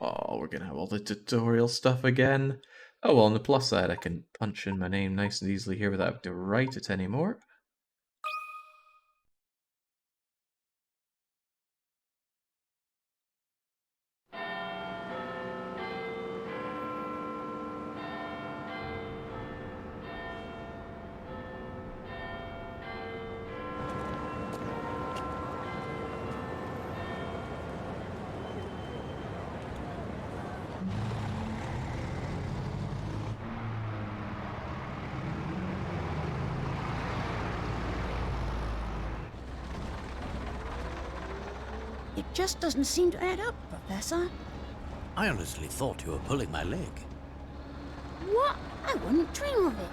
Oh, we're gonna have all the tutorial stuff again. Oh well, on the plus side, I can punch in my name nice and easily here without having to write it anymore. It just doesn't seem to add up, Professor. I honestly thought you were pulling my leg. What? I wouldn't dream of it.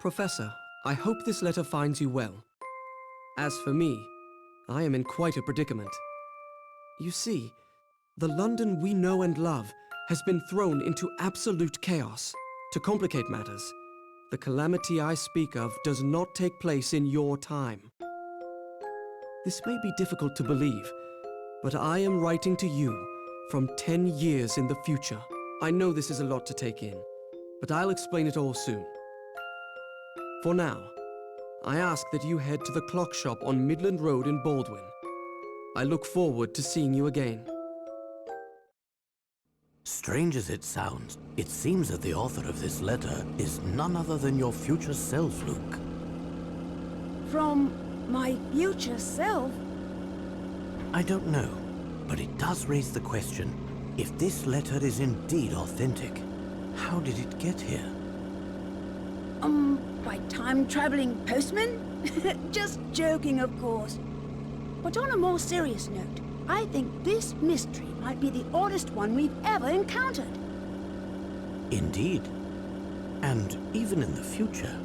Professor, I hope this letter finds you well. As for me, I am in quite a predicament. You see, the London we know and love has been thrown into absolute chaos. To complicate matters, the calamity I speak of does not take place in your time. This may be difficult to believe, but I am writing to you from 10 years in the future. I know this is a lot to take in, but I'll explain it all soon. For now, I ask that you head to the clock shop on Midland Road in Baldwin. I look forward to seeing you again. Strange as it sounds, it seems that the author of this letter is none other than your future self, Luke. From my future self? I don't know, but it does raise the question, if this letter is indeed authentic, how did it get here? By time-traveling postman? Just joking, of course. But on a more serious note, I think this mystery might be the oddest one we've ever encountered. Indeed. And even in the future,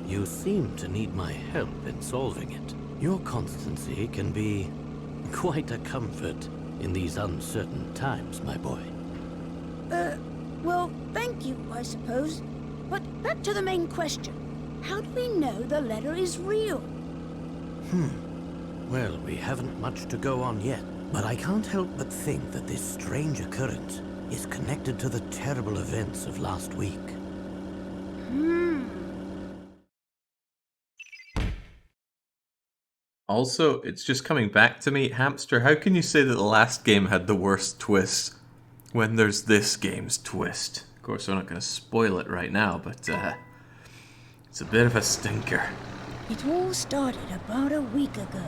you seem to need my help in solving it. Your constancy can be quite a comfort in these uncertain times, my boy. Well, thank you, I suppose. But back to the main question. How do we know the letter is real? Well, we haven't much to go on yet, but I can't help but think that this strange occurrence is connected to the terrible events of last week. Also, it's just coming back to me, Hamster, how can you say that the last game had the worst twist when there's this game's twist? Of course, we're not going to spoil it right now, but it's a bit of a stinker. It all started about a week ago.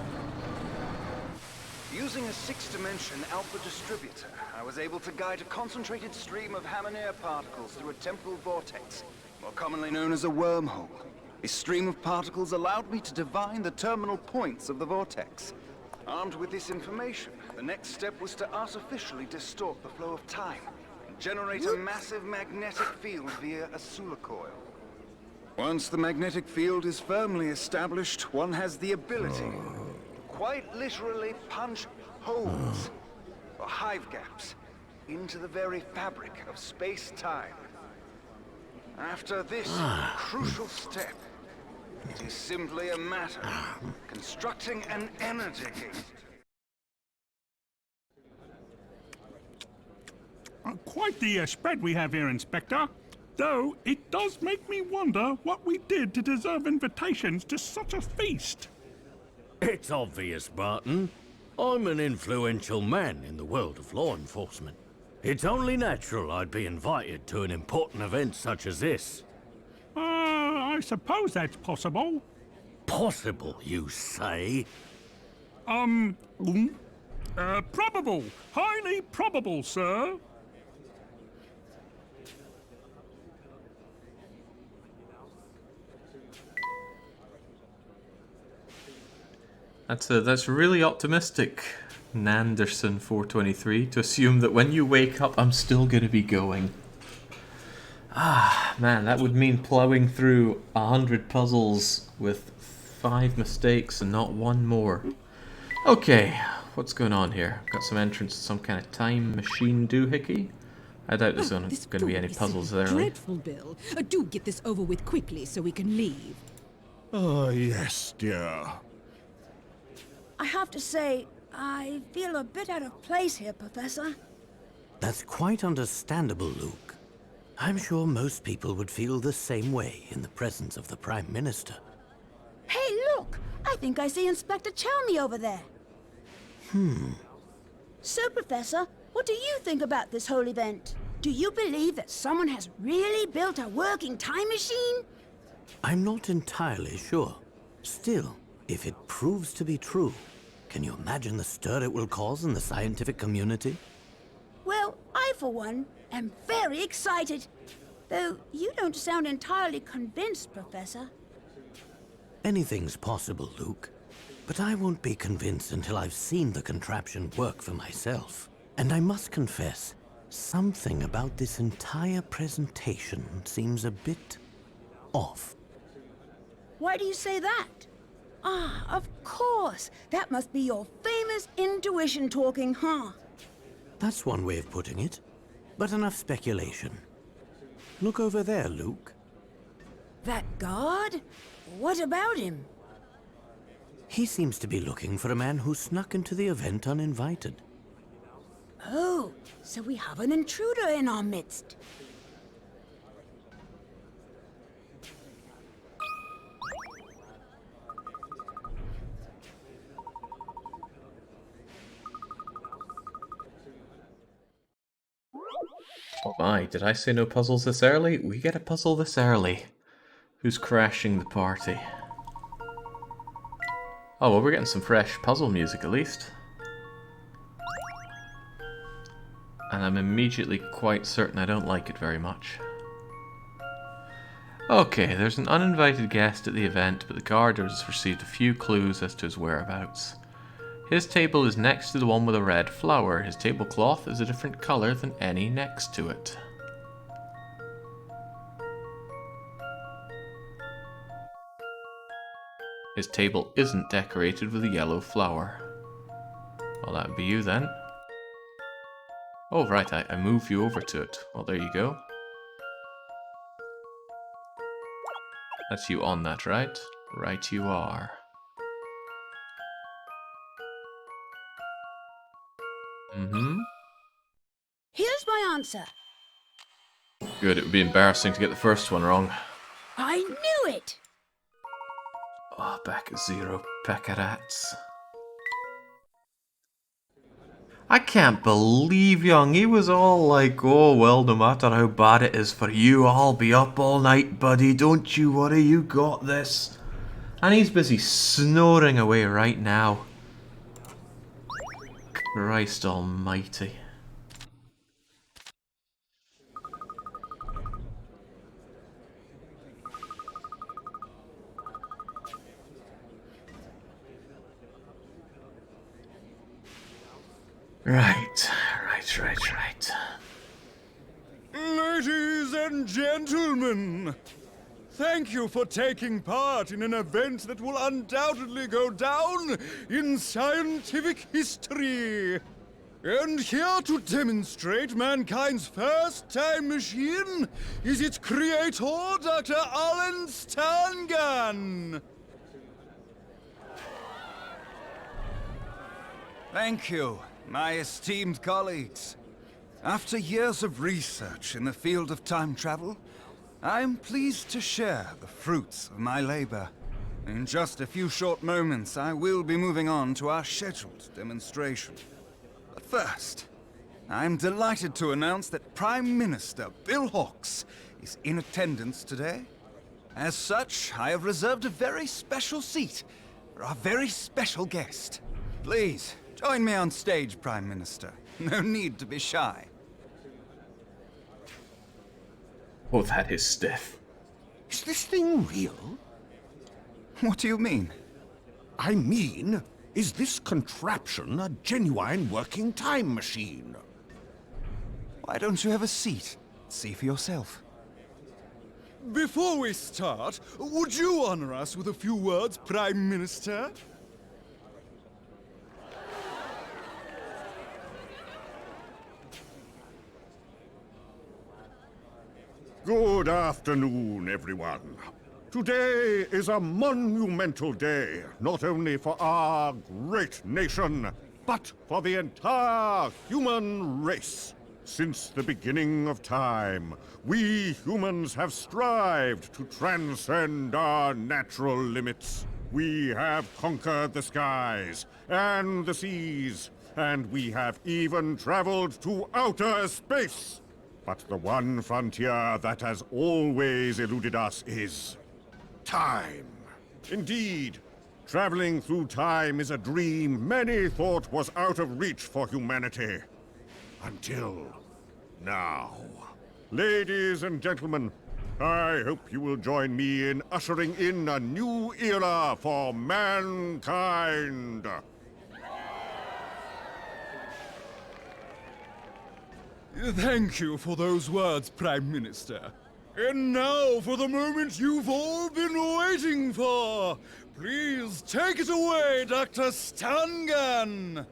Using a six-dimension alpha distributor, I was able to guide a concentrated stream of Hammer particles through a temporal vortex, more commonly known as a wormhole. This stream of particles allowed me to divine the terminal points of the vortex. Armed with this information, the next step was to artificially distort the flow of time and generate a massive magnetic field via a Sula coil. Once the magnetic field is firmly established, one has the ability quite literally punch holes, or hive gaps, into the very fabric of space-time. After this crucial step, it is simply a matter of constructing an energy gate. Quite the spread we have here, Inspector. Though, it does make me wonder what we did to deserve invitations to such a feast. It's obvious, Barton. I'm an influential man in the world of law enforcement. It's only natural I'd be invited to an important event such as this. I suppose that's possible. Possible, you say? Probable. Highly probable, sir. That's really optimistic, Nanderson 423, to assume that when you wake up, I'm still going to be going. Ah, man, that would mean plowing through 100 puzzles with 5 mistakes and not one more. Okay, what's going on here? Got some entrance to some kind of time machine doohickey. I doubt there's Oh, going this to be any fool is puzzles so there. dreadful, Bill. Do get this over with quickly so we can leave. Ah, yes, dear. I have to say, I feel a bit out of place here, Professor. That's quite understandable, Luke. I'm sure most people would feel the same way in the presence of the Prime Minister. Hey, look! I think I see Inspector Chelmy over there. So, Professor, what do you think about this whole event? Do you believe that someone has really built a working time machine? I'm not entirely sure. Still, if it proves to be true, can you imagine the stir it will cause in the scientific community? Well, I, for one, am very excited. Though you don't sound entirely convinced, Professor. Anything's possible, Luke. But I won't be convinced until I've seen the contraption work for myself. And I must confess, something about this entire presentation seems a bit off. Why do you say that? Ah, of course. That must be your famous intuition talking, huh? That's one way of putting it. But enough speculation. Look over there, Luke. That guard? What about him? He seems to be looking for a man who snuck into the event uninvited. Oh, so we have an intruder in our midst. Oh my, did I say no puzzles this early? We get a puzzle this early. Who's crashing the party? Oh, well, we're getting some fresh puzzle music at least. And I'm immediately quite certain I don't like it very much. Okay, there's an uninvited guest at the event, but the guard has received a few clues as to his whereabouts. His table is next to the one with a red flower. His tablecloth is a different colour than any next to it. His table isn't decorated with a yellow flower. Well, that would be you then. Oh, right, I move you over to it. Well, there you go. That's you on that, right? Right you are. Mm-hmm. Here's my answer. Good, it would be embarrassing to get the first one wrong. I knew it! Oh, back at zero, pack of rats. I can't believe young, he was all like, oh well, no matter how bad it is for you, I'll be up all night, buddy, don't you worry, you got this. And he's busy snoring away right now. Christ almighty. Right. Ladies and gentlemen, thank you for taking part in an event that will undoubtedly go down in scientific history. And here to demonstrate mankind's first time machine is its creator, Dr. Alan Stangan. Thank you, my esteemed colleagues. After years of research in the field of time travel, I'm pleased to share the fruits of my labor. In just a few short moments, I will be moving on to our scheduled demonstration. But first, I'm delighted to announce that Prime Minister Bill Hawks is in attendance today. As such, I have reserved a very special seat for our very special guest. Please, join me on stage, Prime Minister. No need to be shy. Oh, that is stiff. Is this thing real? What do you mean? I mean, is this contraption a genuine working time machine? Why don't you have a seat? See for yourself. Before we start, would you honor us with a few words, Prime Minister? Good afternoon, everyone. Today is a monumental day, not only for our great nation, but for the entire human race. Since the beginning of time, we humans have strived to transcend our natural limits. We have conquered the skies and the seas, and we have even traveled to outer space. But the one frontier that has always eluded us is time. Indeed, traveling through time is a dream many thought was out of reach for humanity. Until now. Ladies and gentlemen, I hope you will join me in ushering in a new era for mankind. Thank you for those words, Prime Minister. And now for the moment you've all been waiting for. Please take it away, Dr. Stangan.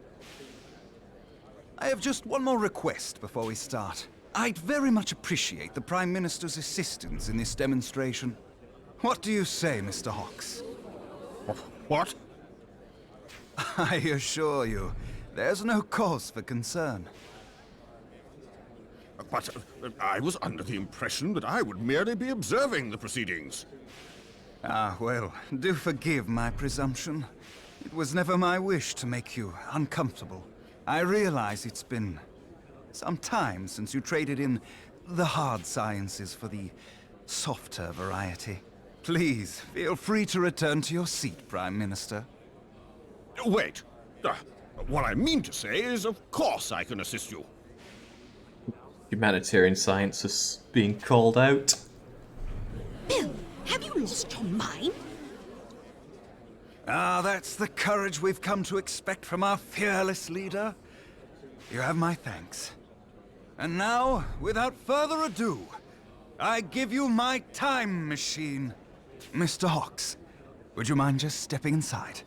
I have just one more request before we start. I'd very much appreciate the Prime Minister's assistance in this demonstration. What do you say, Mr. Hawks? What? I assure you, there's no cause for concern. But I was under the impression that I would merely be observing the proceedings. Ah, well, do forgive my presumption. It was never my wish to make you uncomfortable. I realize it's been some time since you traded in the hard sciences for the softer variety. Please, feel free to return to your seat, Prime Minister. Wait. What I mean to say is, of course I can assist you. Humanitarian science is being called out. Bill, have you lost your mind? Ah, that's the courage we've come to expect from our fearless leader. You have my thanks. And now, without further ado, I give you my time machine. Mr. Hawks, would you mind just stepping inside?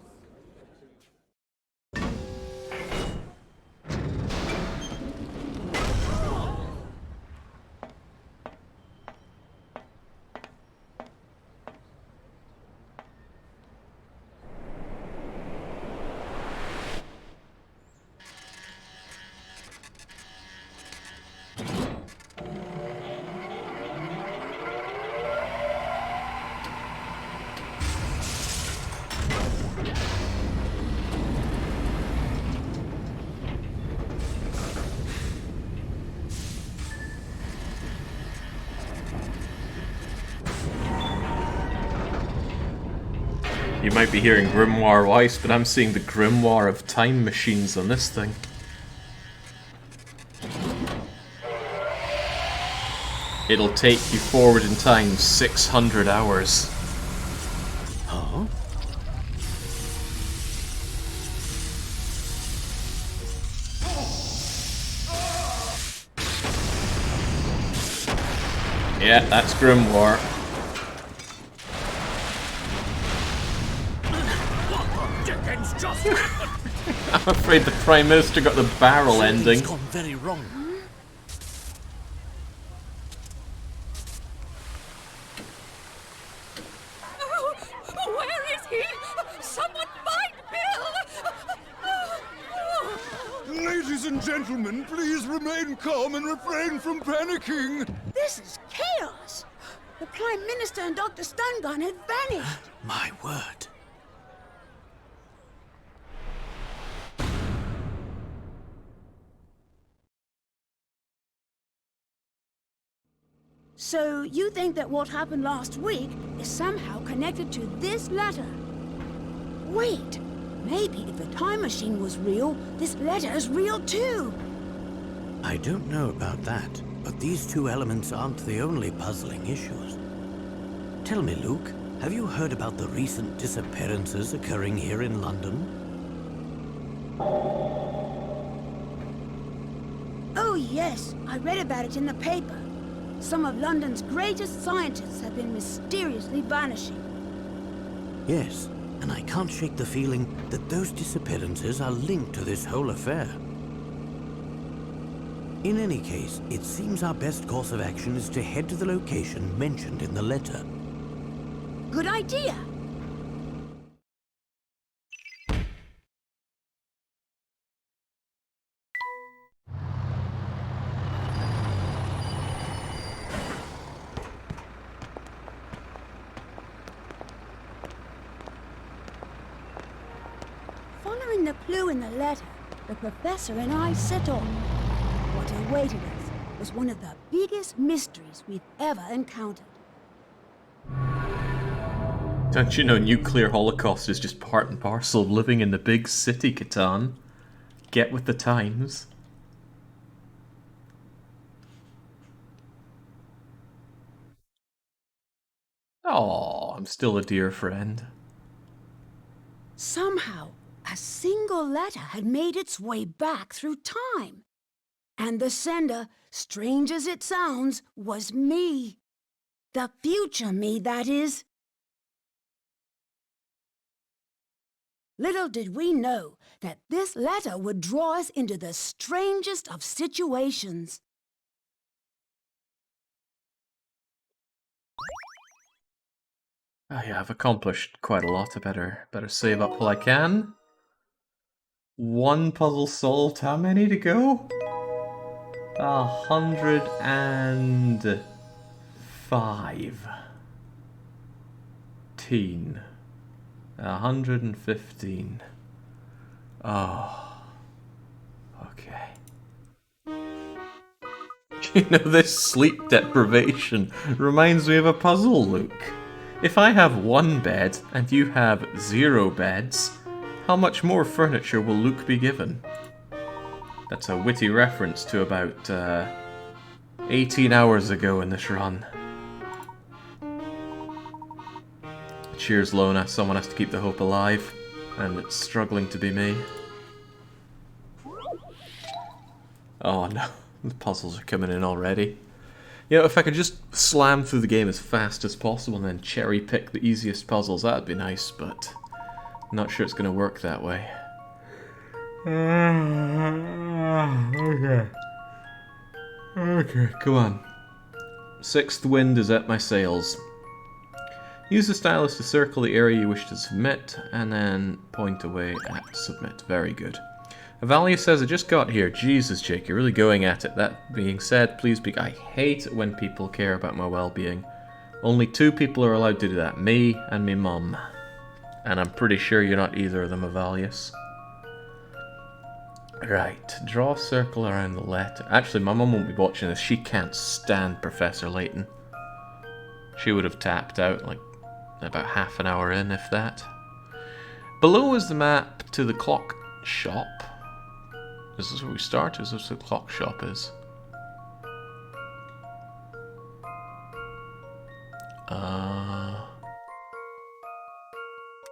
You might be hearing Grimoire Weiss, but I'm seeing the Grimoire of time machines on this thing. It'll take you forward in time 600 hours. Huh? Yeah, that's Grimoire. I'm afraid the Prime Minister got the barrel ending. It's gone very wrong. Oh, where is he? Someone find Bill! Ladies and gentlemen, please remain calm and refrain from panicking. This is chaos. The Prime Minister and Dr. Stungun had vanished. My word. So you think that what happened last week is somehow connected to this letter? Wait, maybe if the time machine was real, this letter is real too. I don't know about that, but these two elements aren't the only puzzling issues. Tell me, Luke, have you heard about the recent disappearances occurring here in London? Oh yes, I read about it in the paper. Some of London's greatest scientists have been mysteriously vanishing. Yes, and I can't shake the feeling that those disappearances are linked to this whole affair. In any case, it seems our best course of action is to head to the location mentioned in the letter. Good idea. Following the clue in the letter, the professor and I set off. What awaited us was one of the biggest mysteries we've ever encountered. Don't you know nuclear holocaust is just part and parcel of living in the big city, Catan? Get with the times. Oh, I'm still a dear friend. Somehow, a single letter had made its way back through time. And the sender, strange as it sounds, was me. The future me, that is. Little did we know that this letter would draw us into the strangest of situations. Oh yeah, I've accomplished quite a lot. I better save up while I can. One puzzle solved. How many to go? 105. 115. Oh. Okay. You know, this sleep deprivation reminds me of a puzzle, Luke. If I have one bed and you have 0 beds, how much more furniture will Luke be given? That's a witty reference to about 18 hours ago in this run. Cheers, Lona. Someone has to keep the hope alive, and it's struggling to be me. Oh no, the puzzles are coming in already. You know, if I could just slam through the game as fast as possible and then cherry pick the easiest puzzles, that'd be nice, but I'm not sure it's going to work that way. Okay, come on. Sixth wind is at my sails. Use the stylus to circle the area you wish to submit, and then point away at submit. Very good. Avalia says, I just got here. Jesus, Jake, you're really going at it. That being said, please be... I hate it when people care about my well-being. Only 2 people are allowed to do that. Me and me mum. And I'm pretty sure you're not either of them, Avalius. Right. Draw a circle around the letter. Actually, my mum won't be watching this. She can't stand Professor Layton. She would have tapped out, like, about half an hour in, if that. Below is the map to the clock shop. Is this where we start? Is this where the clock shop is?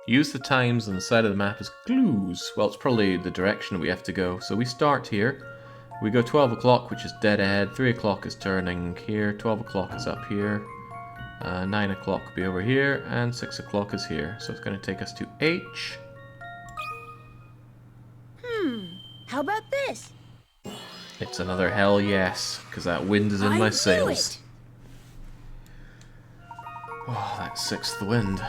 Use the times on the side of the map as clues. Well, it's probably the direction we have to go. So we start here. We go 12 o'clock, which is dead ahead. 3 o'clock is turning here. 12 o'clock is up here. 9 o'clock will be over here. And 6 o'clock is here. So it's going to take us to H. How about this? It's another hell yes, because that wind is in my sails. Oh, that 6th wind.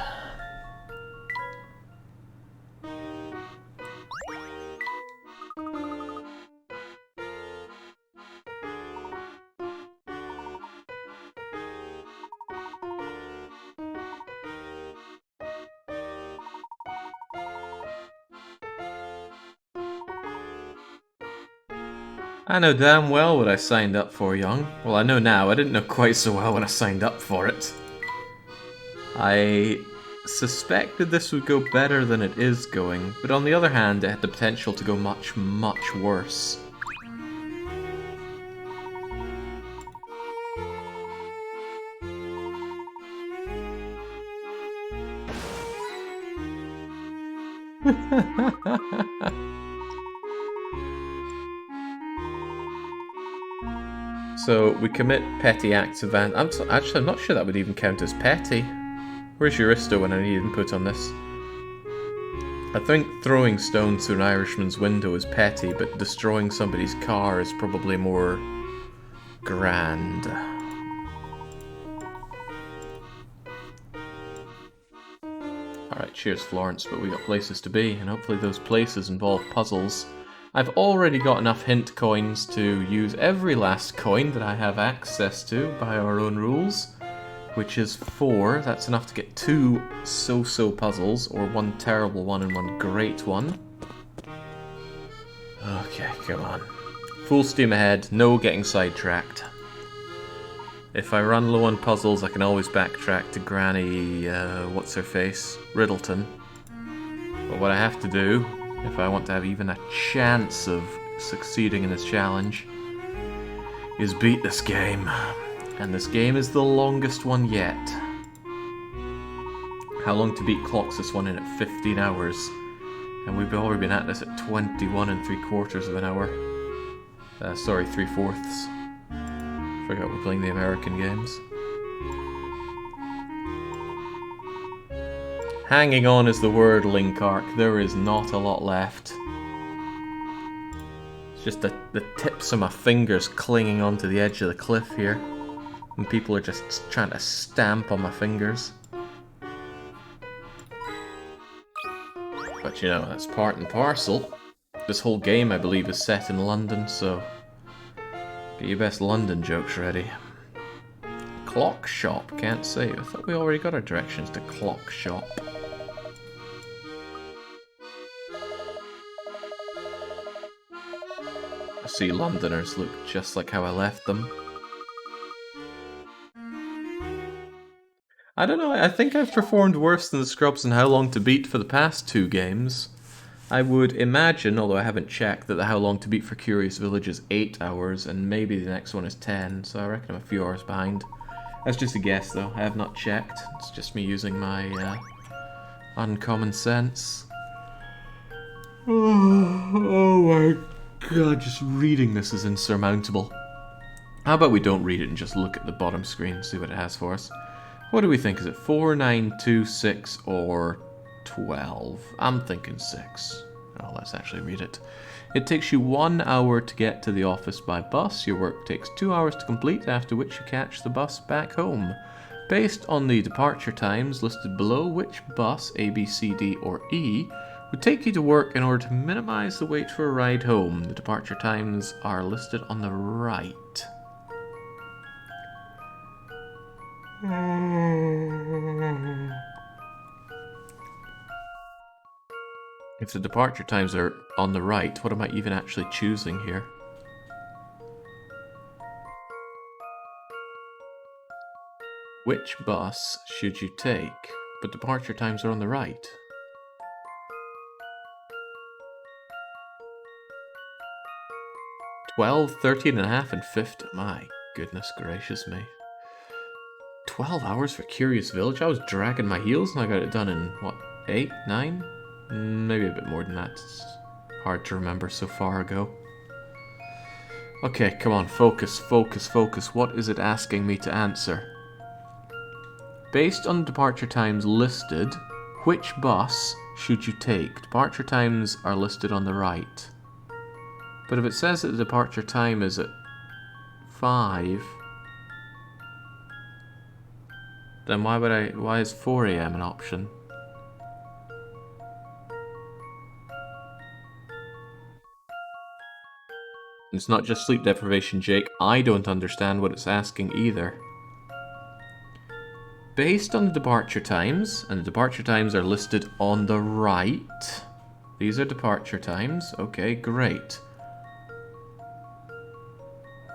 I know damn well what I signed up for, young. Well, I know now. I didn't know quite so well when I signed up for it. I suspected this would go better than it is going, but on the other hand, it had the potential to go much, much worse. So we commit petty acts of vandalism. Actually, I'm not sure that would even count as petty. Where's Euristo when I need input on this? I think throwing stones through an Irishman's window is petty, but destroying somebody's car is probably more Grand. Alright, cheers Florence, but we got places to be, and hopefully those places involve puzzles. I've already got enough hint coins to use every last coin that I have access to by our own rules, which is 4. That's enough to get 2 so-so puzzles, or 1 terrible one and 1 great one. Okay, come on. Full steam ahead, no getting sidetracked. If I run low on puzzles, I can always backtrack to Granny, what's-her-face, Riddleton. But what I have to do, if I want to have even a chance of succeeding in this challenge, is beat this game. And this game is the longest one yet. How long to beat clocks this one in at 15 hours. And we've already been at this at 21 3/4 of an hour. Sorry, 3/4. Forgot we're playing the American games. Hanging on is the word, Link Arc. There is not a lot left. It's just the tips of my fingers clinging onto the edge of the cliff here. And people are just trying to stamp on my fingers. But you know, that's part and parcel. This whole game, I believe, is set in London, so get your best London jokes ready. Clock shop, can't save. I thought we already got our directions to clock shop. I see Londoners look just like how I left them. I don't know, I think I've performed worse than the Scrubs in How Long to Beat for the past 2 games. I would imagine, although I haven't checked, that the How Long to Beat for Curious Village is 8 hours, and maybe the next one is 10, so I reckon I'm a few hours behind. That's just a guess, though. I have not checked. It's just me using my uncommon sense. Oh my god, just reading this is insurmountable. How about we don't read it and just look at the bottom screen and see what it has for us? What do we think? Is it 4, 9, 2, 6, or 12? I'm thinking 6. Oh, let's actually read it. It takes you 1 hour to get to the office by bus. Your work takes 2 hours to complete, after which you catch the bus back home. Based on the departure times listed below, which bus, A, B, C, D, or E, would take you to work in order to minimize the wait for a ride home? The departure times are listed on the right. If the departure times are on the right, what am I even actually choosing here? Which bus should you take? But departure times are on the right. "12, 13 and a half, and 50. My goodness gracious me. 12 hours for Curious Village? I was dragging my heels and I got it done in, what, 8, 9? Maybe a bit more than that. It's hard to remember so far ago. Okay, come on, focus, focus, focus. What is it asking me to answer? Based on the departure times listed, which bus should you take? Departure times are listed on the right. But if it says that the departure time is at 5... then why is 4 AM an option? It's not just sleep deprivation, Jake. I don't understand what it's asking either. Based on the departure times, and the departure times are listed on the right. These are departure times. Okay, great.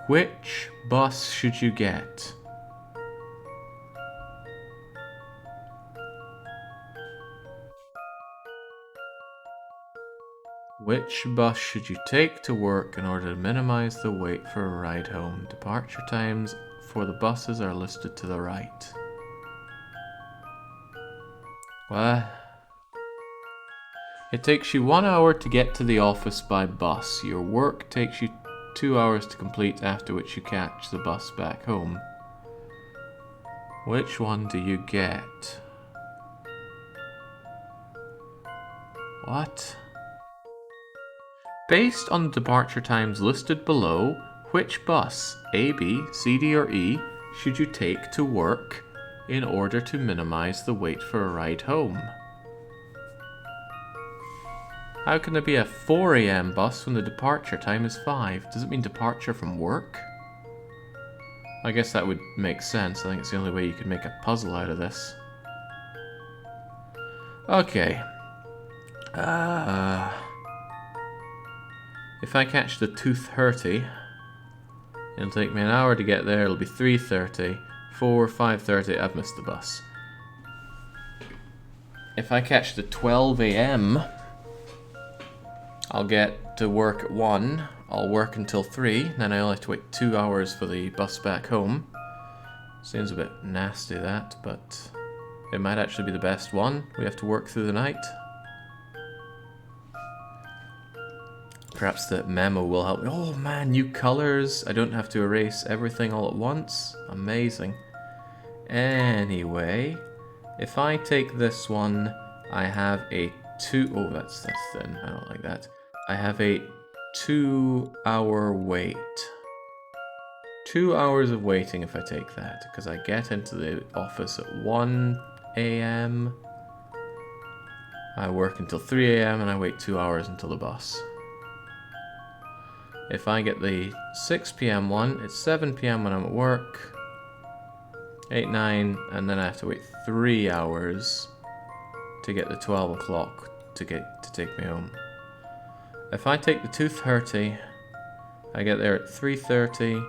Which bus should you get? Which bus should you take to work in order to minimize the wait for a ride home? Departure times for the buses are listed to the right. What? It takes you 1 hour to get to the office by bus. Your work takes you 2 hours to complete, after which you catch the bus back home. Which one do you get? What? Based on the departure times listed below, Which bus, A, B, C, D, or E, should you take to work in order to minimize the wait for a ride home? How can there be a 4 a.m. bus when the departure time is 5? Does it mean departure from work? I guess that would make sense. I think it's the only way you could make a puzzle out of this. Okay. If I catch the 2:30, it'll take me an hour to get there. It'll be 3:30, 4, 5:30. I've missed the bus. If I catch the 12 a.m., I'll get to work at 1. I'll work until 3. Then I only have to wait 2 hours for the bus back home. Seems a bit nasty, that, but it might actually be the best one. We have to work through the night. Perhaps the memo will help me. Oh man, new colors. I don't have to erase everything all at once. Amazing. Anyway, if I take this one, I have a 2... Oh, that's thin. I don't like that. I have a 2-hour wait. 2 hours of waiting if I take that, because I get into the office at 1 a.m. I work until 3 a.m. and I wait 2 hours until the bus. If I get the 6 p.m. one, it's 7 p.m. when I'm at work. 8, 9, and then I have to wait 3 hours to get the 12 o'clock to take me home. If I take the 2:30, I get there at 3:30,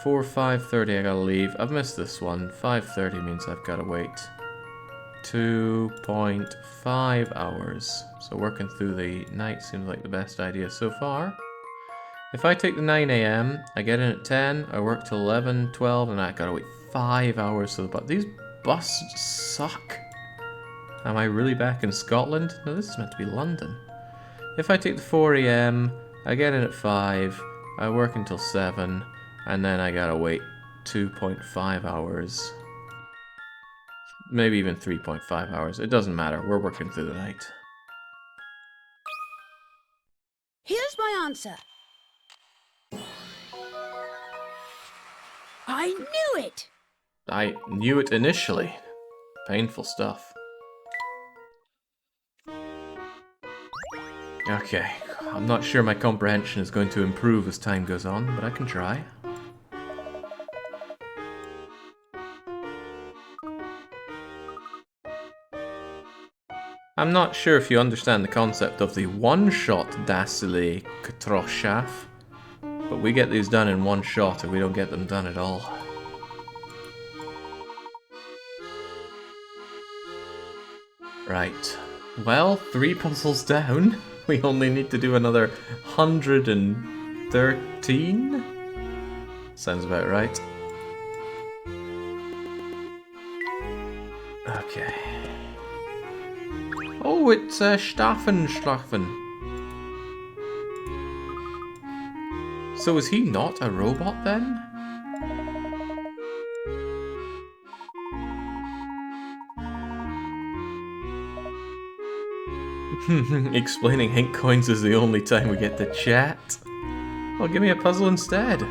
4, 5:30 I gotta leave. I've missed this one. 5:30 means I've gotta wait 2.5 hours. So working through the night seems like the best idea so far. If I take the 9 a.m., I get in at 10, I work till 11, 12, and I gotta wait 5 hours for the bus. These buses suck. Am I really back in Scotland? No, this is meant to be London. If I take the 4 a.m., I get in at 5, I work until 7, and then I gotta wait 2.5 hours. Maybe even 3.5 hours. It doesn't matter. We're working through the night. Here's my answer. I knew it! I knew it initially. Painful stuff. Okay, I'm not sure my comprehension is going to improve as time goes on, but I can try. I'm not sure if you understand the concept of the one-shot Dacile Katroshaf, but we get these done in one shot and we don't get them done at all. Right. Well, 3 puzzles down. We only need to do another 113? Sounds about right. Okay. Oh, it's Staffen. So is he not a robot then? Explaining hink coins is the only time we get to chat. Well, give me a puzzle instead.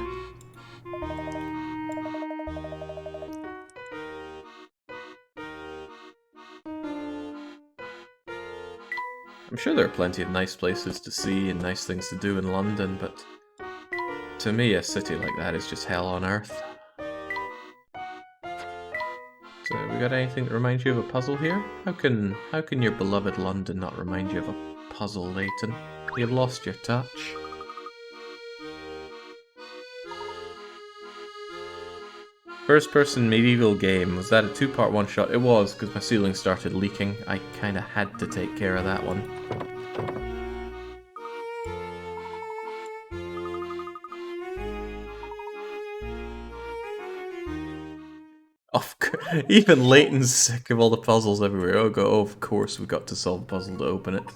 I'm sure there are plenty of nice places to see and nice things to do in London, but to me a city like that is just hell on earth. So, we got anything that reminds you of a puzzle here? How can your beloved London not remind you of a puzzle, Layton? You've lost your touch. First-person medieval game. Was that a 2-part one-shot? It was, because my ceiling started leaking. I kinda had to take care of that one. Even Layton's sick of all the puzzles everywhere. Oh, of course we got to solve a puzzle to open it.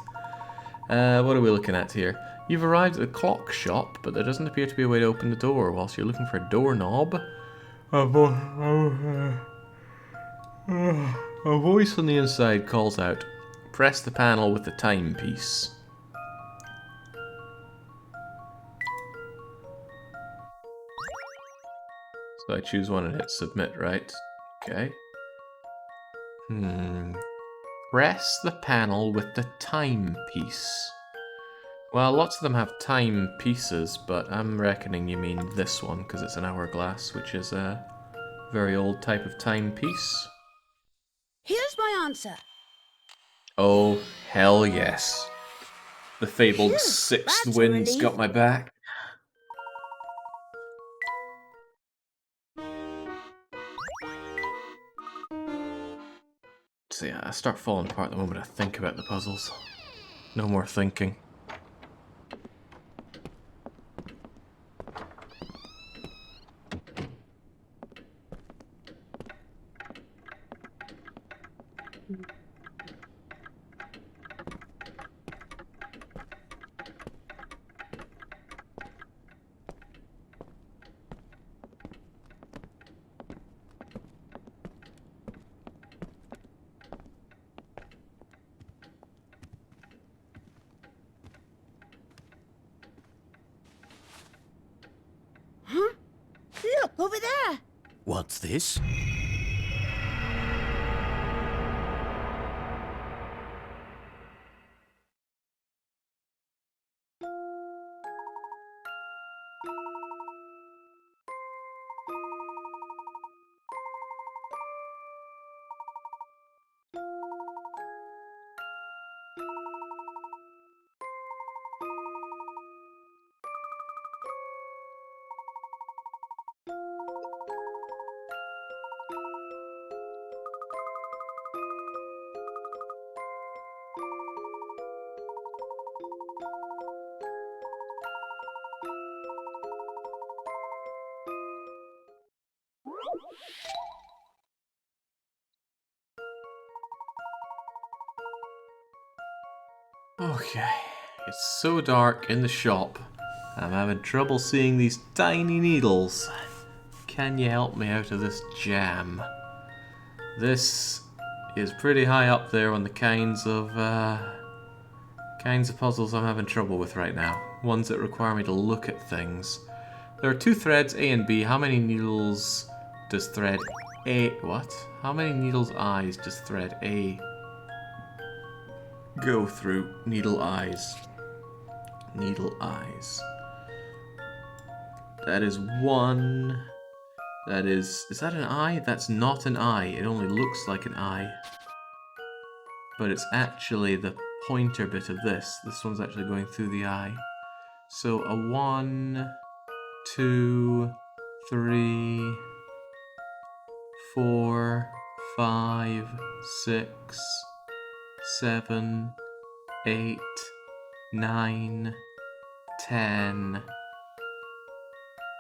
What are we looking at here? You've arrived at the clock shop, but there doesn't appear to be a way to open the door whilst you're looking for a doorknob. A voice on the inside calls out, press the panel with the timepiece. So I choose one and hit submit, right? Okay. Press the panel with the timepiece. Well, lots of them have time pieces, but I'm reckoning you mean this one because it's an hourglass, which is a very old type of timepiece. Here's my answer. Oh, hell yes. The fabled Phew, sixth that's a wind's relief. got my back. So yeah, I start falling apart the moment I think about the puzzles. No more thinking. Huh? Look, over there. What's this? Okay, it's so dark in the shop. I'm having trouble seeing these tiny needles. Can you help me out of this jam? This is pretty high up there on the kinds of puzzles I'm having trouble with right now. Ones that require me to look at things. There are two threads, A and B. How many needles does thread A... What? How many needles eyes does thread A go through? Needle eyes. Needle eyes. That is one. That is that an eye? That's not an eye. It only looks like an eye. But it's actually the pointer bit of this. This one's actually going through the eye. So a 1, 2, 3, 4, 5, 6, 7, 8, 9, 10.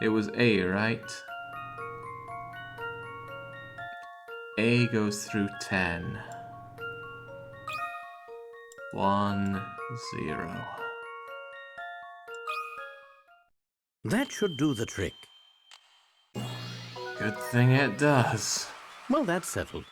It was A, right? A goes through 10. 1, 0. That should do the trick. Good thing it does. Well, that's settled.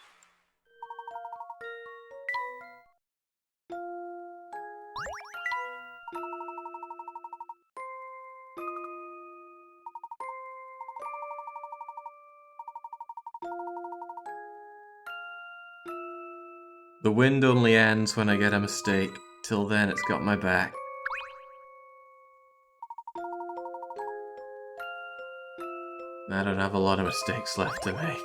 The wind only ends when I get a mistake. Till then, it's got my back. I don't have a lot of mistakes left to make.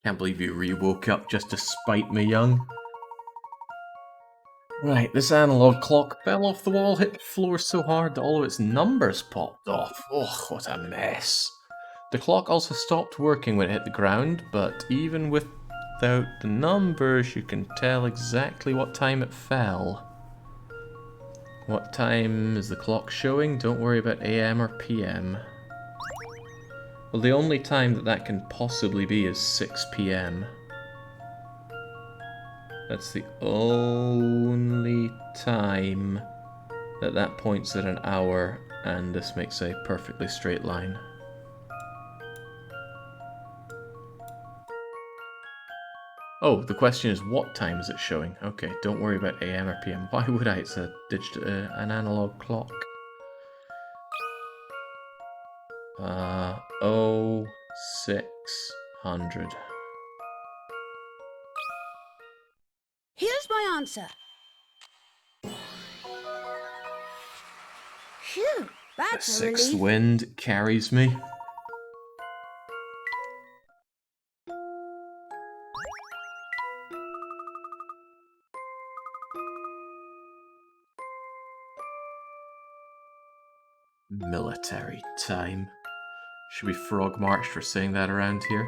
Can't believe you re-woke up just to spite me, young. Right, this analog clock fell off the wall, hit the floor so hard that all of its numbers popped off. Ugh, what a mess. The clock also stopped working when it hit the ground, but even without the numbers, you can tell exactly what time it fell. What time is the clock showing? Don't worry about AM or PM. Well, the only time that can possibly be is 6 PM. That's the only time that points at an hour, and this makes a perfectly straight line. Oh, the question is what time is it showing? Okay, don't worry about AM or PM. Why would I? It's a digital, an analog clock. 0600. Here's my answer. Phew, The that's a sixth relief. wind carries me. Military time. Should be frog marched for saying that around here.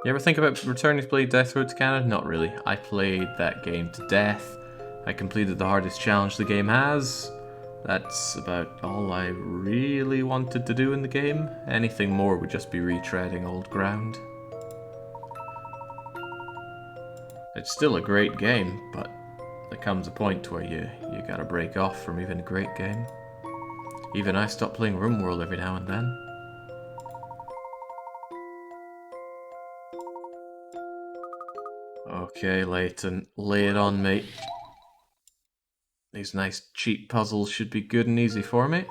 You ever think about returning to play Death Road to Canada? Not really. I played that game to death. I completed the hardest challenge the game has. That's about all I really wanted to do in the game. Anything more would just be retreading old ground. It's still a great game, but there comes a point where you gotta break off from even a great game. Even I stop playing RimWorld every now and then. Okay, Layton, lay it on, mate. These nice cheap puzzles should be good and easy for me.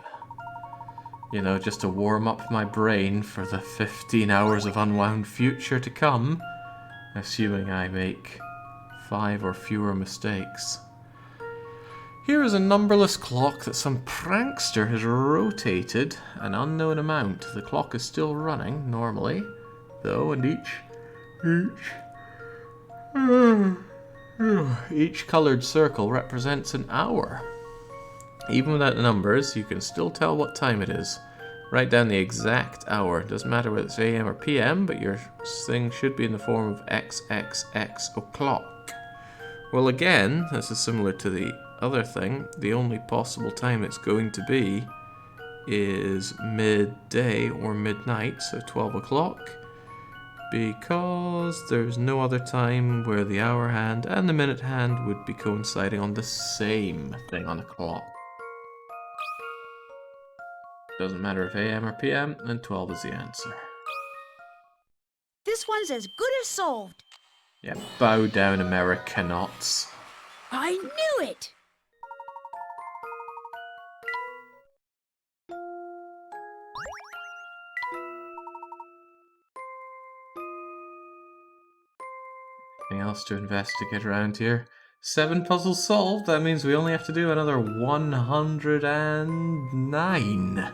You know, just to warm up my brain for the 15 hours of unwound future to come, assuming I make 5 or fewer mistakes. Here is a numberless clock that some prankster has rotated an unknown amount. The clock is still running, normally, though, and each coloured circle represents an hour. Even without the numbers, you can still tell what time it is. Write down the exact hour. Doesn't matter whether it's AM or PM, but your thing should be in the form of XXX o'clock. Well, again, this is similar to the other thing. The only possible time it's going to be is midday or midnight, so 12 o'clock. Because there's no other time where the hour hand and the minute hand would be coinciding on the same thing on a clock. Doesn't matter if AM or PM, then 12 is the answer. This one's as good as solved. Yeah, bow down, Americanauts. I knew it! Anything else to investigate around here? 7 puzzles solved. That means we only have to do another 109.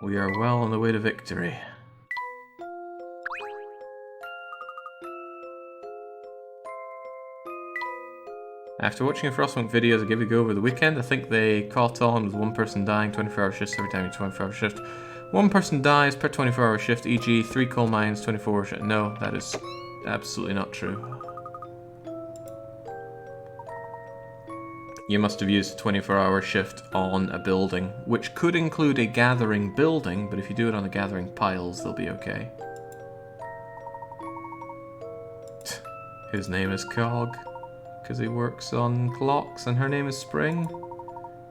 We are well on the way to victory. After watching a Frostpunk videos I gave a go over the weekend, I think they caught on with one person dying 24-hour shifts every time you 24-hour shift. One person dies per 24-hour shift, e.g. 3 coal mines, 24-hour shift. No, that is absolutely not true. You must have used a 24-hour shift on a building, which could include a gathering building, but if you do it on the gathering piles, they'll be okay. His name is Cog, because he works on clocks, and her name is Spring,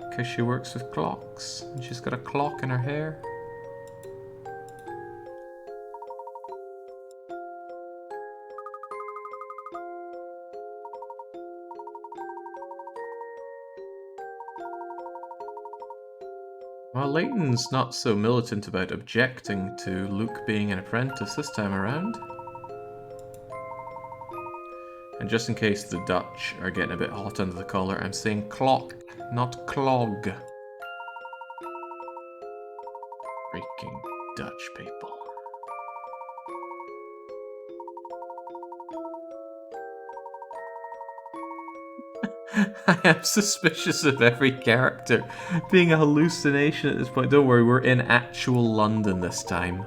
because she works with clocks, and she's got a clock in her hair. Well, Layton's not so militant about objecting to Luke being an apprentice this time around. And just in case the Dutch are getting a bit hot under the collar, I'm saying clock, not clog. Freaking Dutch people. I am suspicious of every character being a hallucination at this point. Don't worry, we're in actual London this time.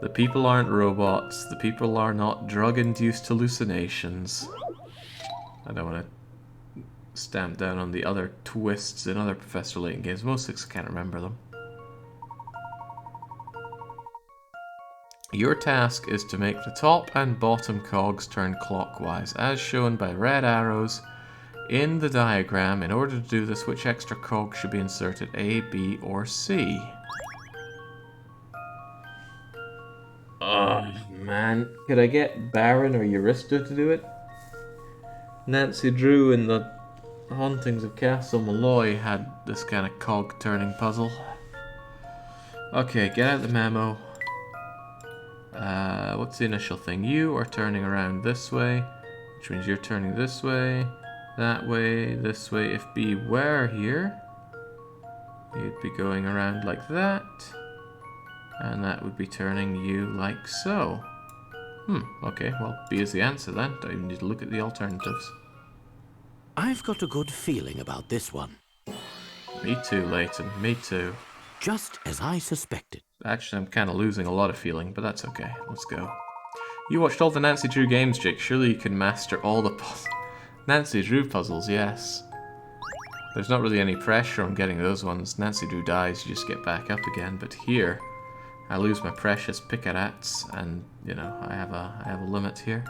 The people aren't robots. The people are not drug-induced hallucinations. I don't want to stamp down on the other twists in other Professor Layton games, mostly because I can't remember them. Your task is to make the top and bottom cogs turn clockwise, as shown by red arrows in the diagram. In order to do this, which extra cog should be inserted, A, B, or C? Oh, man. Could I get Baron or Eurista to do it? Nancy Drew in the Hauntings of Castle Malloy had this kind of cog-turning puzzle. Okay, get out the memo. What's the initial thing? You are turning around this way, which means you're turning this way, that way, this way. If B were here, you'd be going around like that, and that would be turning you like so. Okay, well, B is the answer then. Don't even need to look at the alternatives. I've got a good feeling about this one. Me too, Layton, me too. Just as I suspected. Actually, I'm kind of losing a lot of feeling, but that's okay. Let's go. You watched all the Nancy Drew games, Jake. Surely you can master all the Nancy Drew puzzles, yes. There's not really any pressure on getting those ones. Nancy Drew dies, you just get back up again. But here, I lose my precious picarats, and, you know, I have a limit here.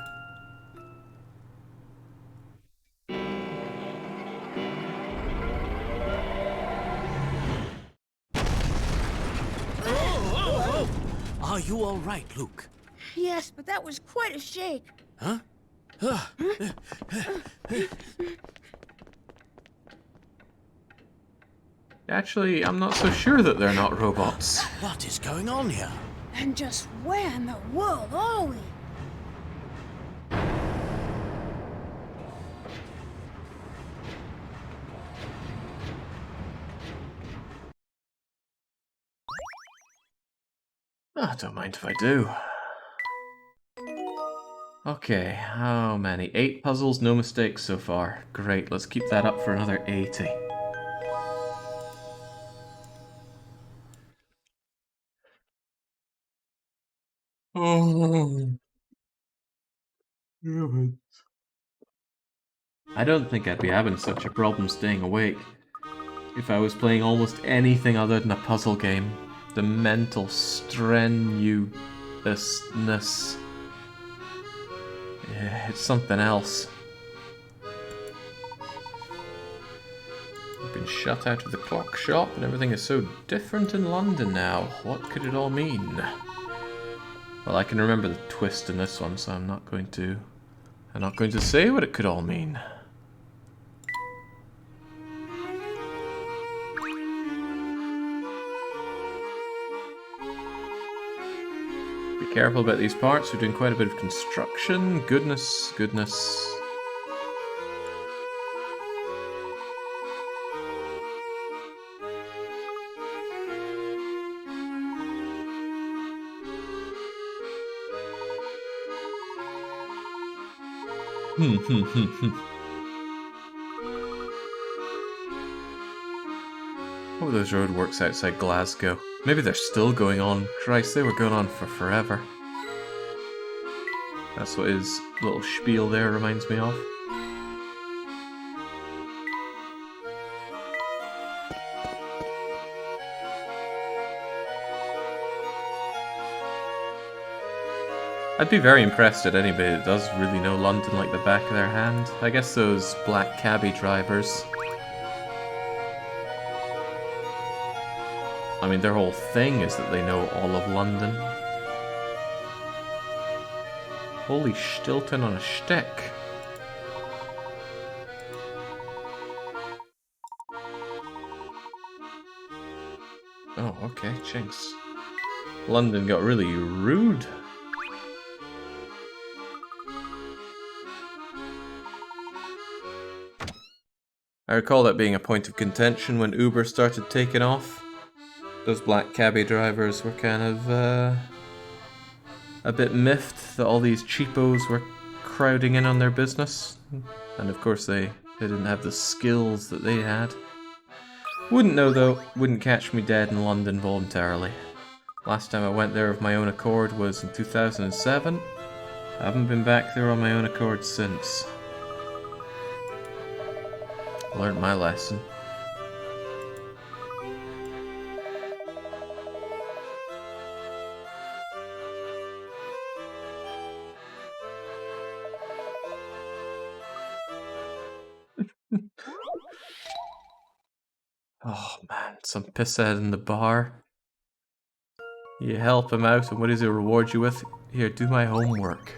Are you all right, Luke? Yes, but that was quite a shake. Huh? Actually, I'm not so sure that they're not robots. What is going on here? And just where in the world are we? Oh, don't mind if I do. Okay, how many? 8 puzzles, no mistakes so far. Great, let's keep that up for another 80. Oh. I don't think I'd be having such a problem staying awake if I was playing almost anything other than a puzzle game. The mental strenuousness. Yeah, it's something else. I've been shut out of the clock shop and everything is so different in London now. What could it all mean? Well, I can remember the twist in this one, so I'm not going to say what it could all mean. Be careful about these parts, we're doing quite a bit of construction. Goodness, goodness. Oh, those roadworks outside Glasgow. Maybe they're still going on. Christ, they were going on for forever. That's what his little spiel there reminds me of. I'd be very impressed at anybody that does really know London like the back of their hand. I guess those black cabbie drivers. I mean, their whole thing is that they know all of London. Holy Stilton on a stick. Oh, okay, chinks. London got really rude. I recall that being a point of contention when Uber started taking off. Those black cabbie drivers were kind of a bit miffed that all these cheapos were crowding in on their business. And of course they didn't have the skills that they had. Wouldn't know though, wouldn't catch me dead in London voluntarily. Last time I went there of my own accord was in 2007. I haven't been back there on my own accord since. Learned my lesson. Oh man, some pisshead in the bar. You help him out, and what does he reward you with? Here, do my homework.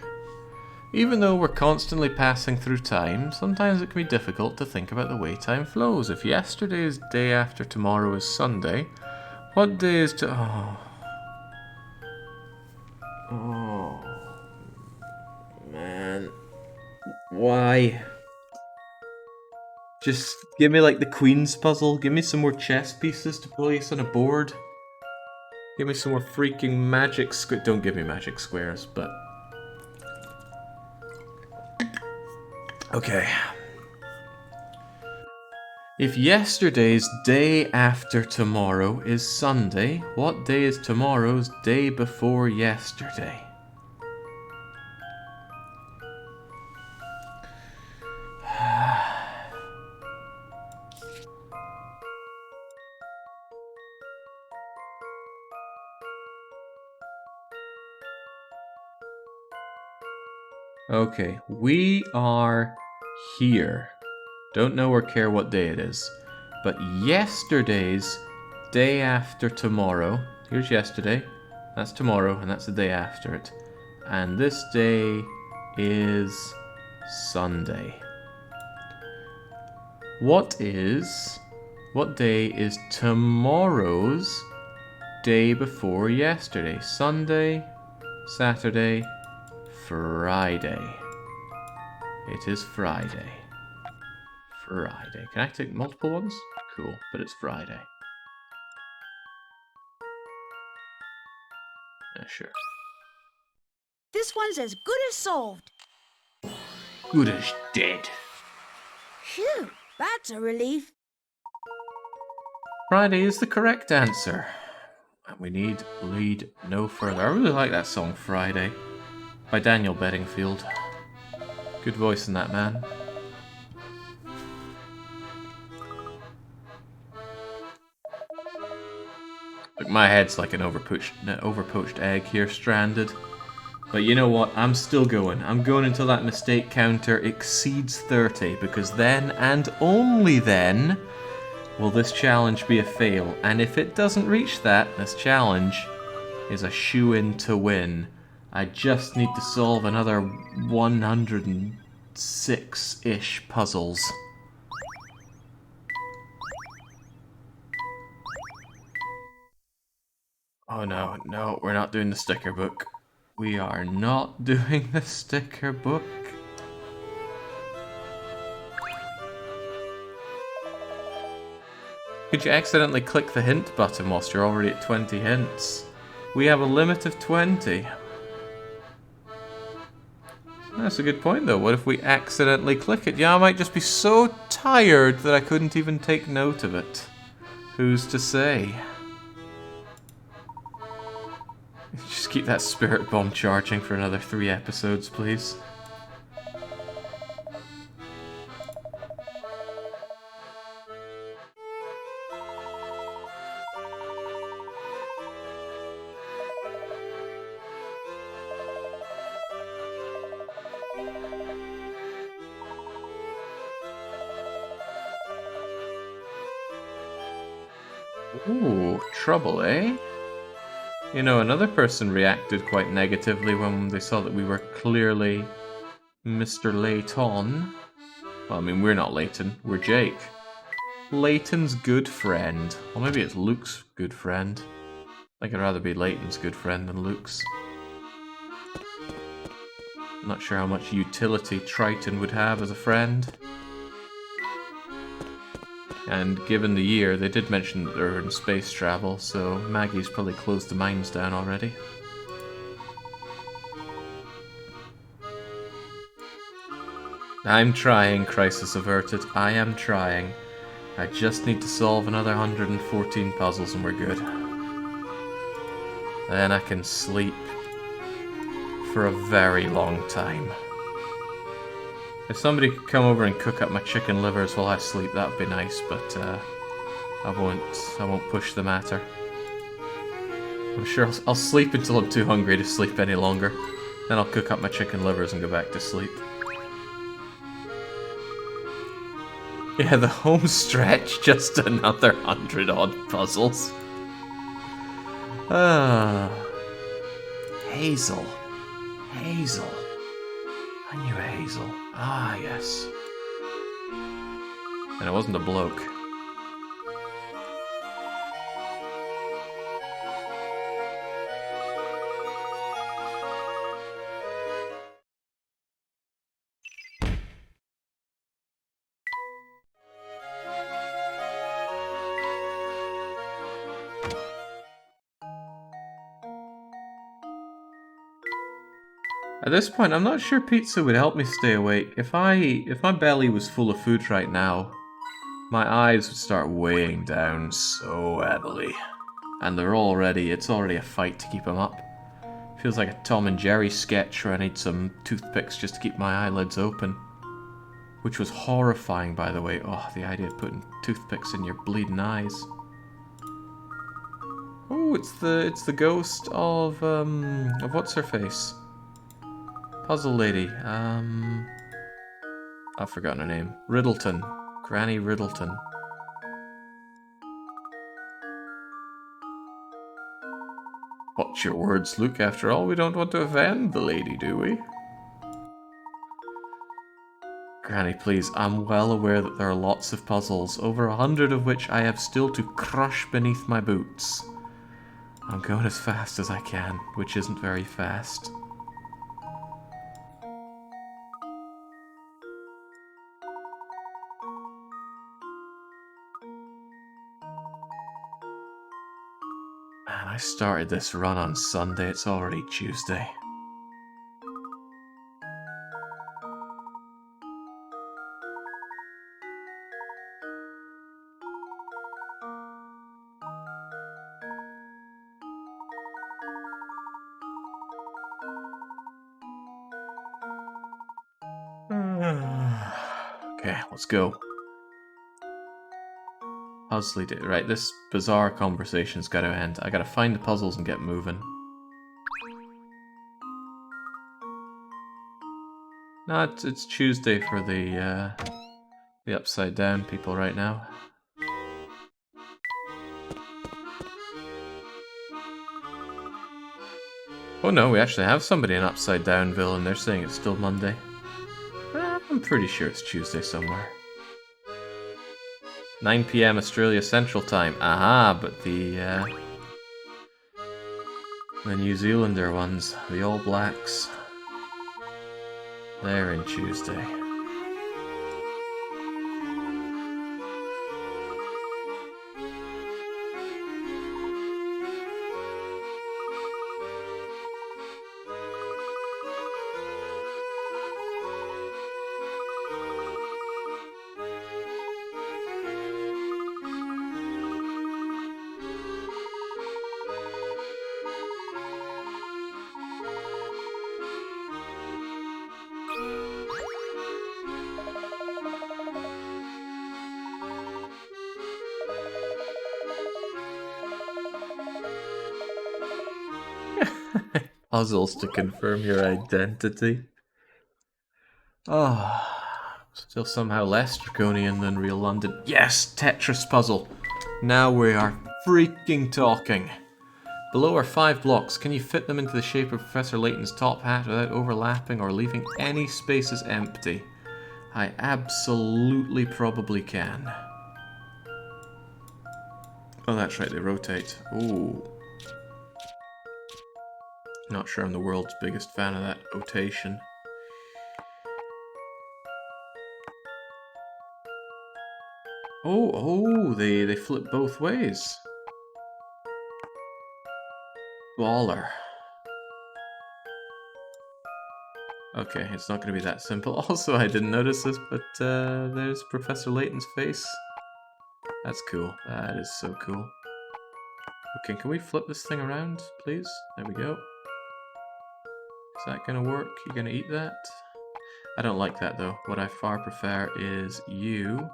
Even though we're constantly passing through time, sometimes it can be difficult to think about the way time flows. If yesterday is day after tomorrow is Sunday, what day is to... Oh, man. Why? Just give me like the Queen's puzzle. Give me some more chess pieces to place on a board. Give me some more freaking magic squares. Don't give me magic squares, but... Okay. If yesterday's day after tomorrow is Sunday, what day is tomorrow's day before yesterday? Okay, we are here. Don't know or care what day it is. But yesterday's day after tomorrow. Here's yesterday. That's tomorrow, and that's the day after it. And this day is Sunday. What day is tomorrow's day before yesterday? Sunday, Saturday, Friday. It is Friday. Friday. Can I take multiple ones? Cool, but it's Friday. Yeah, sure. This one's as good as solved. Good as dead. Phew, that's a relief. Friday is the correct answer. And we need lead no further. I really like that song, Friday, by Daniel Bedingfield. Good voice in that man. Look, my head's like an overpoached egg here, stranded. But you know what? I'm still going. I'm going until that mistake counter exceeds 30, because then, and only then, will this challenge be a fail. And if it doesn't reach that, this challenge is a shoo-in to win. I just need to solve another 106-ish puzzles. Oh no, no, we're not doing the sticker book. We are not doing the sticker book. Could you accidentally click the hint button whilst you're already at 20 hints? We have a limit of 20. That's a good point though. What if we accidentally click it? Yeah, I might just be so tired that I couldn't even take note of it. Who's to say? Just keep that spirit bomb charging for another 3 episodes, please. Ooh, trouble, eh? You know, another person reacted quite negatively when they saw that we were clearly Mr. Layton. Well, I mean, we're not Layton, we're Jake. Layton's good friend. Well, maybe it's Luke's good friend. I think I'd rather be Layton's good friend than Luke's. I'm not sure how much utility Triton would have as a friend. And given the year, they did mention that they're in space travel, so Maggie's probably closed the mines down already. I'm trying, Crisis Averted. I am trying. I just need to solve another 114 puzzles and we're good. Then I can sleep for a very long time. If somebody could come over and cook up my chicken livers while I sleep, that would be nice, but I won't push the matter. I'm sure I'll sleep until I'm too hungry to sleep any longer. Then I'll cook up my chicken livers and go back to sleep. Yeah, the home stretch, just another 100-odd puzzles. Ah, Hazel. Hazel. I knew Hazel. Ah, yes. And it wasn't a bloke. At this point, I'm not sure pizza would help me stay awake. If my belly was full of food right now, my eyes would start weighing down so heavily. And it's already a fight to keep them up. Feels like a Tom and Jerry sketch where I need some toothpicks just to keep my eyelids open. Which was horrifying, by the way. Oh, the idea of putting toothpicks in your bleeding eyes. Oh, it's the ghost of what's her face? Puzzle lady. I've forgotten her name. Riddleton. Granny Riddleton. Watch your words, Luke. After all, we don't want to offend the lady, do we? Granny, please. I'm well aware that there are lots of puzzles, over 100 of which I have still to crush beneath my boots. I'm going as fast as I can, which isn't very fast. Man, I started this run on Sunday, it's already Tuesday. Okay, let's go. Puzzly do. Right, this bizarre conversation's gotta end. I gotta find the puzzles and get moving. No, it's Tuesday for the upside down people right now. Oh no, we actually have somebody in Upside Downville and they're saying it's still Monday. I'm pretty sure it's Tuesday somewhere. 9 PM Australia Central Time. Aha, but the New Zealander ones, the All Blacks, they're in Tuesday. Puzzles to confirm your identity. Oh, still somehow less draconian than real London. Yes, Tetris puzzle. Now we are freaking talking. Below are 5 blocks. Can you fit them into the shape of Professor Layton's top hat without overlapping or leaving any spaces empty? I absolutely probably can. Oh, that's right, they rotate. Ooh. Not sure I'm the world's biggest fan of that rotation. Oh, they flip both ways. Baller. Okay, it's not going to be that simple. Also, I didn't notice this, but there's Professor Layton's face. That's cool. That is so cool. Okay, can we flip this thing around, please? There we go. Is that going to work? You going to eat that? I don't like that, though. What I far prefer is you.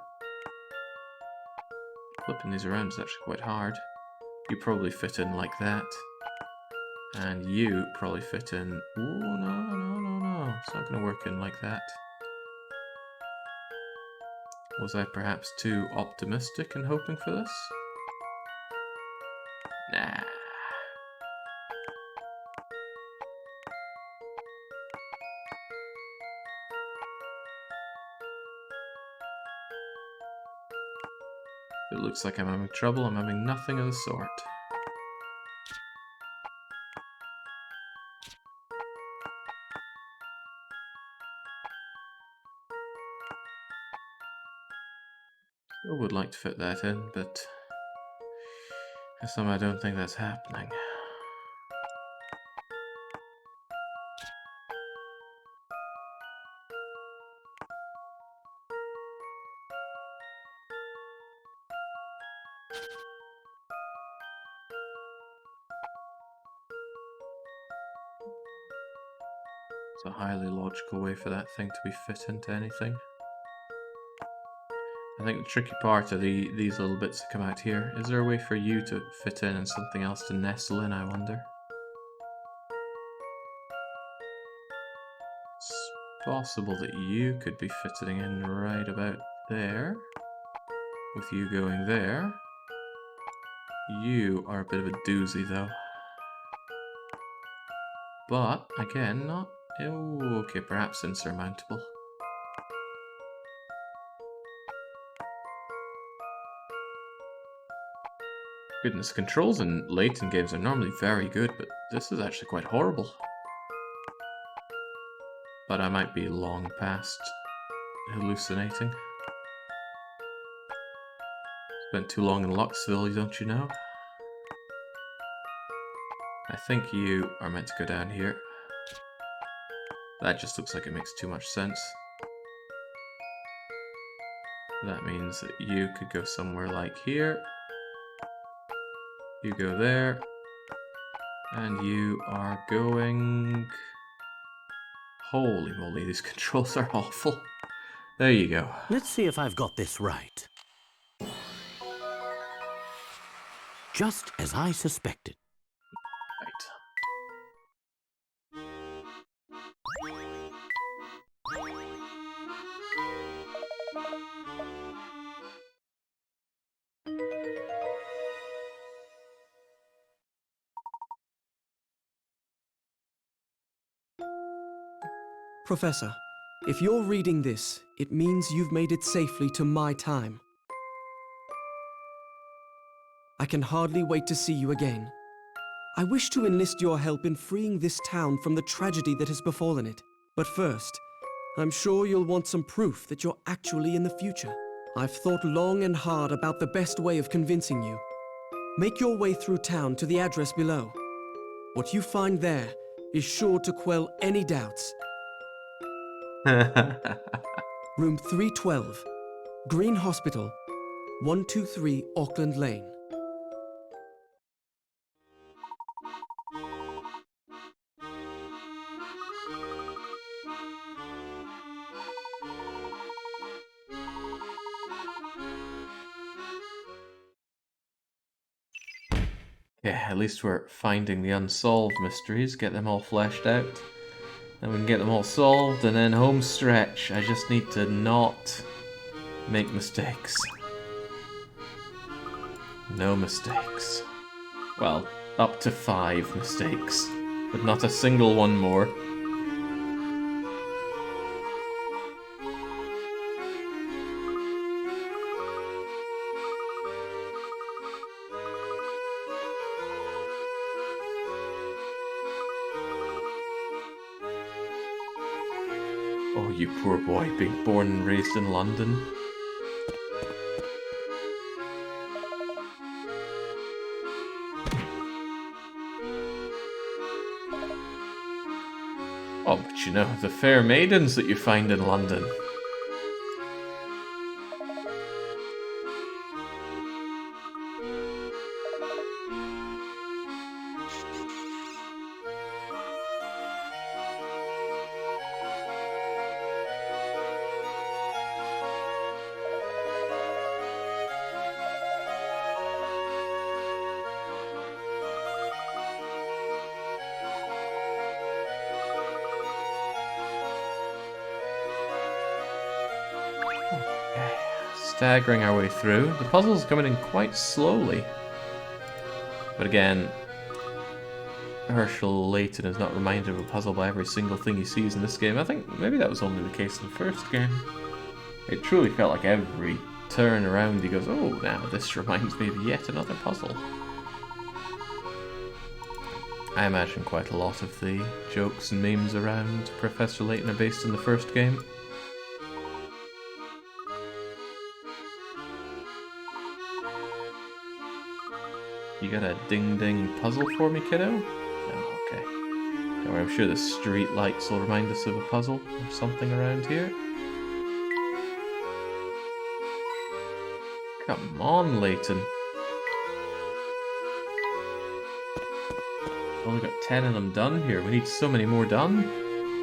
Flipping these around is actually quite hard. You probably fit in like that. And you probably fit in... Ooh, no. It's not going to work in like that. Was I perhaps too optimistic in hoping for this? Nah. It looks like I'm having trouble. I'm having nothing of the sort. I would like to fit that in, but I don't think that's happening. It's a highly logical way for that thing to be fit into anything. I think the tricky part are these little bits that come out here. Is there a way for you to fit in and something else to nestle in, I wonder? It's possible that you could be fitting in right about there. With you going there. You are a bit of a doozy, though. But, again, not... Oh, okay, perhaps insurmountable. Goodness, controls in Layton games are normally very good, but this is actually quite horrible. But I might be long past hallucinating. Spent too long in Luxville, don't you know? I think you are meant to go down here. That just looks like it makes too much sense. That means that you could go somewhere like here. You go there. And you are going... Holy moly, these controls are awful. There you go. Let's see if I've got this right. Just as I suspected. Right. Professor, if you're reading this, it means you've made it safely to my time. I can hardly wait to see you again. I wish to enlist your help in freeing this town from the tragedy that has befallen it. But first, I'm sure you'll want some proof that you're actually in the future. I've thought long and hard about the best way of convincing you. Make your way through town to the address below. What you find there is sure to quell any doubts. Room 312, Green Hospital, 123 Auckland Lane. Yeah, at least we're finding the unsolved mysteries, get them all fleshed out. Then we can get them all solved, and then home stretch. I just need to not make mistakes. No mistakes. Well, up to 5 mistakes, but not a single one more. Oh, you poor boy, being born and raised in London. Oh, but you know, the fair maidens that you find in London. Okay. staggering our way through. The puzzle's coming in quite slowly. But again, Hershel Layton is not reminded of a puzzle by every single thing he sees in this game. I think maybe that was only the case in the first game. It truly felt like every turn around he goes, oh, now this reminds me of yet another puzzle. I imagine quite a lot of the jokes and memes around Professor Layton are based on the first game. You got a ding-ding puzzle for me, kiddo? Oh, okay. Don't worry, I'm sure the street lights will remind us of a puzzle or something around here. Come on, Layton. Only got 10 of them done here. We need so many more done.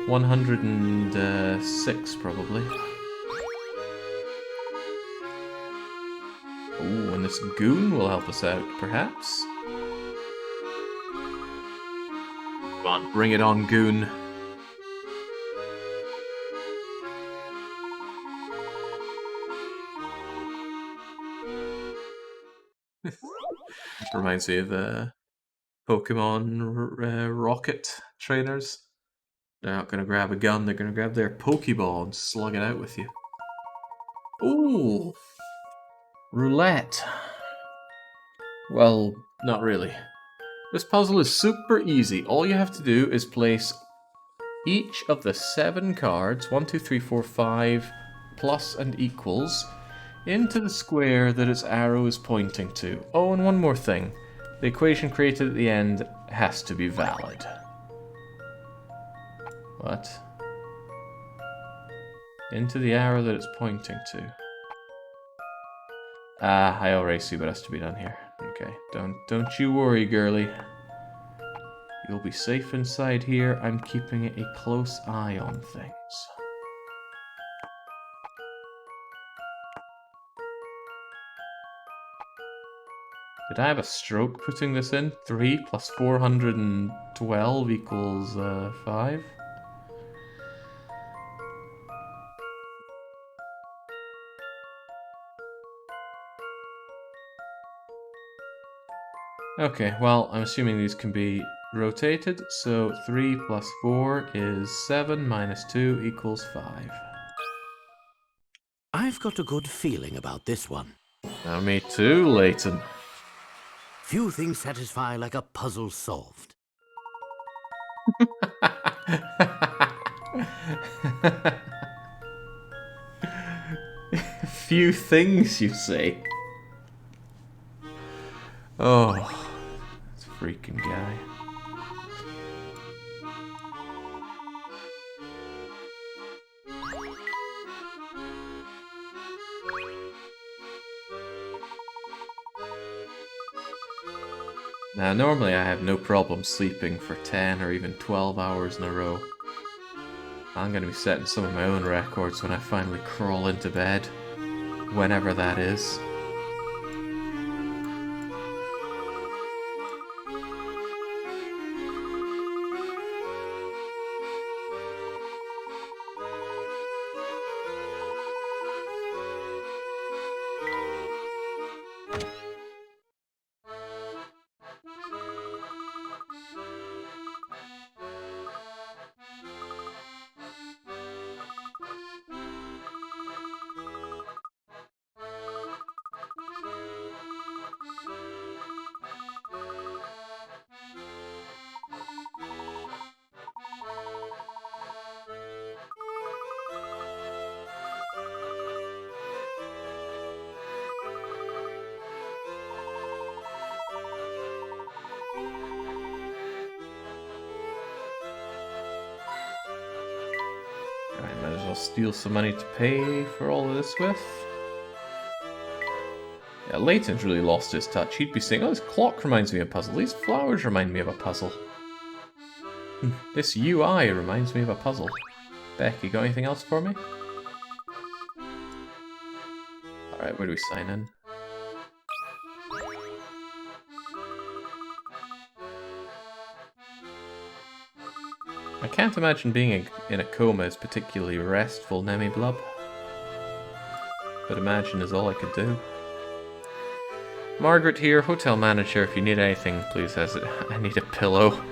106, probably. Ooh, and this goon will help us out, perhaps? Come on, bring it on, goon. Reminds me of Pokemon rocket trainers. They're not going to grab a gun, they're going to grab their Pokeball and slug it out with you. Ooh! Roulette. Well, not really. This puzzle is super easy. All you have to do is place each of the 7 cards, 1, 2, 3, 4, 5, plus and equals, into the square that its arrow is pointing to. Oh, and one more thing. The equation created at the end has to be valid. What? Into the arrow that it's pointing to. Ah, I already see what has to be done here. Okay, don't you worry, girly. You'll be safe inside here. I'm keeping a close eye on things. Did I have a stroke putting this in? 3 plus 412 equals 5? Okay, well, I'm assuming these can be rotated, so 3 plus 4 is 7 minus 2 equals 5. I've got a good feeling about this one. Now me too, Layton. Few things satisfy like a puzzle solved. Few things, you say? Oh, this freaking guy. Now, normally I have no problem sleeping for 10 or even 12 hours in a row. I'm going to be setting some of my own records when I finally crawl into bed, whenever that is. Alright, might as well steal some money to pay for all of this with. Yeah, Layton's really lost his touch. He'd be saying, oh, this clock reminds me of a puzzle. These flowers remind me of a puzzle. This UI reminds me of a puzzle. Beck, you got anything else for me? Alright, where do we sign in? I can't imagine being in a coma is particularly restful, Nemi Blub. but imagine is all I could do. Margaret here, hotel manager. If you need anything, please I need a pillow,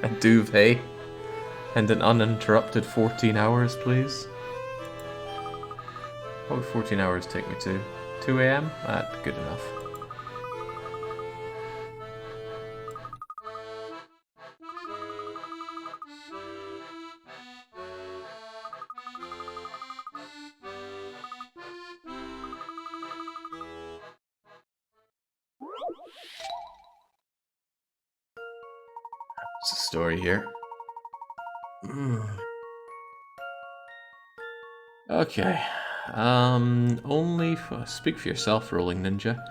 a duvet, and an uninterrupted 14 hours, please. What would 14 hours take me to? 2 AM? That's good enough. What's the story here? Okay. Speak for yourself, Rolling Ninja.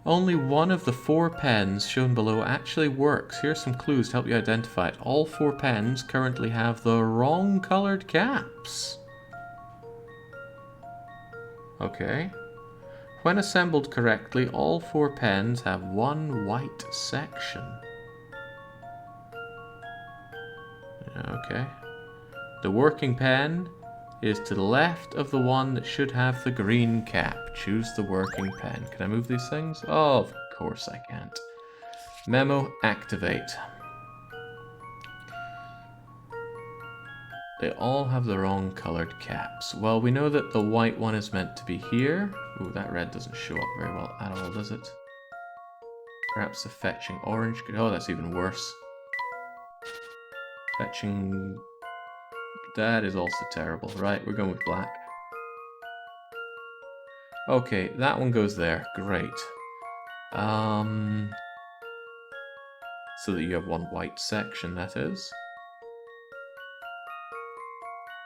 Only one of the 4 pens shown below actually works. Here are some clues to help you identify it. All 4 pens currently have the wrong colored caps. Okay. When assembled correctly, all 4 pens have one white section. Okay. The working pen is to the left of the one that should have the green cap. Choose the working pen. Can I move these things? Oh, of course I can't. Memo, activate. They all have the wrong colored caps. Well, we know that the white one is meant to be here. Ooh, that red doesn't show up very well at all, does it? Perhaps the fetching orange could... Oh, that's even worse. Fetching... That is also terrible. Right, we're going with black. Okay, that one goes there. Great. So that you have one white section, that is.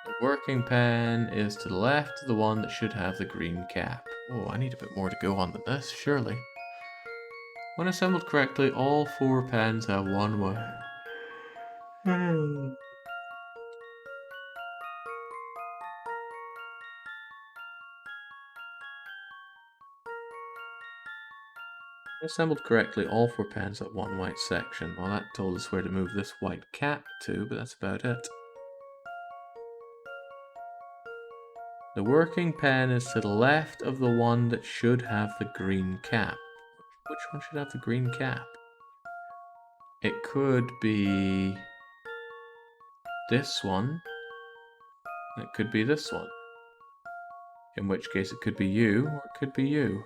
The working pen is to the left of the one that should have the green cap. Oh, I need a bit more to go on than this, surely. When assembled correctly, all 4 pens have one way. Assembled correctly, all 4 pens have one white section. Well, that told us where to move this white cap to, but that's about it. The working pen is to the left of the one that should have the green cap. Which one should have the green cap? It could be this one. It could be this one. In which case it could be you, or it could be you.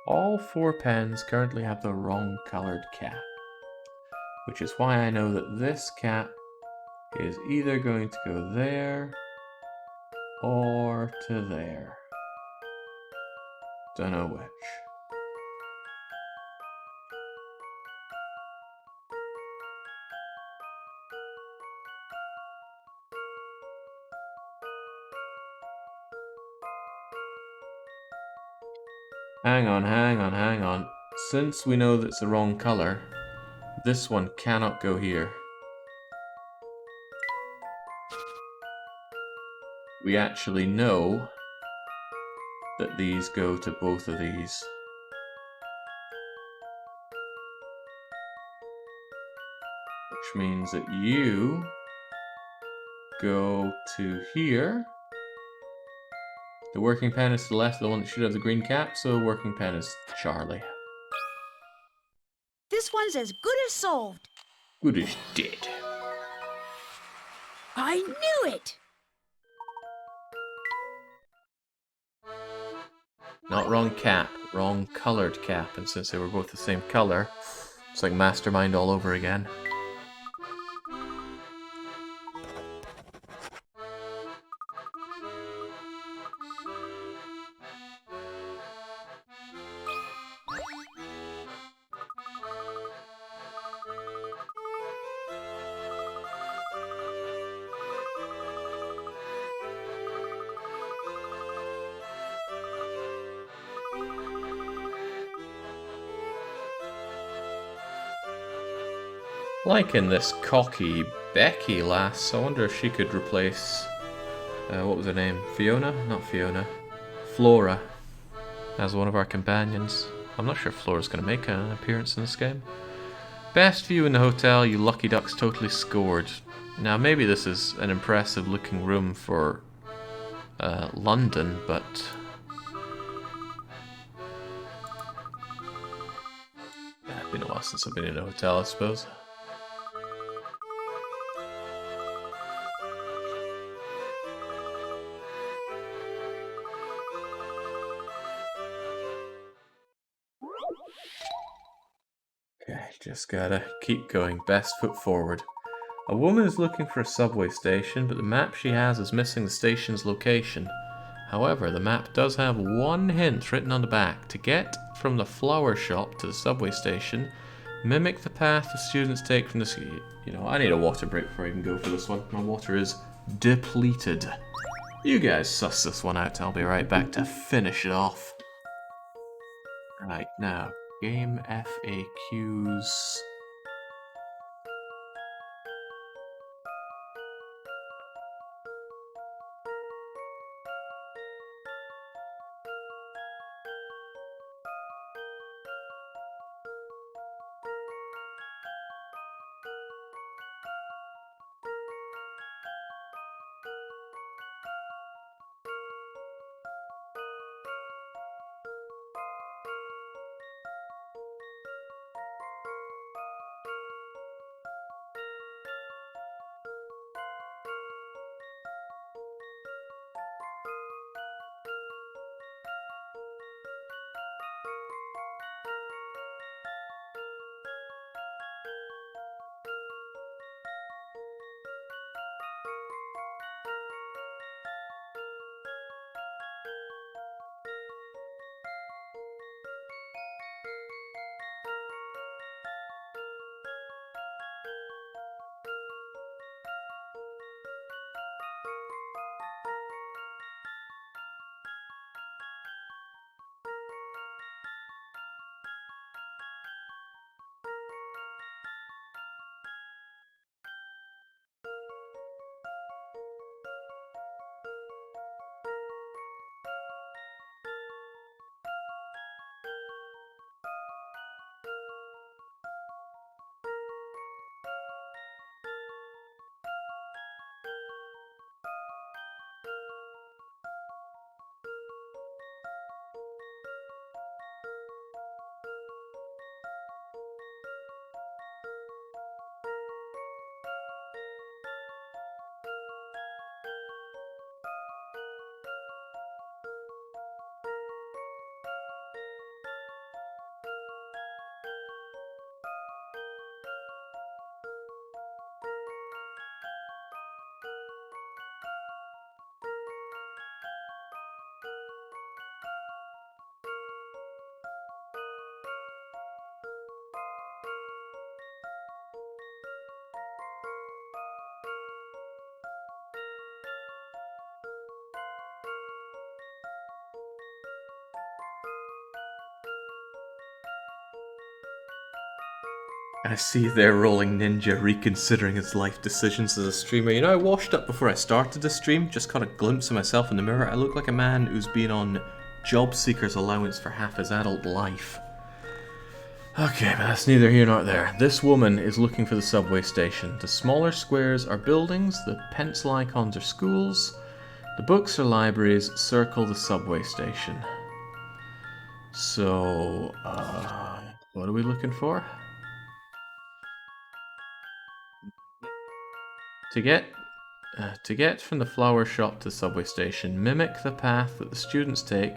All 4 pens currently have the wrong colored cap, which is why I know that this cap is either going to go there or to there. Don't know which. Hang on. Since we know that it's the wrong color, this one cannot go here. We actually know that these go to both of these. Which means that you go to here. The working pen is to the left of the one that should have the green cap, so the working pen is Charlie. This one's as good as solved. Good as dead. I knew it! Not wrong cap, wrong colored cap, and since they were both the same color, it's like Mastermind all over again. Liking this cocky Becky lass. I wonder if she could replace... what was her name? Fiona? Not Fiona. Flora. As one of our companions. I'm not sure if Flora's going to make an appearance in this game. Best view in the hotel, you lucky ducks totally scored. Now, maybe this is an impressive looking room for London, but it's been a while since I've been in a hotel, I suppose. Okay, just gotta keep going. Best foot forward. A woman is looking for a subway station, but the map she has is missing the station's location. However, the map does have one hint written on the back. To get from the flower shop to the subway station, mimic the path the students take from the... You know, I need a water break before I even go for this one. My water is depleted. You guys suss this one out. I'll be right back to finish it off. Right, now, game FAQs... I see there Rolling Ninja reconsidering his life decisions as a streamer. You know, I washed up before I started the stream, just caught a glimpse of myself in the mirror. I look like a man who's been on job seeker's allowance for half his adult life. Okay, but that's neither here nor there. This woman is looking for the subway station. The smaller squares are buildings, the pencil icons are schools, the books are libraries. Circle the subway station. So, what are we looking for? To get from the flower shop to the subway station, mimic the path that the students take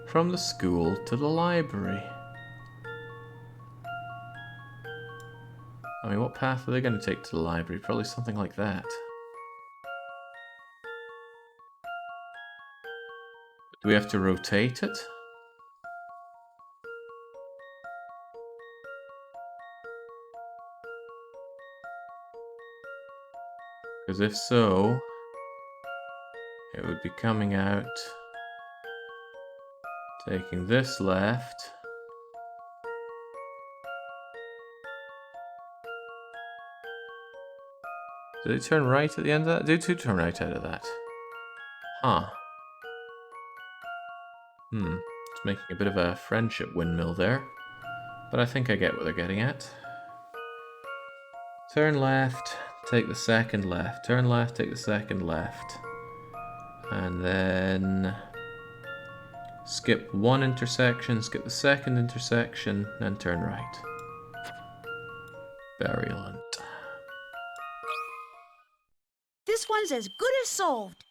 from the school to the library. I mean, what path are they going to take to the library? Probably something like that. Do we have to rotate it? Because if so, it would be coming out, taking this left. Did it turn right at the end of that? Did it turn right out of that? Huh. It's making a bit of a friendship windmill there. But I think I get what they're getting at. Turn left, take the second left. Turn left, take the second left. And then skip one intersection, skip the second intersection, then turn right. Virulent. This one's as good as solved.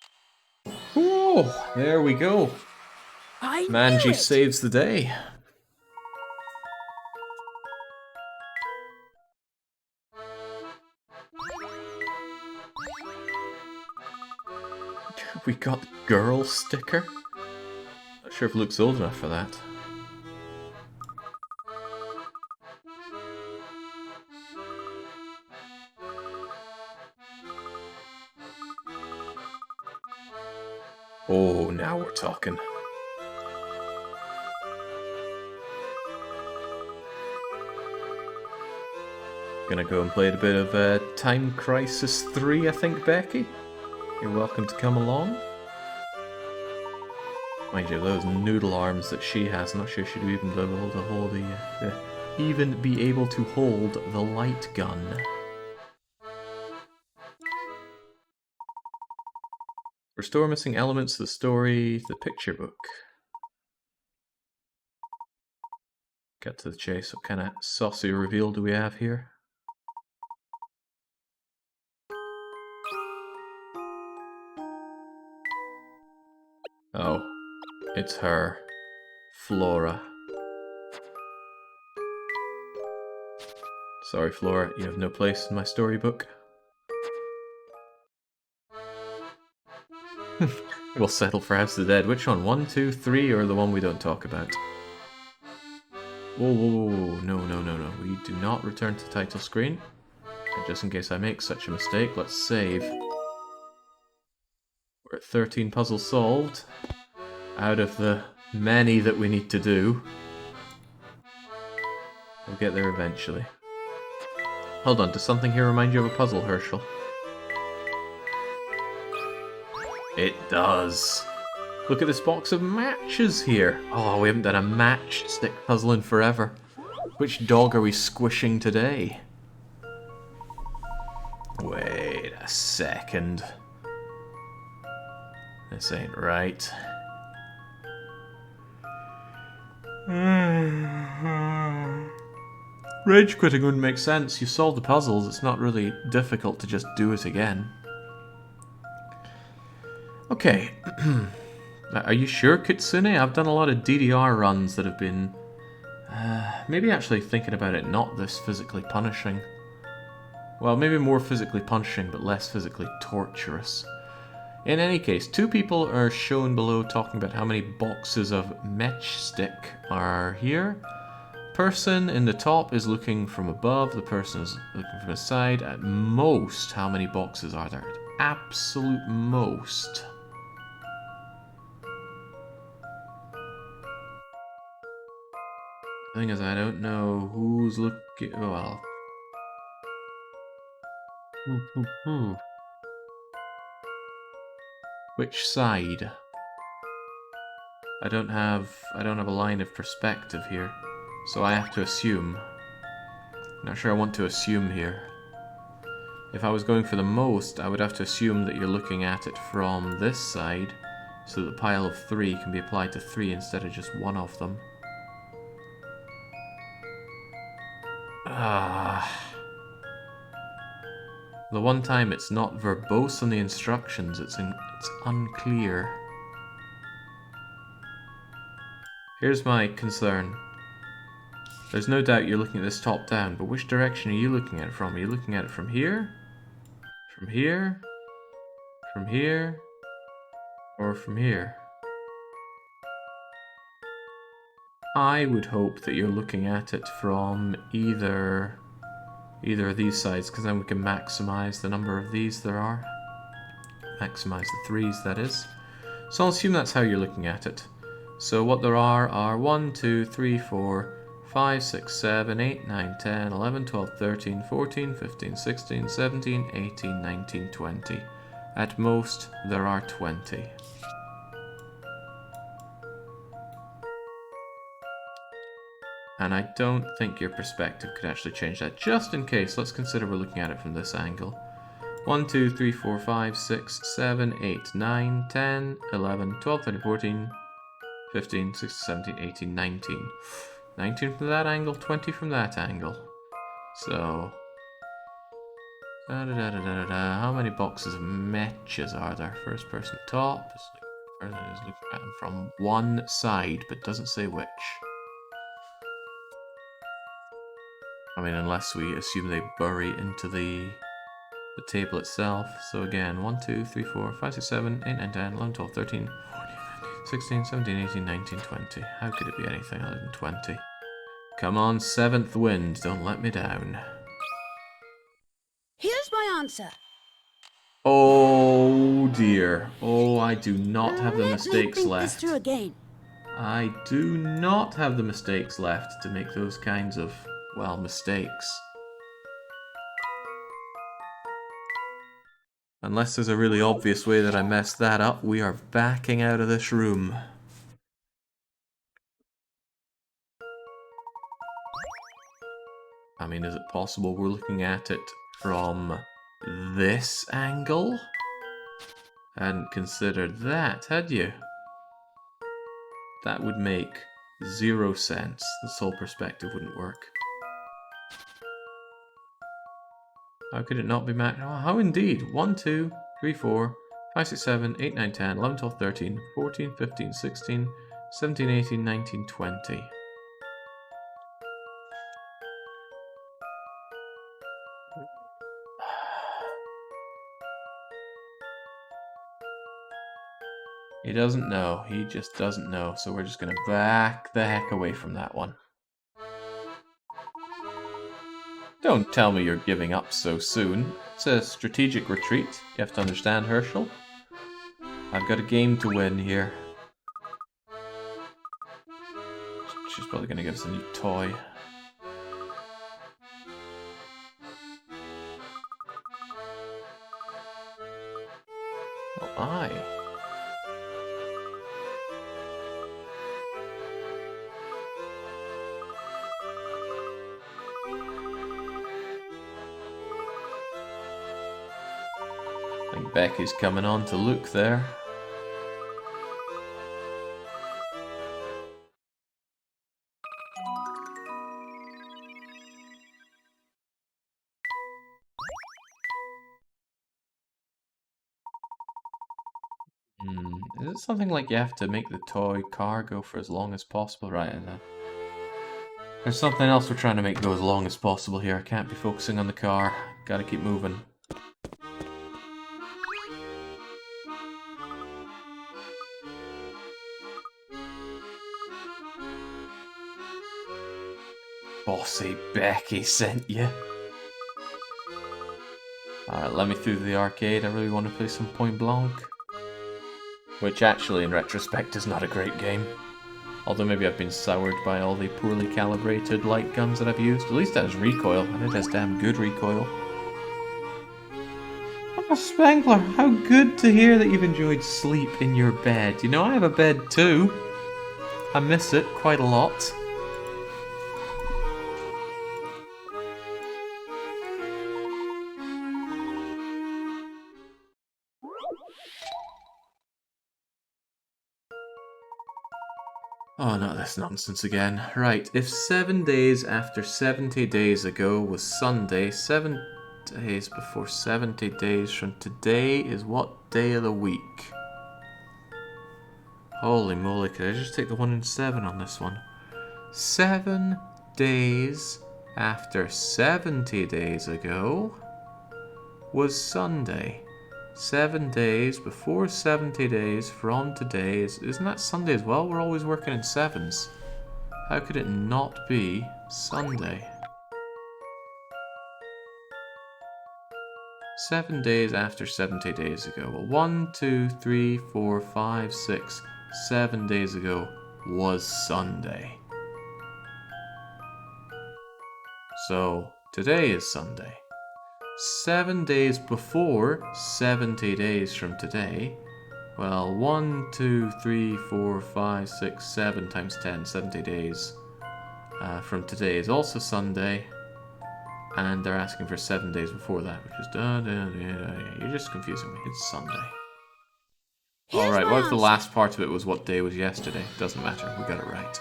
Oh, there we go. I knew Manji it! saves the day. We got girl sticker. Not sure if Luke's old enough for that. Oh, now we're talking. Gonna go and play a bit of Time Crisis 3, I think, Becky. You're welcome to come along. Mind you, those noodle arms that she has, I'm not sure she'd even be able to hold even be able to hold the light gun. Restore missing elements to the story, the picture book. Get to the chase. What kind of saucy reveal do we have here? Oh, it's her. Flora. Sorry, Flora, you have no place in my storybook. We'll settle for House of the Dead. Which one? 1, 2, 3, or the one we don't talk about? Whoa, whoa, whoa, no, no, no, no. We do not return to title screen. And just in case I make such a mistake, let's save. We're at 13 puzzles solved. Out of the many that we need to do. We'll get there eventually. Hold on, does something here remind you of a puzzle, Hershel? It does. Look at this box of matches here. Oh, we haven't done a matchstick puzzle in forever. Which dog are we squishing today? Wait a second. This ain't right. Rage quitting wouldn't make sense. You solved the puzzles. It's not really difficult to just do it again. Okay. Are you sure, Kitsune? I've done a lot of DDR runs that have been... maybe actually thinking about it not this physically punishing. Well, maybe more physically punishing, but less physically torturous. In any case, two people are shown below talking about how many boxes of matchstick are here. Person in the top is looking from above, the person is looking from the side. At most, how many boxes are there? At absolute most. The thing is, I don't know who's looking... well... Which side? I don't have a line of perspective here, so I have to assume. Not sure I want to assume here. If I was going for the most, I would have to assume that you're looking at it from this side, so that the pile of 3 can be applied to 3 instead of just one of them. The one time it's not verbose on the instructions, it's unclear. Here's my concern. There's no doubt you're looking at this top down, but which direction are you looking at it from? Are you looking at it from here? From here? From here? Or from here? I would hope that you're looking at it from either of these sides, because then we can maximize the number of these there are. Maximize the 3s, that is. So I'll assume that's how you're looking at it. So what there are 1, 2, 3, 4, 5, 6, 7, 8, 9, 10, 11, 12, 13, 14, 15, 16, 17, 18, 19, 20. At most, there are 20. And I don't think your perspective could actually change that. Just in case, let's consider we're looking at it from this angle. 1, 2, 3, 4, 5, 6, 7, 8, 9, 10, 11, 12, 13, 14, 15, 16, 17, 18, 19. 19 from that angle, 20 from that angle. So... How many boxes of matches are there? First person top. Person is looking at them from one side, but doesn't say which. I mean, unless we assume they bury into the table itself. So again, 1, 2, 3, 4, 5, 6, 7, 8, 9, 10, 11, 12, 13, 14, 15, 16, 17, 18, 19, 20. How could it be anything other than 20? Come on, seventh wind, don't let me down. Here's my answer. Oh dear. Oh, I do not have the mistakes Let me think left. this through again. I do not have the mistakes left to make those kinds of, well, mistakes. Unless there's a really obvious way that I messed that up, we are backing out of this room. I mean, is it possible we're looking at it from this angle? Hadn't considered that, had you? That would make 0 sense. This whole perspective wouldn't work. How could it not be matched? Oh, how indeed? 1, 2, 3, 4, 5, 6, 7, 8, 9, 10, 11, 12, 13, 14, 15, 16, 17, 18, 19, 20. He doesn't know. He just doesn't know. So we're just going to back the heck away from that one. Don't tell me you're giving up so soon. It's a strategic retreat. You have to understand, Hershel. I've got a game to win here. She's probably going to give us a new toy. Oh my. I think Becky's coming on to look there. Is it something like you have to make the toy car go for as long as possible? Right, there's something else we're trying to make go as long as possible here. I can't be focusing on the car. Gotta keep moving. Bossy Becky sent you. Alright, let me through the arcade. I really want to play some Point Blanc. Which actually, in retrospect, is not a great game. Although maybe I've been soured by all the poorly calibrated light guns that I've used. At least it has recoil, and it has damn good recoil. Oh, Spangler, how good to hear that you've enjoyed sleep in your bed. You know, I have a bed too. I miss it quite a lot. Oh, not this nonsense again. Right, if 7 days after 70 days ago was Sunday, 7 days before 70 days from today is what day of the week? Holy moly, could I just take the 1 and 7 on this one? 7 days after 70 days ago was Sunday. 7 days before 70 days from today isn't that Sunday as well? We're always working in sevens. How could it not be Sunday? 7 days after 70 days ago. Well, 1, 2, 3, 4, 5, 6, 7 days ago was Sunday. So today is Sunday. 7 days before 70 days from today, well, 1, 2, 3, 4, 5, 6, 7 times 10, 70 days from today is also Sunday. And they're asking for 7 days before that, which is you're just confusing me. It's Sunday. Alright, my what if the answer. last part of it was what day was yesterday? Doesn't matter, we got it right.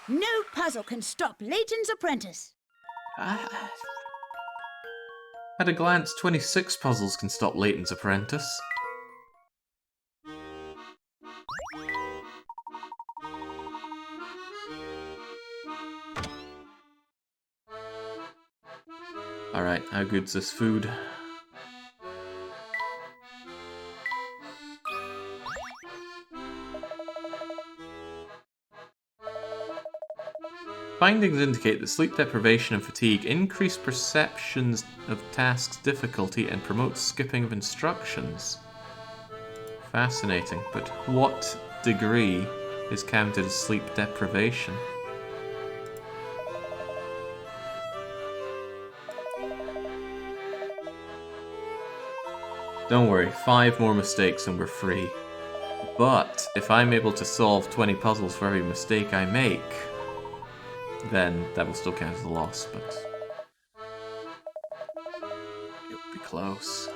No puzzle can stop Layton's apprentice. At a glance, 26 puzzles can stop Layton's apprentice. Alright, how good's this food? Findings indicate that sleep deprivation and fatigue increase perceptions of tasks' difficulty and promote skipping of instructions. Fascinating, but what degree is counted as sleep deprivation? Don't worry, 5 more mistakes and we're free. But if I'm able to solve 20 puzzles for every mistake I make, then that will still count as a loss, but it would be close.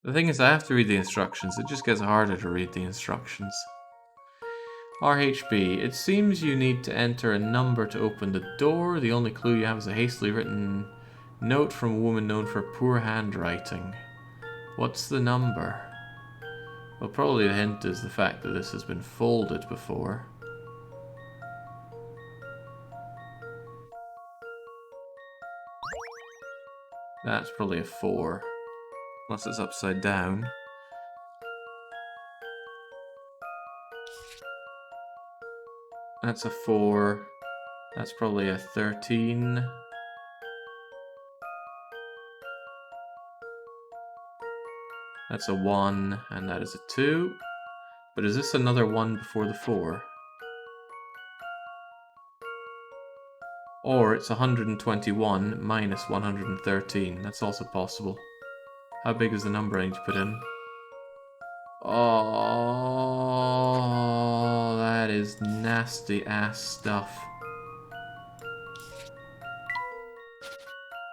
The thing is, I have to read the instructions. It just gets harder to read the instructions. RHB. It seems you need to enter a number to open the door. The only clue you have is a hastily written note from a woman known for poor handwriting. What's the number? Well, probably the hint is the fact that this has been folded before. That's probably a 4. Unless it's upside down. That's a 4. That's probably a 13. That's a 1, and that is a 2. But is this another 1 before the 4? Or it's 121 minus 113. That's also possible. How big is the number I need to put in? Oh, that is nasty ass stuff.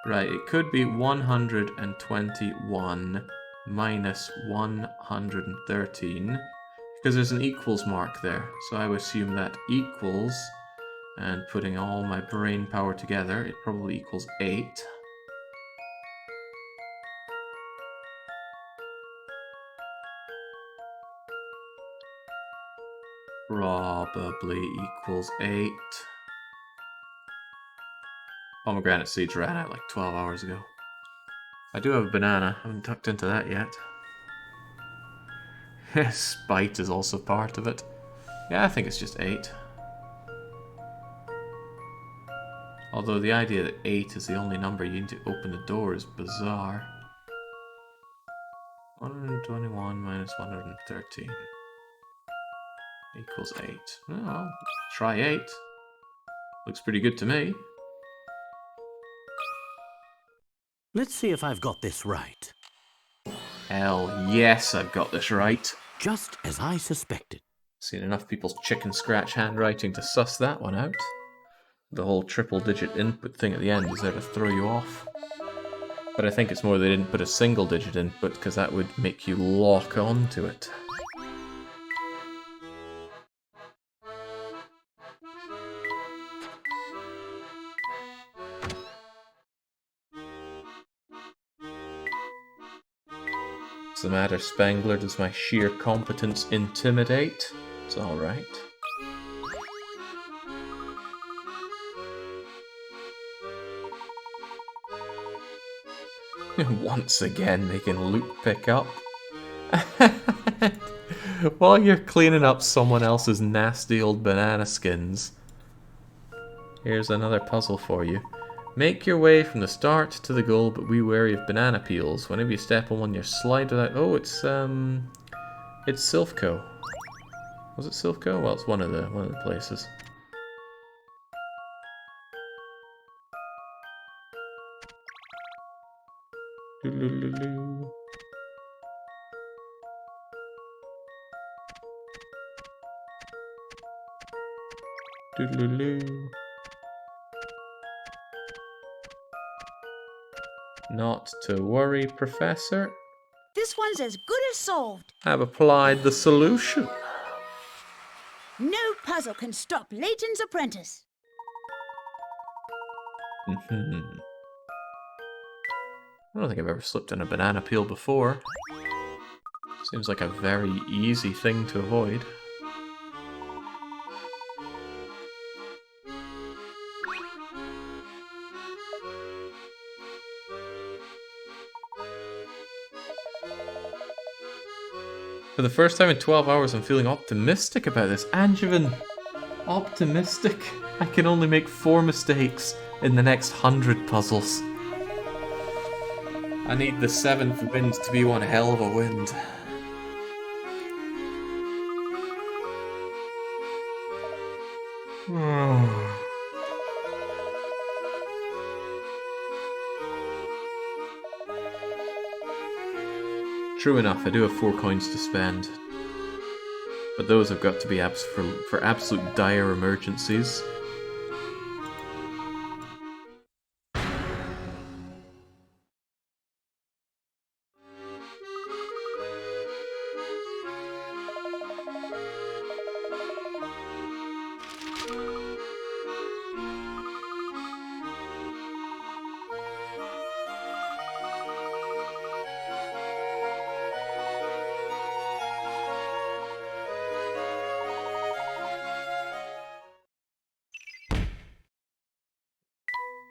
Right, it could be 121 minus 113, because there's an equals mark there. So I would assume that equals, and putting all my brain power together, it probably equals 8. Probably equals 8. Pomegranate seeds ran out like 12 hours ago. I do have a banana. I haven't tucked into that yet. Spite is also part of it. Yeah, I think it's just 8. Although the idea that 8 is the only number you need to open the door is bizarre. 121 minus 113 equals 8. Well, try 8. Looks pretty good to me. Let's see if I've got this right. Hell yes, I've got this right. Just as I suspected. Seen enough people's chicken scratch handwriting to suss that one out. The whole triple digit input thing at the end is there to throw you off. But I think it's more they didn't put a single digit input because that would make you lock onto it. What's the matter, Spangler? Does my sheer competence intimidate? It's alright. Once again, making Luke pick up. While you're cleaning up someone else's nasty old banana skins, here's another puzzle for you. Make your way from the start to the goal, but be wary of banana peels. Whenever you step on one, you slide without... Oh, it's Silphco. Was it Silphco? Well, it's one of the places. Doodaloo. Not to worry, Professor. This one's as good as solved. I've applied the solution. No puzzle can stop Layton's apprentice. I don't think I've ever slipped on a banana peel before. Seems like a very easy thing to avoid. For the first time in 12 hours, I'm feeling optimistic about this. Angevin, optimistic? I can only make 4 mistakes in the next 100 puzzles. I need the 7th wind to be one hell of a wind. True enough, I do have 4 coins to spend. But those have got to be for absolute dire emergencies.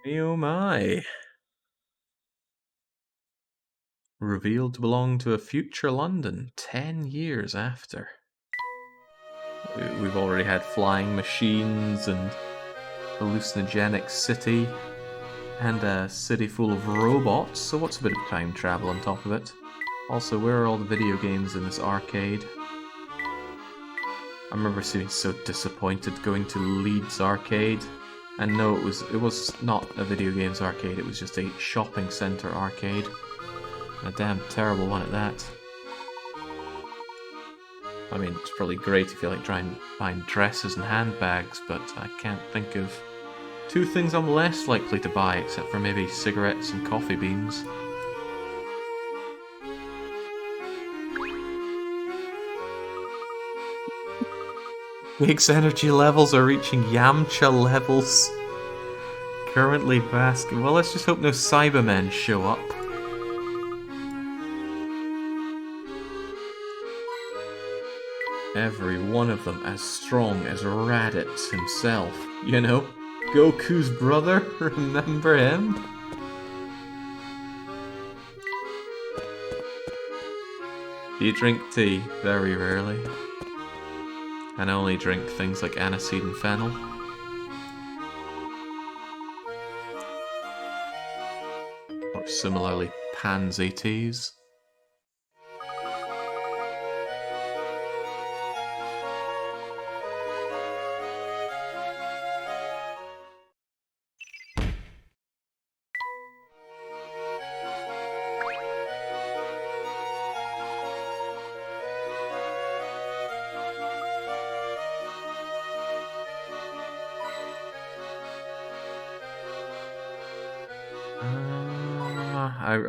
Oh my. Revealed to belong to a future London 10 years after. We've already had flying machines and hallucinogenic city and a city full of robots, so what's a bit of time travel on top of it? Also, where are all the video games in this arcade? I remember being so disappointed going to Leeds Arcade. And no, it was not a video games arcade, it was just a shopping centre arcade. A damn terrible one at that. I mean, it's probably great if you like trying to find dresses and handbags, but I can't think of 2 things I'm less likely to buy, except for maybe cigarettes and coffee beans. Big's energy levels are reaching Yamcha levels. Currently basking. Well, let's just hope no Cybermen show up. Every one of them as strong as Raditz himself. You know, Goku's brother, remember him? Do you drink tea? Very rarely. And I only drink things like aniseed and fennel. Or similarly, pansy teas.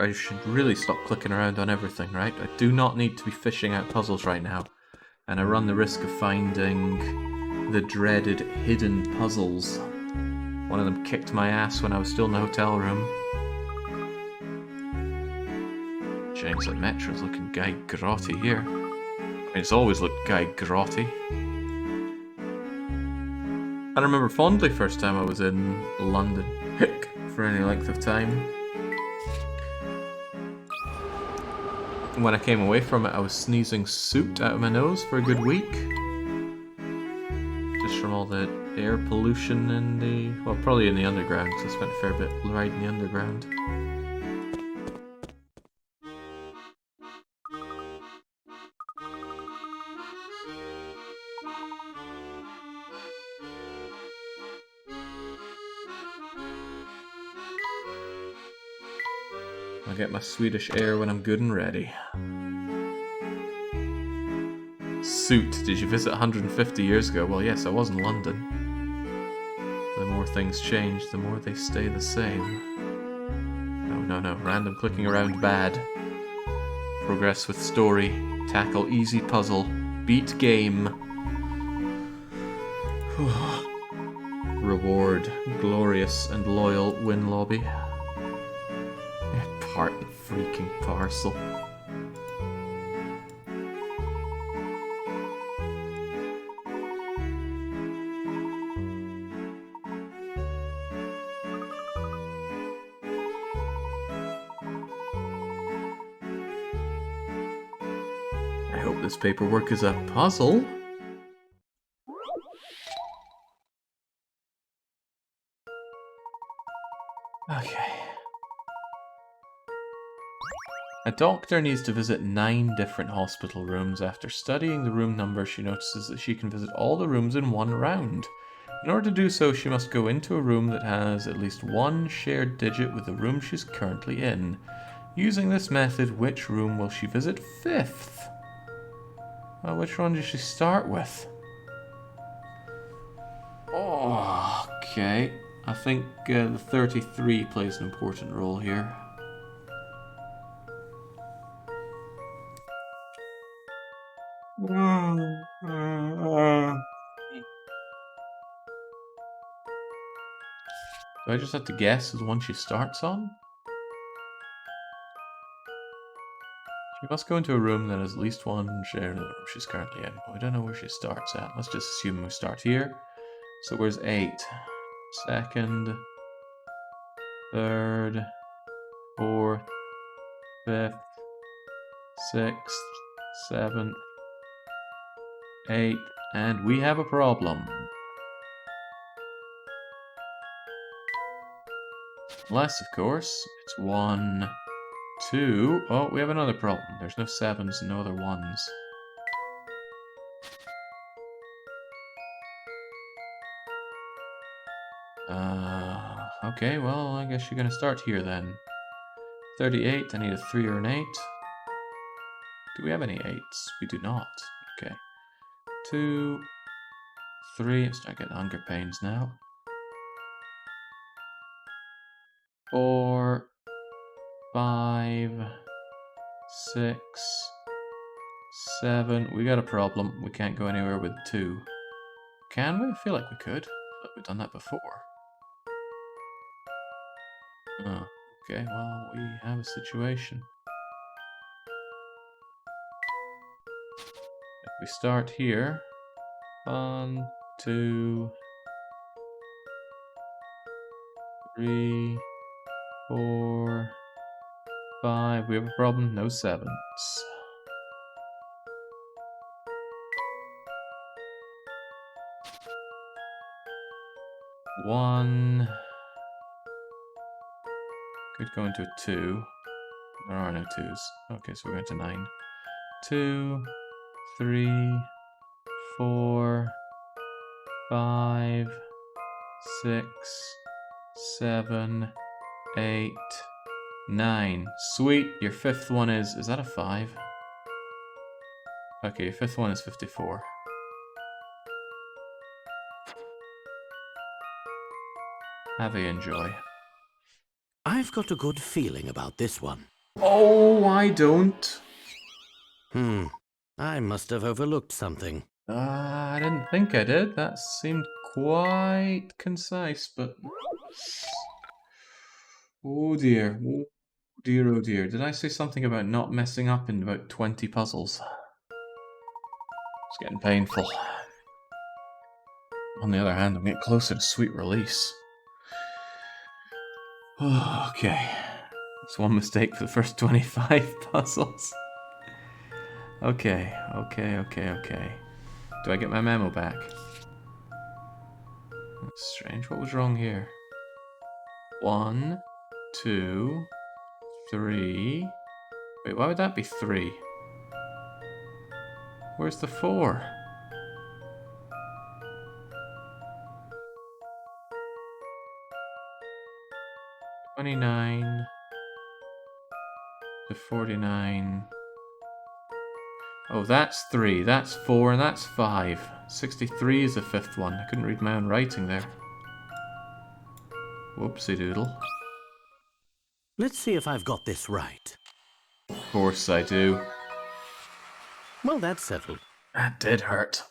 I should really stop clicking around on everything, right? I do not need to be fishing out puzzles right now. And I run the risk of finding the dreaded hidden puzzles. One of them kicked my ass when I was still in the hotel room. James at Metro's looking Guy Grotty here. I mean, it's always looked Guy Grotty. I remember fondly first time I was in London for any length of time. When I came away from it, I was sneezing soot out of my nose for a good week. Just from all the air pollution in the... well, probably in the underground, because I spent a fair bit riding the underground. I'll get my Swedish air when I'm good and ready. Soot, did you visit 150 years ago? Well, yes, I was in London. more things change, the more they stay the same. No. Random clicking around bad. Progress with story. Tackle easy puzzle. Beat game. Reward. Glorious and loyal win lobby. Part the freaking parcel. I hope this paperwork is a puzzle. Okay. A doctor needs to visit 9 different hospital rooms. After studying the room number, she notices that she can visit all the rooms in one round. In order to do so, she must go into a room that has at least one shared digit with the room she's currently in. Using this method, which room will she visit 5th? Well, which one does she start with? Oh, okay. I think the 33 plays an important role here. Do I just have to guess the one she starts on? She must go into a room that has at least one shared in the room she's currently in. But we don't know where she starts at. Let's just assume we start here. So where's 8? 2nd, 3rd, 4th, 5th, 6th, 7th, 8th, and we have a problem. Unless, of course, it's 1, 2. Oh, we have another problem. There's no 7s and no other 1s. Okay, well, I guess you're gonna start here then. 38, I need a 3 or an 8. Do we have any 8s? We do not. Okay. 2, 3, I'm starting to get hunger pains now. 4, 5, 6, 7. We got a problem. We can't go anywhere with 2. Can we? I feel like we could. But we've done that before. Oh, okay, well, we have a situation. If we start here, 1, 2, 3, 4, 5. We have a problem. No 7s. 1. Could go into a 2. There are no 2s. Okay, so we're going to 9. 2, 3, 4, 5, 6, 7, 8, 9. Sweet, your 5th one is that a 5? Okay, your 5th one is 54. Have a enjoy. I've got a good feeling about this one. Oh, I don't. I must have overlooked something. I didn't think I did. That seemed quite concise, but... Oh dear. Oh dear, oh dear. Did I say something about not messing up in about 20 puzzles? It's getting painful. On the other hand, I'm getting closer to sweet release. Okay. It's one mistake for the first 25 puzzles. Okay. Do I get my memo back? That's strange. What was wrong here? 1, 2, 3. Wait, why would that be 3? Where's the 4? $29 to 49. Oh, that's 3, that's 4, and that's 5. 63 is the 5th one. I couldn't read my own writing there. Whoopsie doodle. Let's see if I've got this right. Of course I do. Well, that's settled. That did hurt.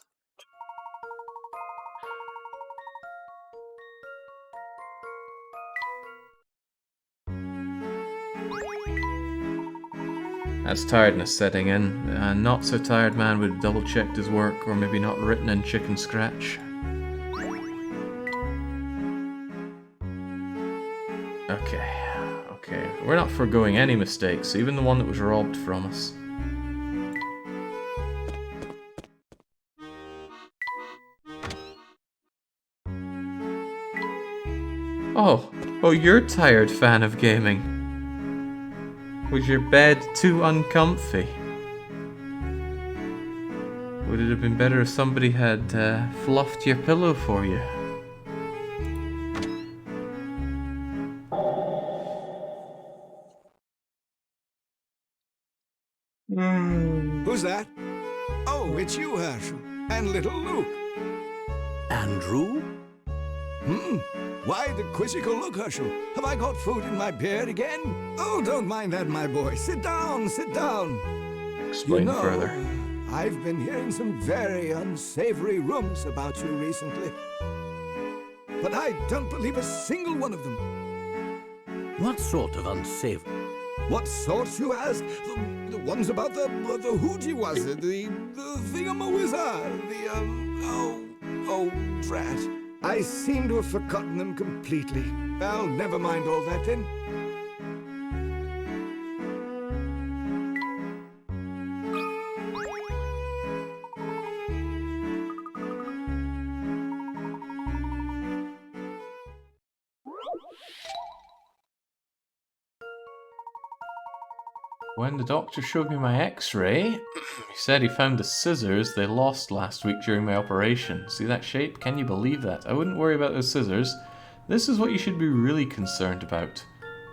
That's tiredness setting in. A not so tired man would have double checked his work, or maybe not written in chicken scratch. Okay. We're not forgoing any mistakes, even the one that was robbed from us. Oh, you're tired, fan of gaming. Was your bed too uncomfy? Would it have been better if somebody had fluffed your pillow for you? Who's that? Oh, it's you, Hershel. And little Luke. Andrew? Why the quizzical look, Hershel? Have I got food in my beard again? Oh, don't mind that, my boy. Sit down, sit down. Explain further. I've been hearing some very unsavory rumors about you recently. But I don't believe a single one of them. What sort of unsavory? What sort, you ask? The ones about the hootie was it? The thingamawizard? Oh, drat. I seem to have forgotten them completely. Well, never mind all that then. When the doctor showed me my x-ray, he said he found the scissors they lost last week during my operation. See that shape? Can you believe that? I wouldn't worry about those scissors. This is what you should be really concerned about.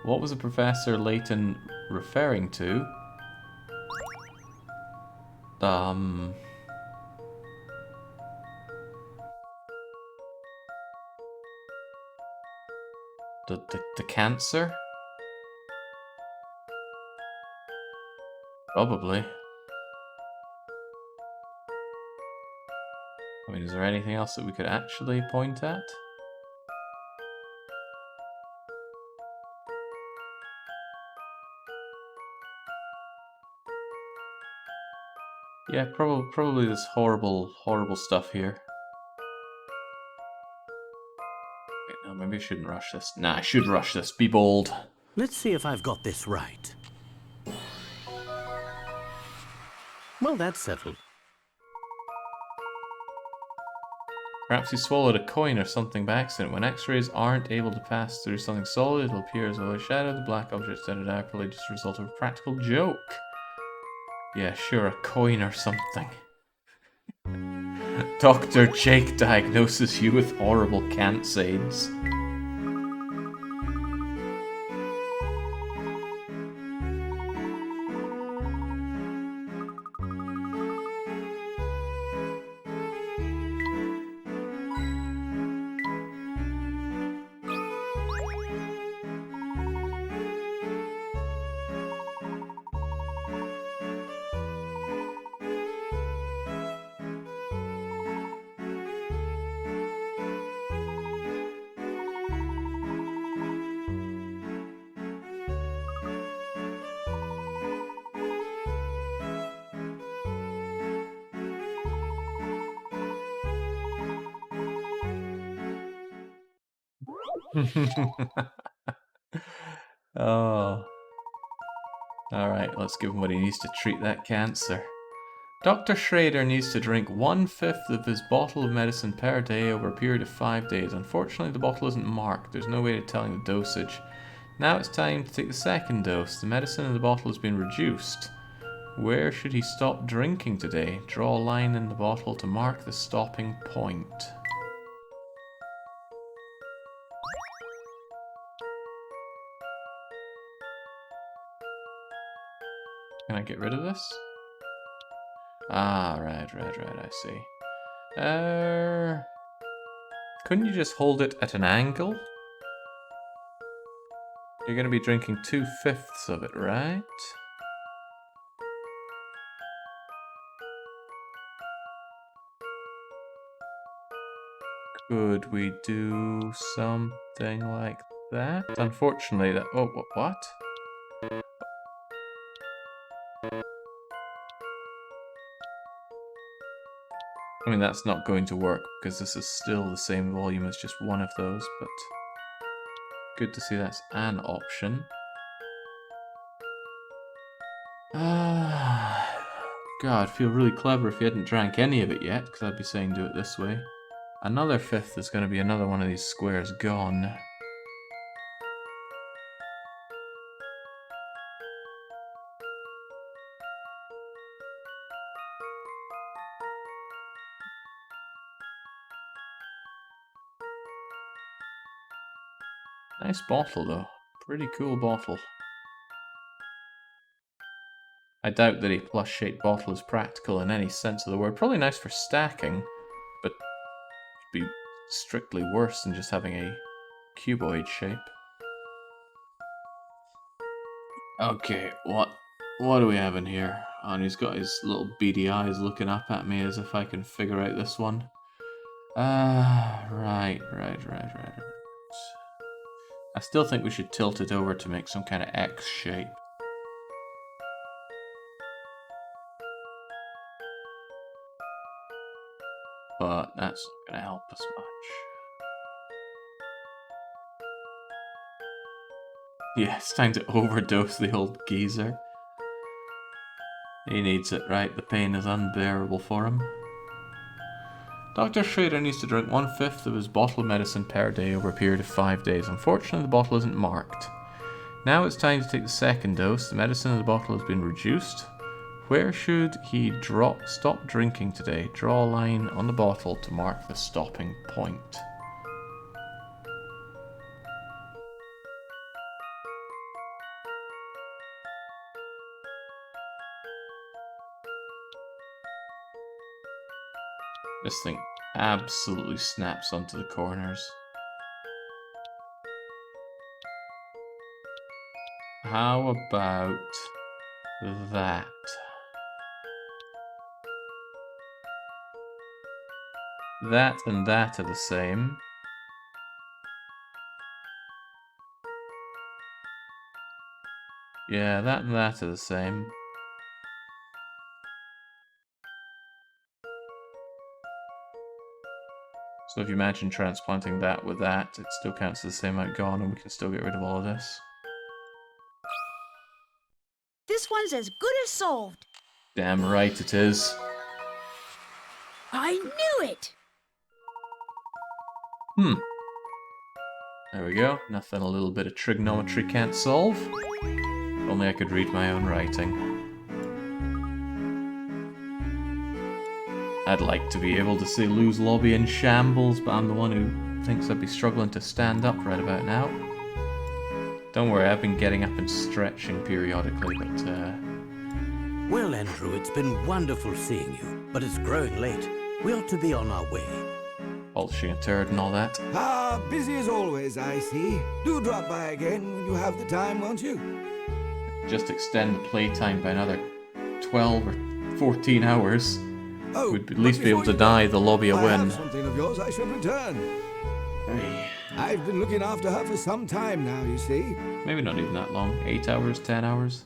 What was the Professor Layton referring to? The cancer? Probably. I mean, is there anything else that we could actually point at? Yeah, probably this horrible stuff here. Wait, no, maybe I shouldn't rush this. Nah, I should rush this. Be bold. Let's see if I've got this right. Well, that's settled. Perhaps he swallowed a coin or something by accident. When x-rays aren't able to pass through something solid, it'll appear as though a shadow of the black object standing out, probably just a result of a practical joke. Yeah, sure, a coin or something. Dr. Jake diagnoses you with horrible cancer. Oh. Alright, let's give him what he needs to treat that cancer. Dr. Schrader needs to drink 1/5 of his bottle of medicine per day over a period of 5 days. Unfortunately, the bottle isn't marked. There's no way of telling the dosage. Now it's time to take the second dose. The medicine in the bottle has been reduced. Where should he stop drinking today? Draw a line in the bottle to mark the stopping point. Can I get rid of this? Ah, right, I see. Couldn't you just hold it at an angle? You're going to be drinking 2/5 of it, right? Could we do something like that? Unfortunately, that... Oh, what? I mean, that's not going to work, because this is still the same volume as just one of those, but... Good to see that's an option. God, I'd feel really clever if you hadn't drank any of it yet, because I'd be saying do it this way. Another 5th is going to be another one of these squares gone. Nice bottle, though. Pretty cool bottle. I doubt that a plus-shaped bottle is practical in any sense of the word. Probably nice for stacking, but would be strictly worse than just having a cuboid shape. Okay, what do we have in here? Oh, and he's got his little beady eyes looking up at me as if I can figure out this one. Right. I still think we should tilt it over to make some kind of X shape. But that's not going to help us much. Yeah, it's time to overdose the old geezer. He needs it, right? The pain is unbearable for him. Dr. Schrader needs to drink 1/5 of his bottle of medicine per day over a period of 5 days. Unfortunately, the bottle isn't marked. Now it's time to take the second dose. The medicine in the bottle has been reduced. Where should he stop drinking today? Draw a line on the bottle to mark the stopping point. This thing absolutely snaps onto the corners. How about that? That and that are the same. Yeah, that and that are the same. So if you imagine transplanting that with that, it still counts as the same amount gone, and we can still get rid of all of this. This one's as good as solved. Damn right it is. I knew it! There we go. Nothing a little bit of trigonometry can't solve. If only I could read my own writing. I'd like to be able to say lose lobby in shambles, but I'm the one who thinks I'd be struggling to stand up right about now. Don't worry, I've been getting up and stretching periodically, but Well, Andrew, it's been wonderful seeing you, but it's growing late. We ought to be on our way. polishing a turd and all that. Ah, busy as always, I see. Do drop by again when you have the time, won't you? Just extend the playtime by another 12 or 14 hours. Oh, We'd at least be able to deny the lobby a I win. have something of yours I should return. Hey. I've been looking after her for some time now, you see. Maybe not even that long. 8 hours, 10 hours.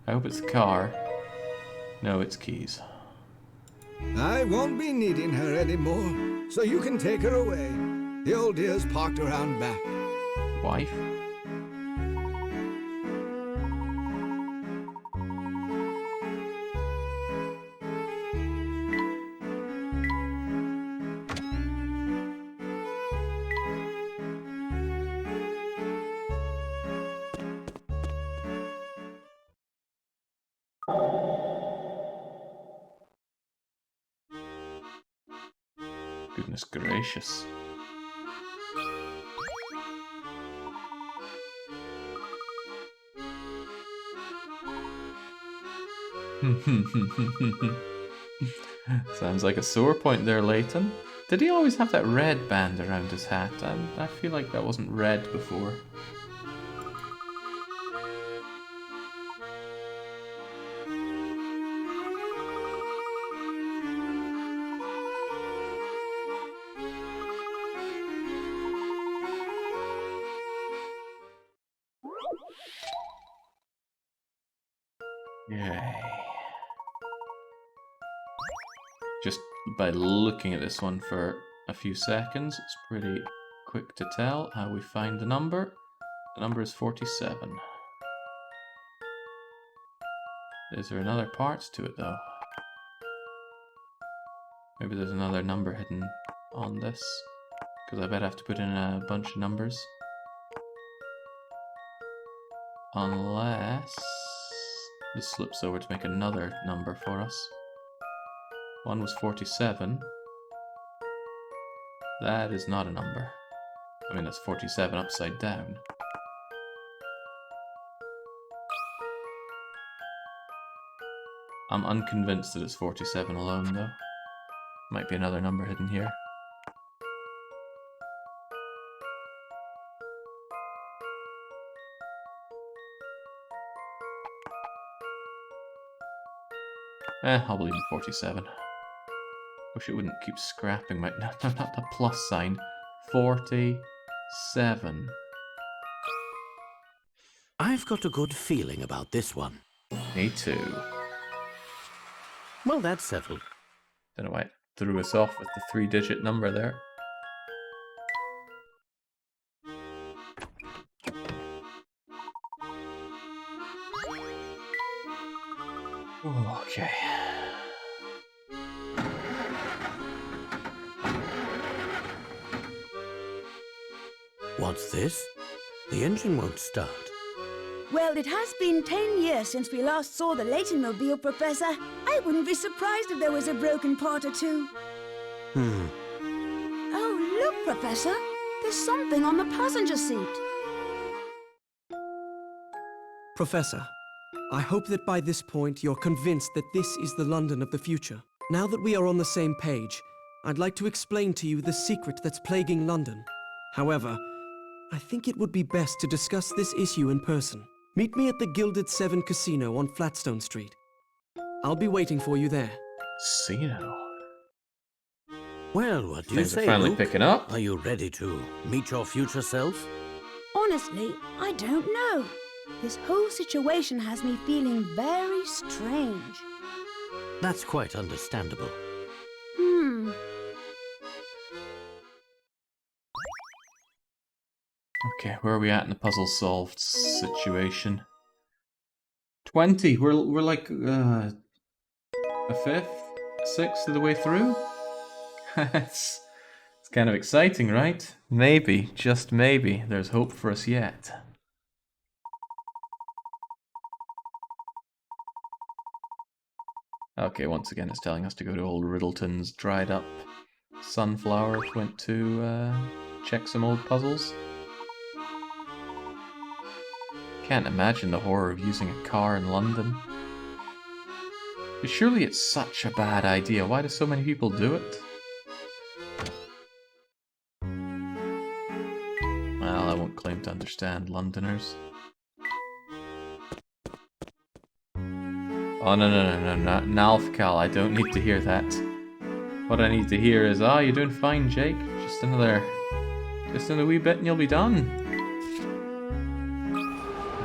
I hope it's the car. No, it's keys. I won't be needing her anymore, so you can take her away. The old dear's parked around back. Wife? Goodness gracious. Sounds like a sore point there, Layton. Did he always have that red band around his hat? I feel like that wasn't red before. Yay. Just by looking at this one for a few seconds, it's pretty quick to tell how we find the number. The number is 47. Is there another part to it, though? Maybe there's another number hidden on this, because I bet I have to put in a bunch of numbers. Unless this slips over to make another number for us. One was 47. That is not a number. I mean, that's 47 upside down. I'm unconvinced that it's 47 alone, though. Might be another number hidden here. I'll believe in 47. Wish it wouldn't keep scrapping my... No, not the plus sign. 47. I've got a good feeling about this one. Me too. Well, that's settled. Don't know why it threw us off with the 3-digit number there. Okay. What's this? The engine won't start. Well, it has been 10 years since we last saw the Layton mobile, Professor. I wouldn't be surprised if there was a broken part or two. Oh, look, Professor. There's something on the passenger seat. Professor, I hope that by this point you're convinced that this is the London of the future. Now that we are on the same page, I'd like to explain to you the secret that's plaguing London. However, I think it would be best to discuss this issue in person. Meet me at the Gilded Seven Casino on Flatstone Street. I'll be waiting for you there. Casino? Well, what do you Things are say, finally Luke? picking up. Are you ready to meet your future self? Honestly, I don't know. This whole situation has me feeling very strange. That's quite understandable. Okay, where are we at in the puzzle solved situation? 20. We're like a fifth, sixth of the way through. it's kind of exciting, right? Maybe, just maybe, there's hope for us yet. Okay, once again, it's telling us to go to old Riddleton's dried up sunflower. Went to check some old puzzles. Can't imagine the horror of using a car in London. But surely it's such a bad idea. Why do so many people do it? Well, I won't claim to understand Londoners. Oh, no, Nalfcal, I don't need to hear that. What I need to hear is, you're doing fine, Jake. Just another wee bit and you'll be done.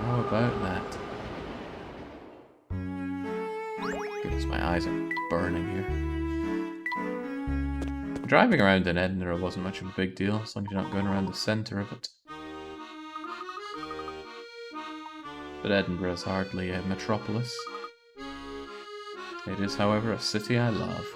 How about that? Goodness, my eyes are burning here. Driving around in Edinburgh wasn't much of a big deal, as long as you're not going around the centre of it. But Edinburgh is hardly a metropolis. It is, however, a city I love.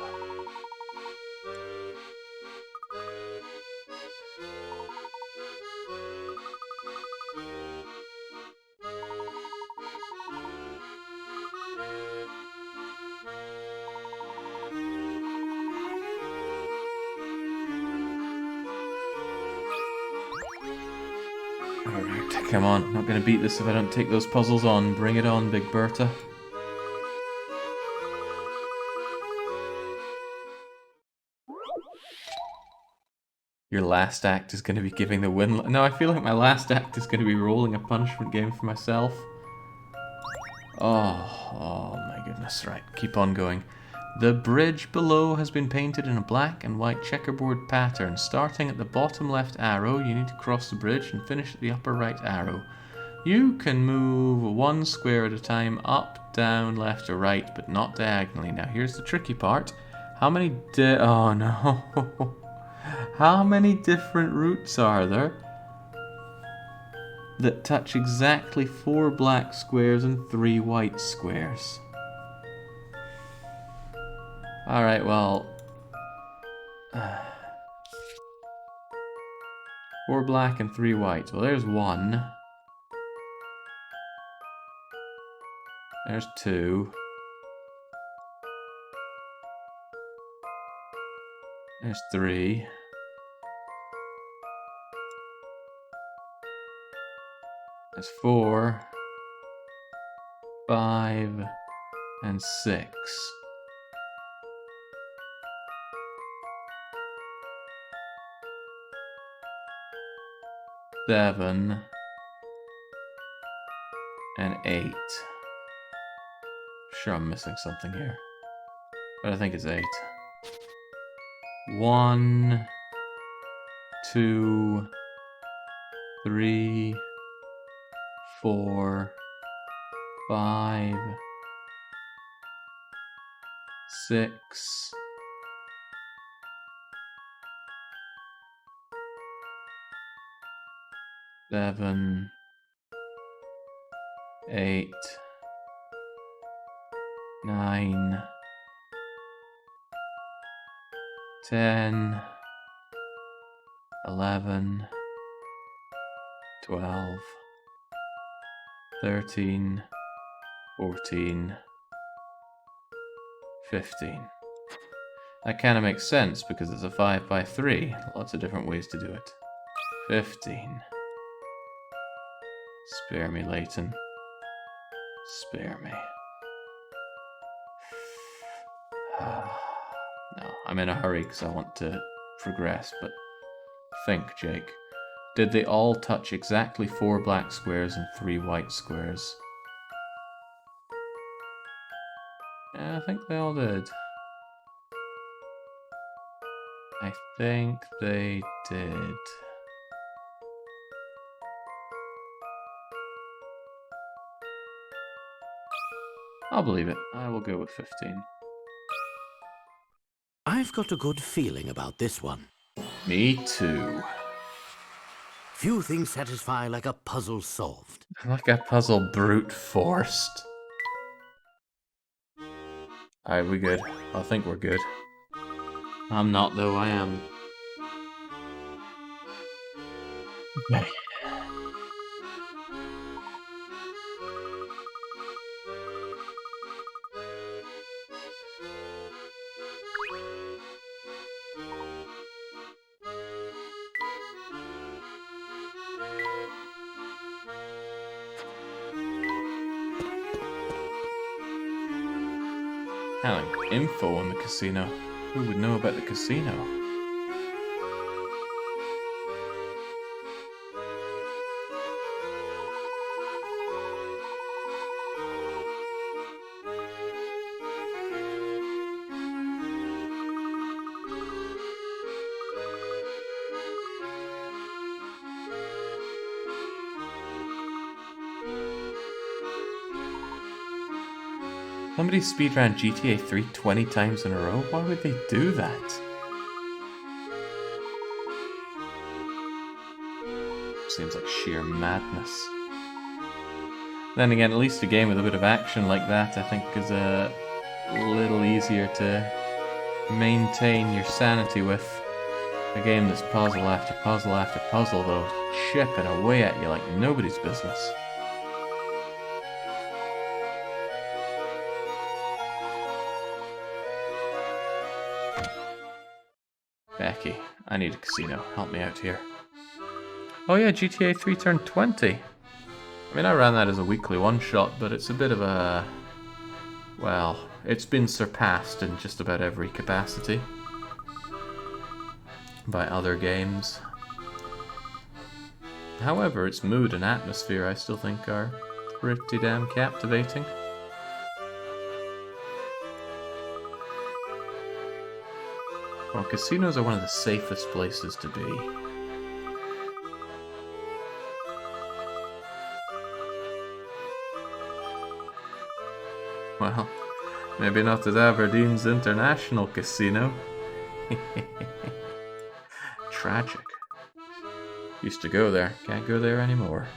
Alright, come on. Not gonna beat this if I don't take those puzzles on. Bring it on, Big Bertha. Your last act is going to be giving the win. No, I feel like my last act is going to be rolling a punishment game for myself. Oh my goodness. Right, keep on going. The bridge below has been painted in a black and white checkerboard pattern. Starting at the bottom left arrow, you need to cross the bridge and finish at the upper right arrow. You can move 1 square at a time, up, down, left, or right, but not diagonally. Now, here's the tricky part. How many oh no. How many different routes are there that touch exactly 4 black squares and 3 white squares? Alright, well... 4 black and 3 white. Well, there's 1. There's 2. There's 3. There's 4. 5. And 6. 7. And 8. Sure, I'm missing something here. But I think it's 8. 1, 2, 3, 4, 5, 6, 7, 8, 9, 10, 11, 12, 13, 14, 15. That kind of makes sense because it's a 5 by 3. Lots of different ways to do it. 15. Spare me, Layton. Spare me. No, I'm in a hurry because I want to progress, but think, Jake. Did they all touch exactly 4 black squares and 3 white squares? Yeah, I think they all did. I think they did. I'll believe it. I will go with 15. I've got a good feeling about this one. Me too. Few things satisfy like a puzzle solved. Like a puzzle brute forced. Alright, we good. I think we're good. I'm not though, I am. Okay. Having info on the casino. Who would know about the casino? Somebody speedran GTA 3 20 times in a row? Why would they do that? Seems like sheer madness. Then again, at least a game with a bit of action like that, I think, is a little easier to maintain your sanity with. A game that's puzzle after puzzle after puzzle, though, chipping away at you like nobody's business. Becky, I need a casino. Help me out here. Oh yeah, GTA 3 turned 20. I mean, I ran that as a weekly one-shot, but it's a bit of a... well, it's been surpassed in just about every capacity by other games. However, its mood and atmosphere I still think are pretty damn captivating. Well, casinos are one of the safest places to be. Well, maybe not at Aberdeen's International Casino. Tragic. Used to go there. Can't go there anymore.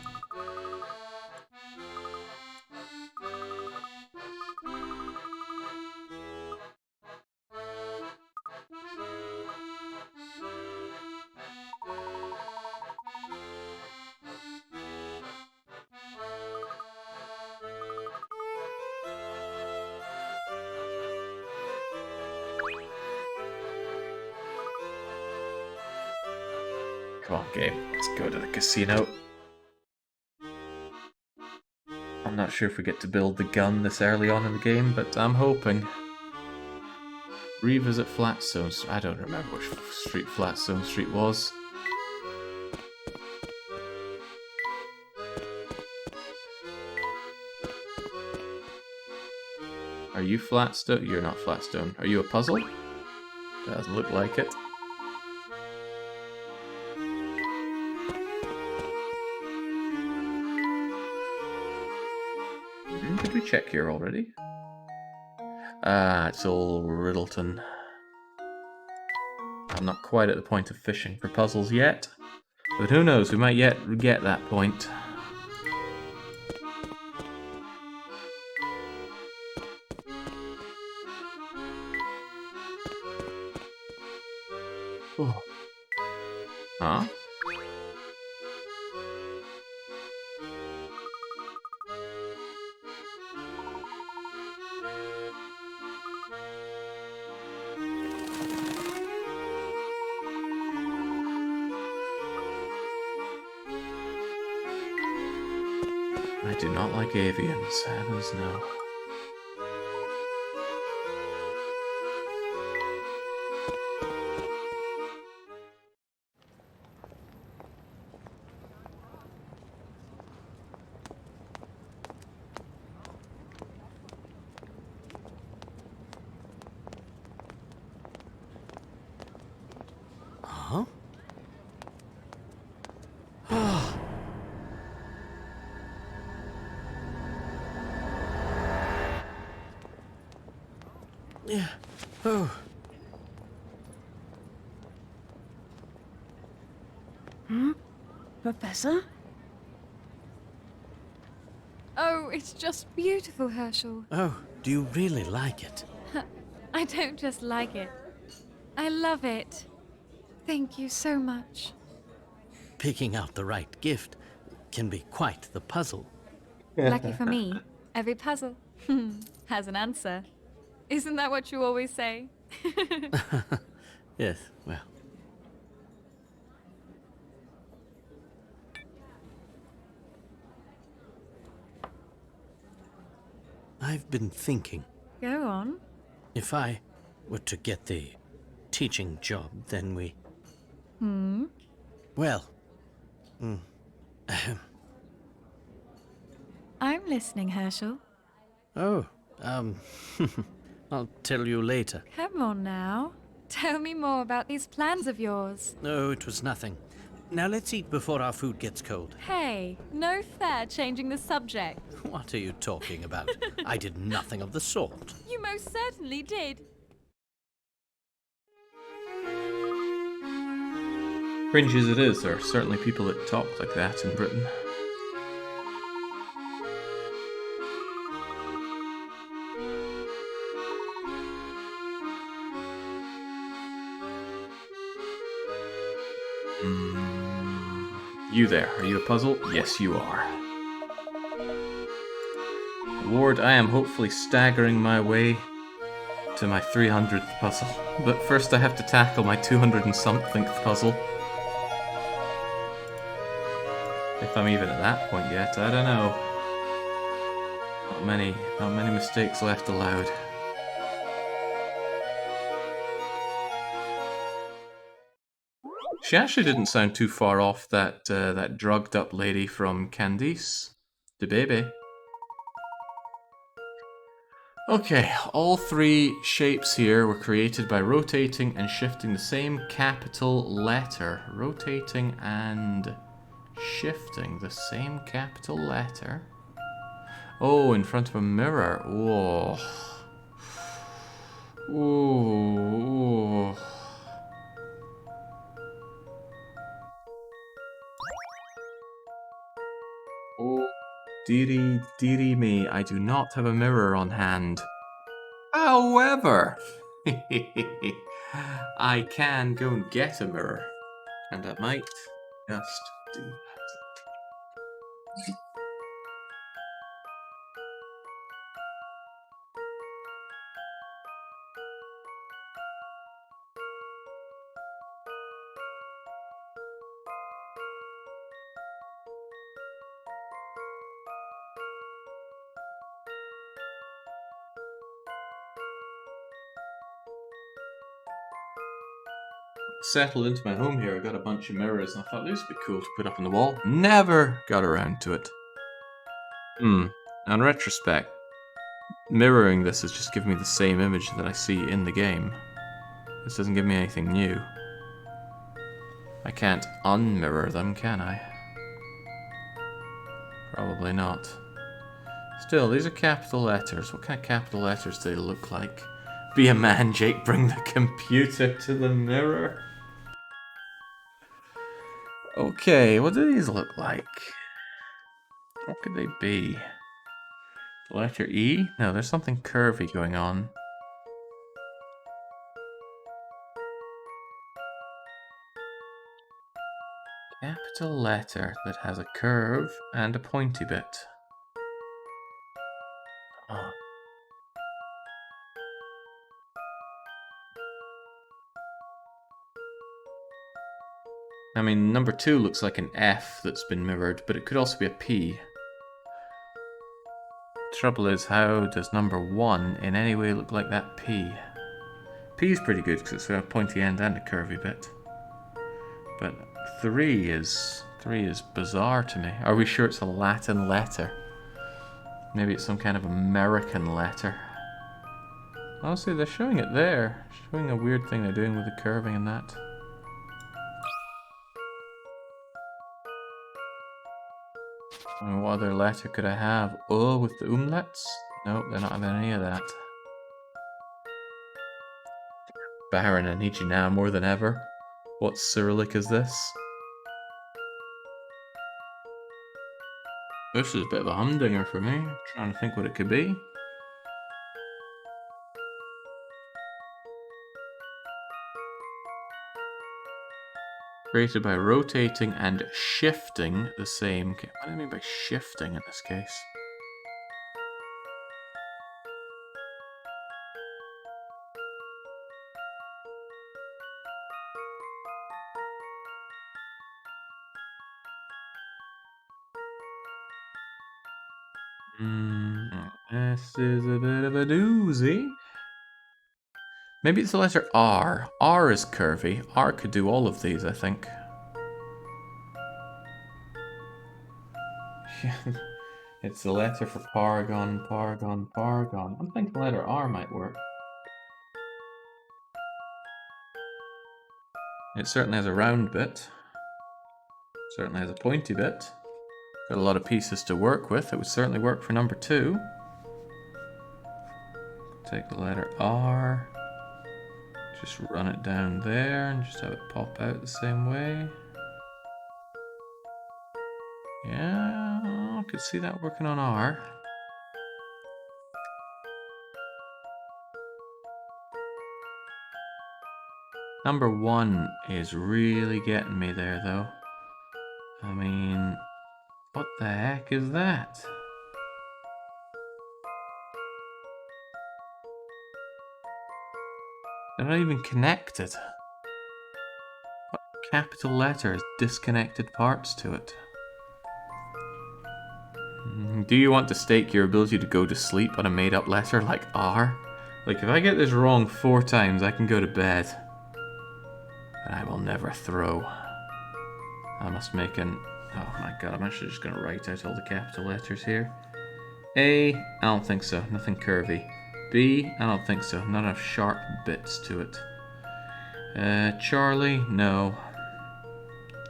Come on, game. Let's go to the casino. I'm not sure if we get to build the gun this early on in the game, but I'm hoping. Revisit Flatstone. I don't remember which street Flatstone Street was. Are you Flatstone? You're not Flatstone. Are you a puzzle? Doesn't look like it. Did we check here already? Ah, it's all Riddleton. I'm not quite at the point of fishing for puzzles yet, but who knows, we might yet get that point. Oh. Huh? I do not like avians, heavens no. Huh? Yeah. Oh. Huh? Professor? Oh, it's just beautiful, Hershel. Oh, do you really like it? I don't just like it. I love it. Thank you so much. Picking out the right gift can be quite the puzzle. Lucky for me, every puzzle has an answer. Isn't that what you always say? Yes, well. I've been thinking. Go on. If I were to get the teaching job, then we... Well... I'm listening, Hershel. Oh, I'll tell you later. Come on now. Tell me more about these plans of yours. No, it was nothing. Now let's eat before our food gets cold. Hey, no fair changing the subject. What are you talking about? I did nothing of the sort. You most certainly did. Cringe as it is, there are certainly people that talk like that in Britain. You there, are you a puzzle? Yes, you are. Lord, I am hopefully staggering my way to my 300th puzzle. But first I have to tackle my 200 and somethingth puzzle. If I'm even at that point yet, I don't know. Not many mistakes left allowed. She actually didn't sound too far off that that drugged up lady from Candice, the baby. Okay, all three shapes here were created by rotating and shifting the same capital letter. Rotating and shifting the same capital letter. Oh, in front of a mirror. Whoa. Ooh. Oh, dearie me, I do not have a mirror on hand. However, I can go and get a mirror, and I might just do that. Settled into my home here, I got a bunch of mirrors, and I thought this would be cool to put up on the wall. Never got around to it. In retrospect, mirroring this is just giving me the same image that I see in the game. This doesn't give me anything new. I can't unmirror them, can I? Probably not. Still, these are capital letters. What kind of capital letters do they look like? Be a man, Jake, bring the computer to the mirror. Okay, what do these look like? What could they be? The letter E? No, there's something curvy going on. Capital letter that has a curve and a pointy bit. Oh. I mean, number 2 looks like an F that's been mirrored, but it could also be a P. Trouble is, how does number 1 in any way look like that P? P is pretty good because it's got a pointy end and a curvy bit. But 3 is bizarre to me. Are we sure it's a Latin letter? Maybe it's some kind of American letter. Honestly, they're showing it there. Showing a weird thing they're doing with the curving and that. I mean, what other letter could I have? O with the umlauts? Nope, they're not having any of that. Baron, I need you now more than ever. What Cyrillic is this? This is a bit of a humdinger for me. I'm trying to think what it could be. Created by rotating and shifting the same... What do I mean by shifting in this case? This is a bit of a doozy. Maybe it's the letter R. R is curvy. R could do all of these, I think. It's the letter for Paragon, Paragon, Paragon. I'm thinking the letter R might work. It certainly has a round bit. Certainly has a pointy bit. Got a lot of pieces to work with. It would certainly work for number 2. Take the letter R. Just run it down there and just have it pop out the same way. Yeah, I could see that working on R. Number 1 is really getting me there, though. I mean, what the heck is that? They're not even connected. What capital letter has disconnected parts to it? Do you want to stake your ability to go to sleep on a made-up letter like R? Like, if I get this wrong 4 times, I can go to bed. But I will never throw. I must make an... Oh my god, I'm actually just going to write out all the capital letters here. A, I don't think so. Nothing curvy. B, I don't think so. Not enough sharp bits to it. Charlie, no.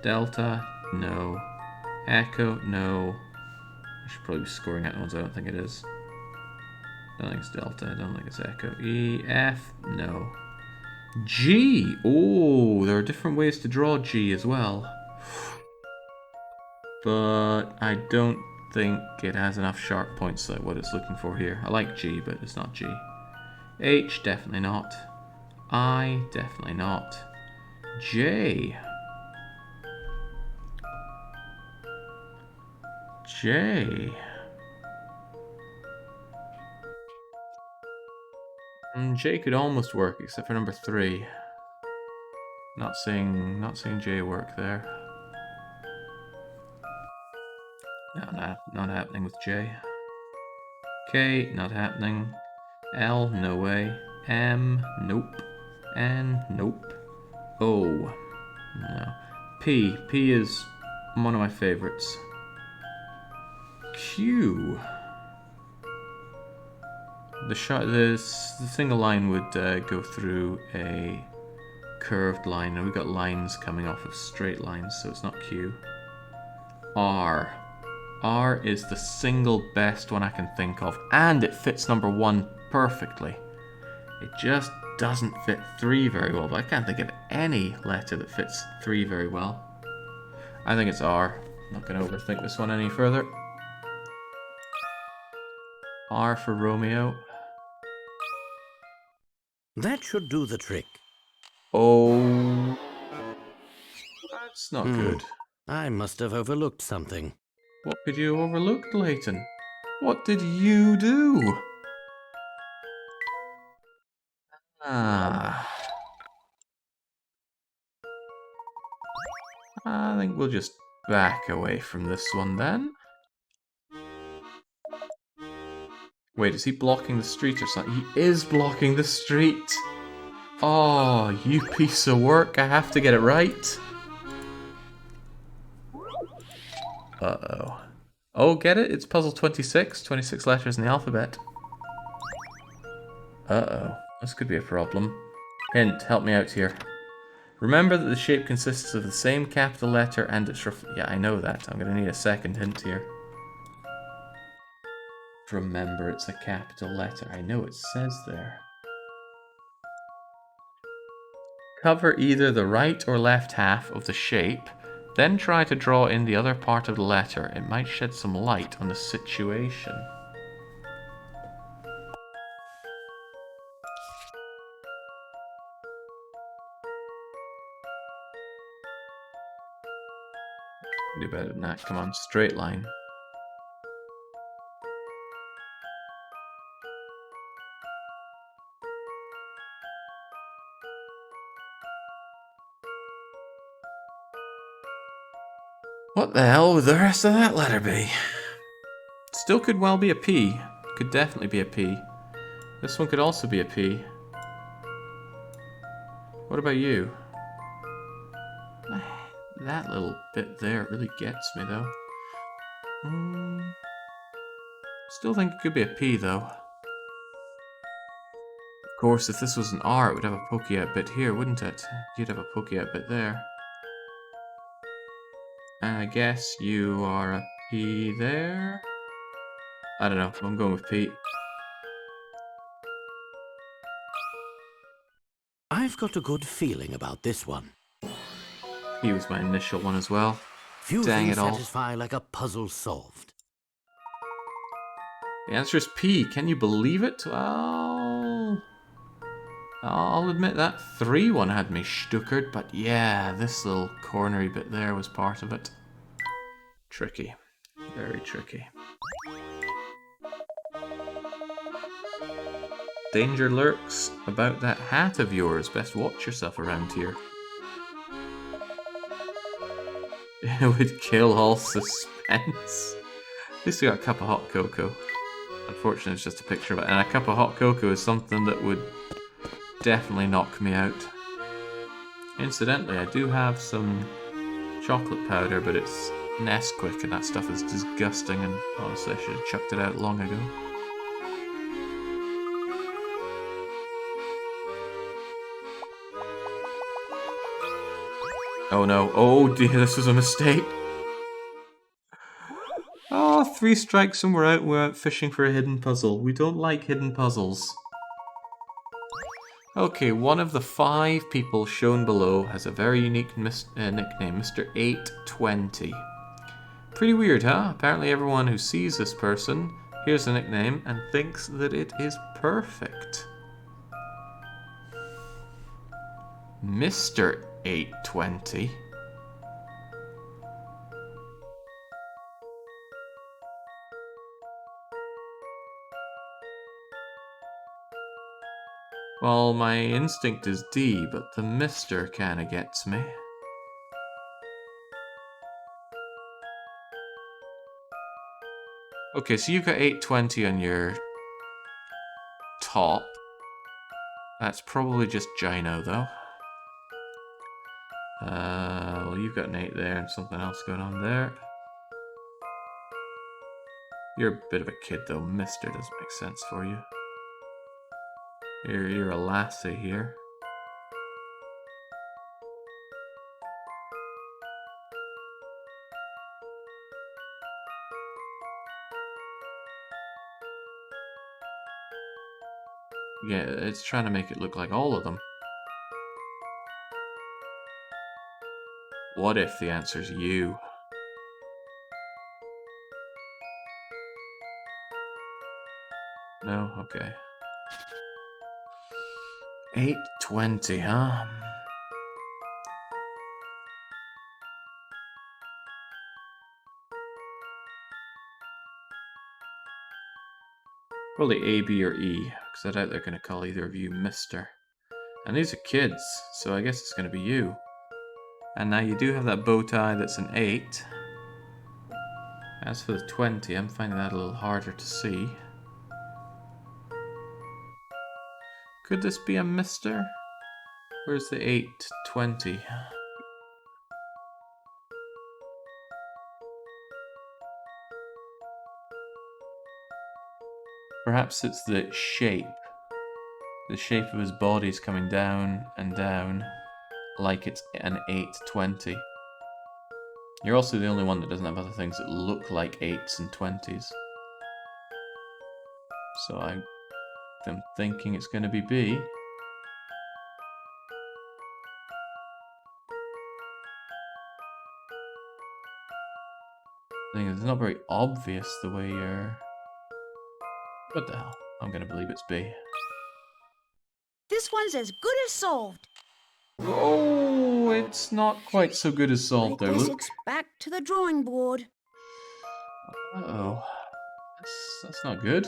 Delta, no. Echo, no. I should probably be scoring out the ones I don't think it is. I don't think it's delta, I don't think it's echo. E, F, no. G! Oh, there are different ways to draw G as well. But I don't think it has enough sharp points like what it's looking for here. I like G, but it's not G. H, definitely not. I, definitely not. J. J. J could almost work, except for number 3. Not seeing J work there. No, not happening with J. K, not happening. L, no way. M, nope. N, nope. O, no. P is one of my favorites. Q. The single line would go through a curved line, and we've got lines coming off of straight lines, so it's not Q. R. R is the single best one I can think of, and it fits number 1 perfectly. It just doesn't fit 3 very well, but I can't think of any letter that fits 3 very well. I think it's R. Not going to overthink this one any further. R for Romeo. That should do the trick. Oh, that's not good. I must have overlooked something. What could you have overlooked, Layton? What did you do? I think we'll just back away from this one then. Wait, is he blocking the street or something? He is blocking the street! Oh, you piece of work, I have to get it right. Uh-oh. Oh, get it? It's puzzle 26. 26 letters in the alphabet. Uh-oh. This could be a problem. Hint, help me out here. Remember that the shape consists of the same capital letter and its yeah, I know that. I'm going to need a second hint here. Remember, it's a capital letter. I know it says there. Cover either the right or left half of the shape, then try to draw in the other part of the letter. It might shed some light on the situation. Do better than that. Come on, straight line. What the hell would the rest of that letter be? Still could well be a P. Could definitely be a P. This one could also be a P. What about you? That little bit there really gets me, though. Still think it could be a P, though. Of course, if this was an R, it would have a pokey out bit here, wouldn't it? You'd have a pokey out bit there. And I guess you are a P there? I don't know, I'm going with P. I've got a good feeling about this one. P was my initial one as well. Few Dang things it all. satisfy like a puzzle solved. The answer is P. Can you believe it? Well, I'll admit that 3 one had me stuckered, but yeah, this little cornery bit there was part of it. Tricky. Very tricky. Danger lurks about that hat of yours. Best watch yourself around here. It would kill all suspense. At least we got a cup of hot cocoa. Unfortunately, it's just a picture of it. And a cup of hot cocoa is something that would definitely knock me out. Incidentally, I do have some chocolate powder, but it's Nesquik, and that stuff is disgusting, and honestly, I should have chucked it out long ago. Oh no, oh dear, this was a mistake. Oh, 3 strikes and we're out fishing for a hidden puzzle. We don't like hidden puzzles. Okay, one of the 5 people shown below has a very unique nickname, Mr. 820. Pretty weird, huh? Apparently everyone who sees this person hears the nickname and thinks that it is perfect. Mr. 820? Well, my instinct is D, but the Mr. kinda gets me. Okay, so you've got 820 on your top. That's probably just Gino, though. Well, you've got an 8 there and something else going on there. You're a bit of a kid, though. Mister doesn't make sense for you. You're a lassie here. Yeah, it's trying to make it look like all of them. What if the answer's you? No? Okay. 820, huh? Probably A, B, or E, because I doubt they're going to call either of you Mister. And these are kids, so I guess it's going to be you. And now you do have that bow tie that's an 8. As for the 20, I'm finding that a little harder to see. Could this be a Mister? Where's the 820? Perhaps it's the shape. The shape of his body's coming down and down, like it's an 820. You're also the only one that doesn't have other things that look like 8s and 20s. So I'm thinking it's going to be B. I think it's not very obvious the way you're... What the hell? I'm going to believe it's B. This one's as good as solved. Oh, it's not quite so good as solved I though, guess look. it's back to the drawing board. Uh-oh. That's not good.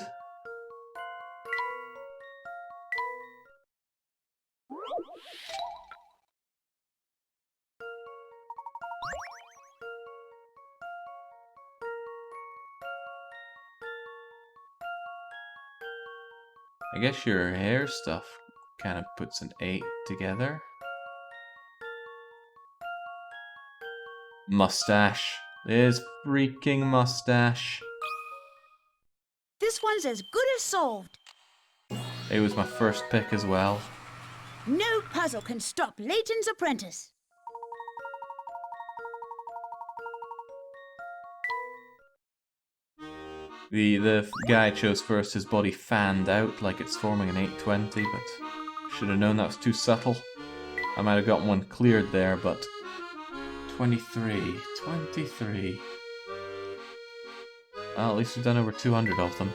I guess your hair stuff kind of puts an 8 together. Mustache. There's freaking mustache. This one's as good as solved. It was my first pick as well. No puzzle can stop Layton's apprentice. The guy chose first, his body fanned out like it's forming an 820, but should have known that was too subtle. I might have gotten one cleared there, but 23. Well, at least we've done over 200 of them.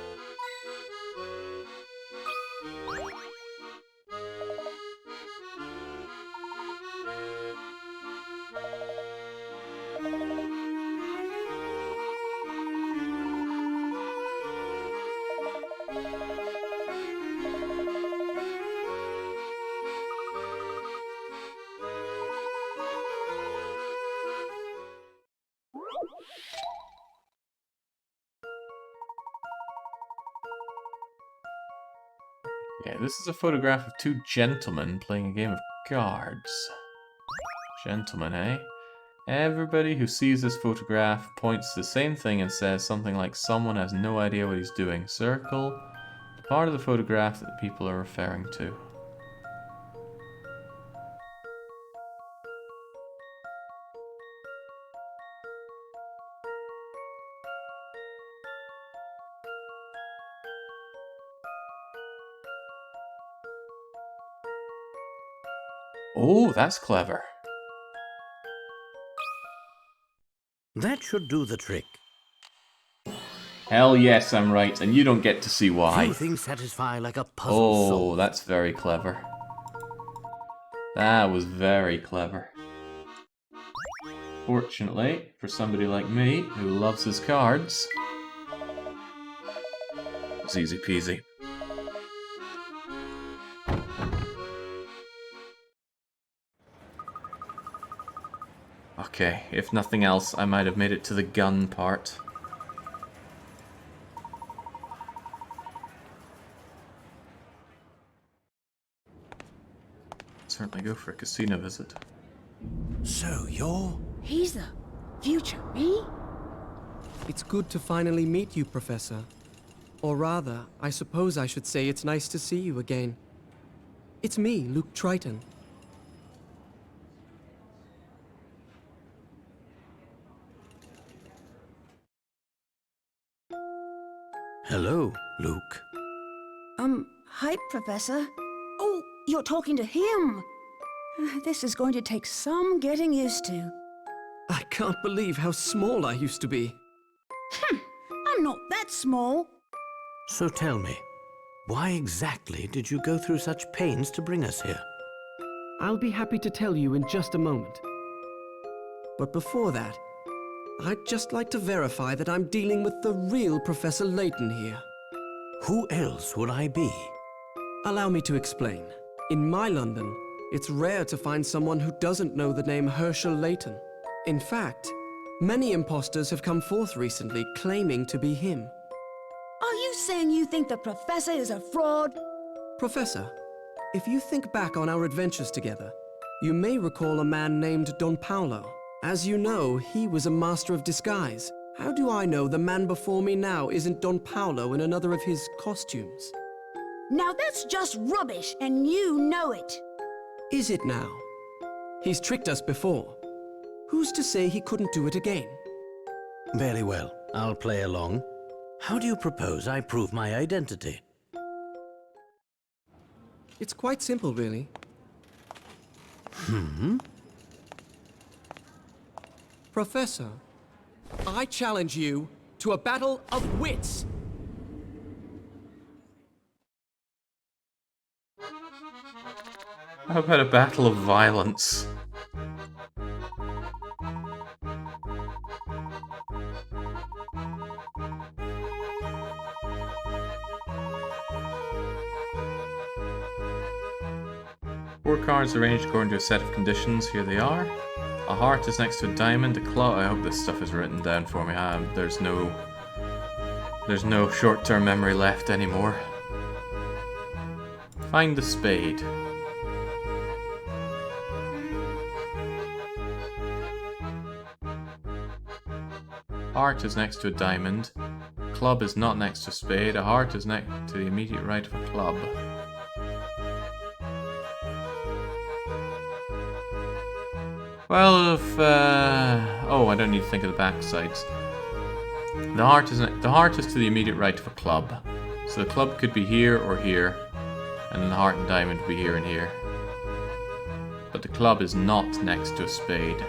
Yeah, this is a photograph of 2 gentlemen playing a game of cards. Gentlemen, eh? Everybody who sees this photograph points to the same thing and says something like someone has no idea what he's doing. Circle the part of the photograph that the people are referring to. Oh, that's clever. That should do the trick. Hell yes, I'm right, and you don't get to see why. Few things satisfy like a puzzle Oh, solved. that's very clever. That was very clever. Fortunately, for somebody like me, who loves his cards, it's easy peasy. Okay, if nothing else, I might have made it to the gun part. Certainly go for a casino visit. So you're... He's the future me? It's good to finally meet you, Professor. Or rather, I suppose I should say it's nice to see you again. It's me, Luke Triton. Hello, Luke. Hi, Professor. Oh, you're talking to him. This is going to take some getting used to. I can't believe how small I used to be. I'm not that small. So tell me, why exactly did you go through such pains to bring us here? I'll be happy to tell you in just a moment. But before that, I'd just like to verify that I'm dealing with the real Professor Layton here. Who else would I be? Allow me to explain. In my London, it's rare to find someone who doesn't know the name Hershel Layton. In fact, many imposters have come forth recently claiming to be him. Are you saying you think the Professor is a fraud? Professor, if you think back on our adventures together, you may recall a man named Don Paolo. As you know, he was a master of disguise. How do I know the man before me now isn't Don Paolo in another of his costumes? Now that's just rubbish, and you know it. Is it now? He's tricked us before. Who's to say he couldn't do it again? Very well, I'll play along. How do you propose I prove my identity? It's quite simple, really. Professor, I challenge you to a battle of wits! How about a battle of violence? Four cards arranged according to a set of conditions. Here they are. A heart is next to a diamond. A claw. I hope this stuff is written down for me. There's no short-term memory left anymore. Find the spade. Heart is next to a diamond. Club is not next to a spade. A heart is next to the immediate right of a club. Well, if oh, I don't need to think of the back sides. The heart is to the immediate right of a club, so the club could be here or here, and then the heart and diamond would be here and here. But the club is not next to a spade,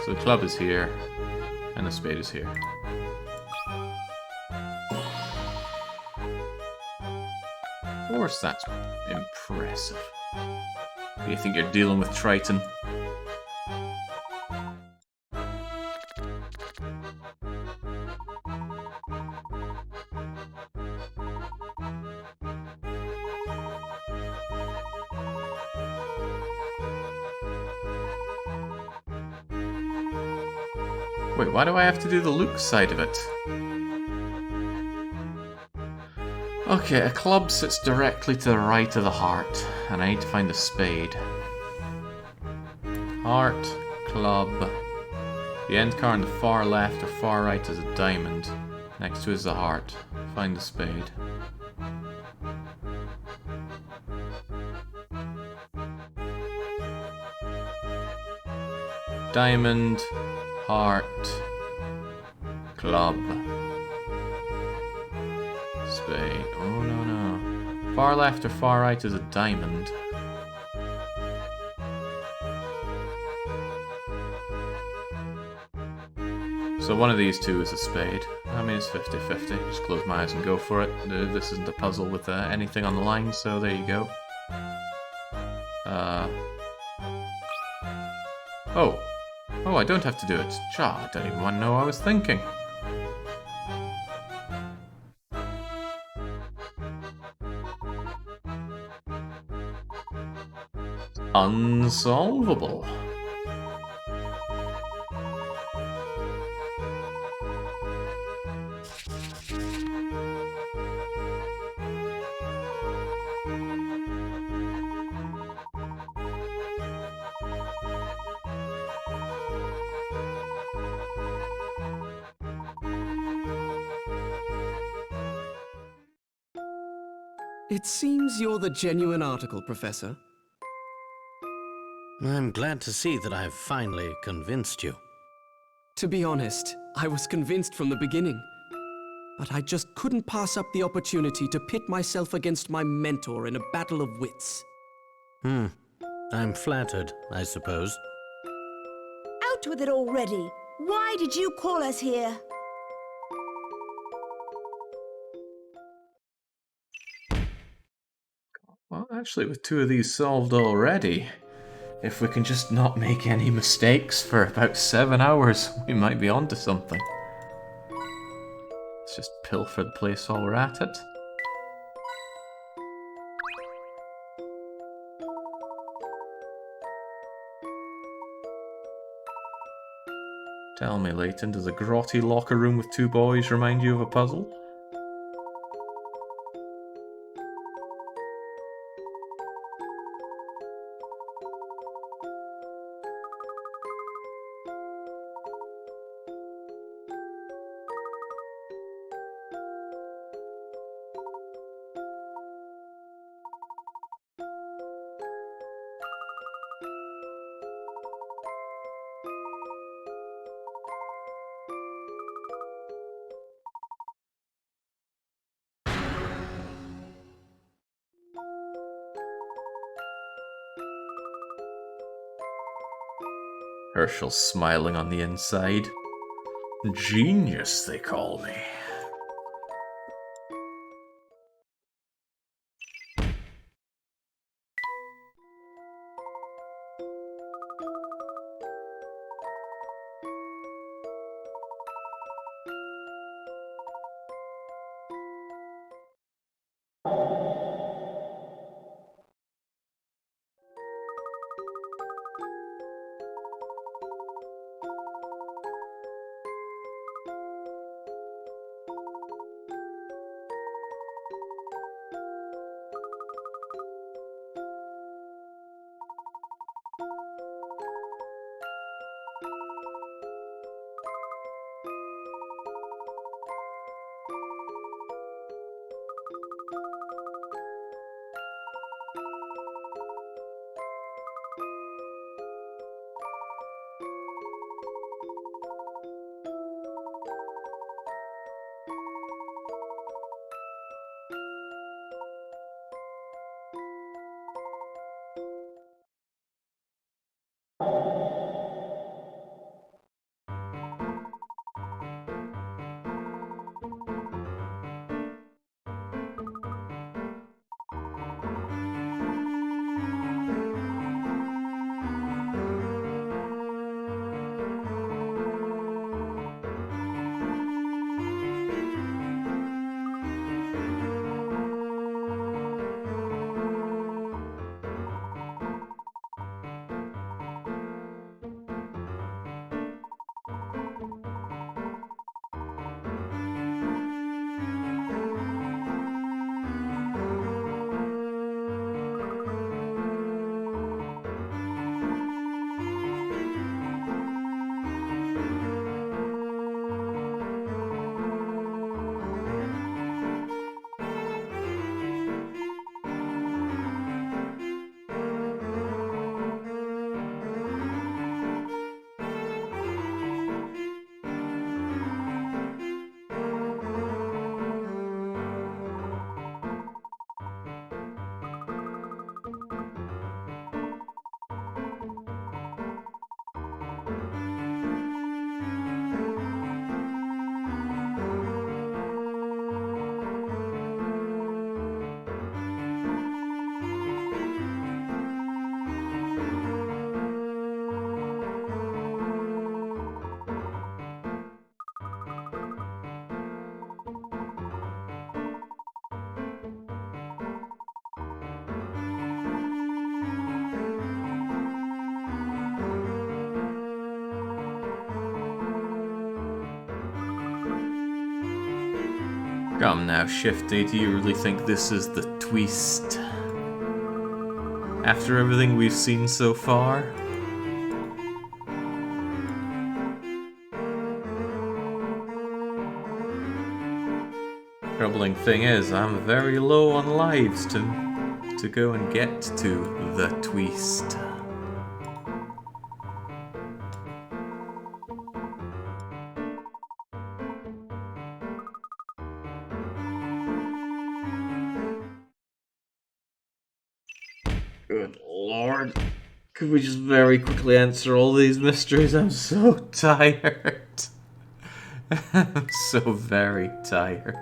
so the club is here, and the spade is here. Of course, that's impressive. You think you're dealing with Triton? Wait, why do I have to do the Luke side of it? Okay, a club sits directly to the right of the heart, and I need to find a spade. Heart, club. The end card on the far left or far right is a diamond. Next to it is the heart. Find the spade. Diamond, heart, club. Spade. Oh no. Far left or far right is a diamond. So one of these two is a spade. I mean, it's 50-50. Just close my eyes and go for it. This isn't a puzzle with anything on the line, so there you go. Oh. Oh, I don't have to do it. Cha, I don't even want to know what I was thinking. Unsolvable. It seems you're the genuine article, Professor. I'm glad to see that I've finally convinced you. To be honest, I was convinced from the beginning. But I just couldn't pass up the opportunity to pit myself against my mentor in a battle of wits. I'm flattered, I suppose. Out with it already! Why did you call us here? Well, actually, with two of these solved already, if we can just not make any mistakes for about 7 hours, we might be onto something. Let's just pilfer the place while we're at it. Tell me, Layton, does a grotty locker room with two boys remind you of a puzzle? Hershel's smiling on the inside. Genius, they call me. Come now, Shifty, do you really think this is the twist? After everything we've seen so far? Troubling thing is, I'm very low on lives to go and get to the twist. Good lord. Could we just very quickly answer all these mysteries? I'm so tired. I'm so very tired.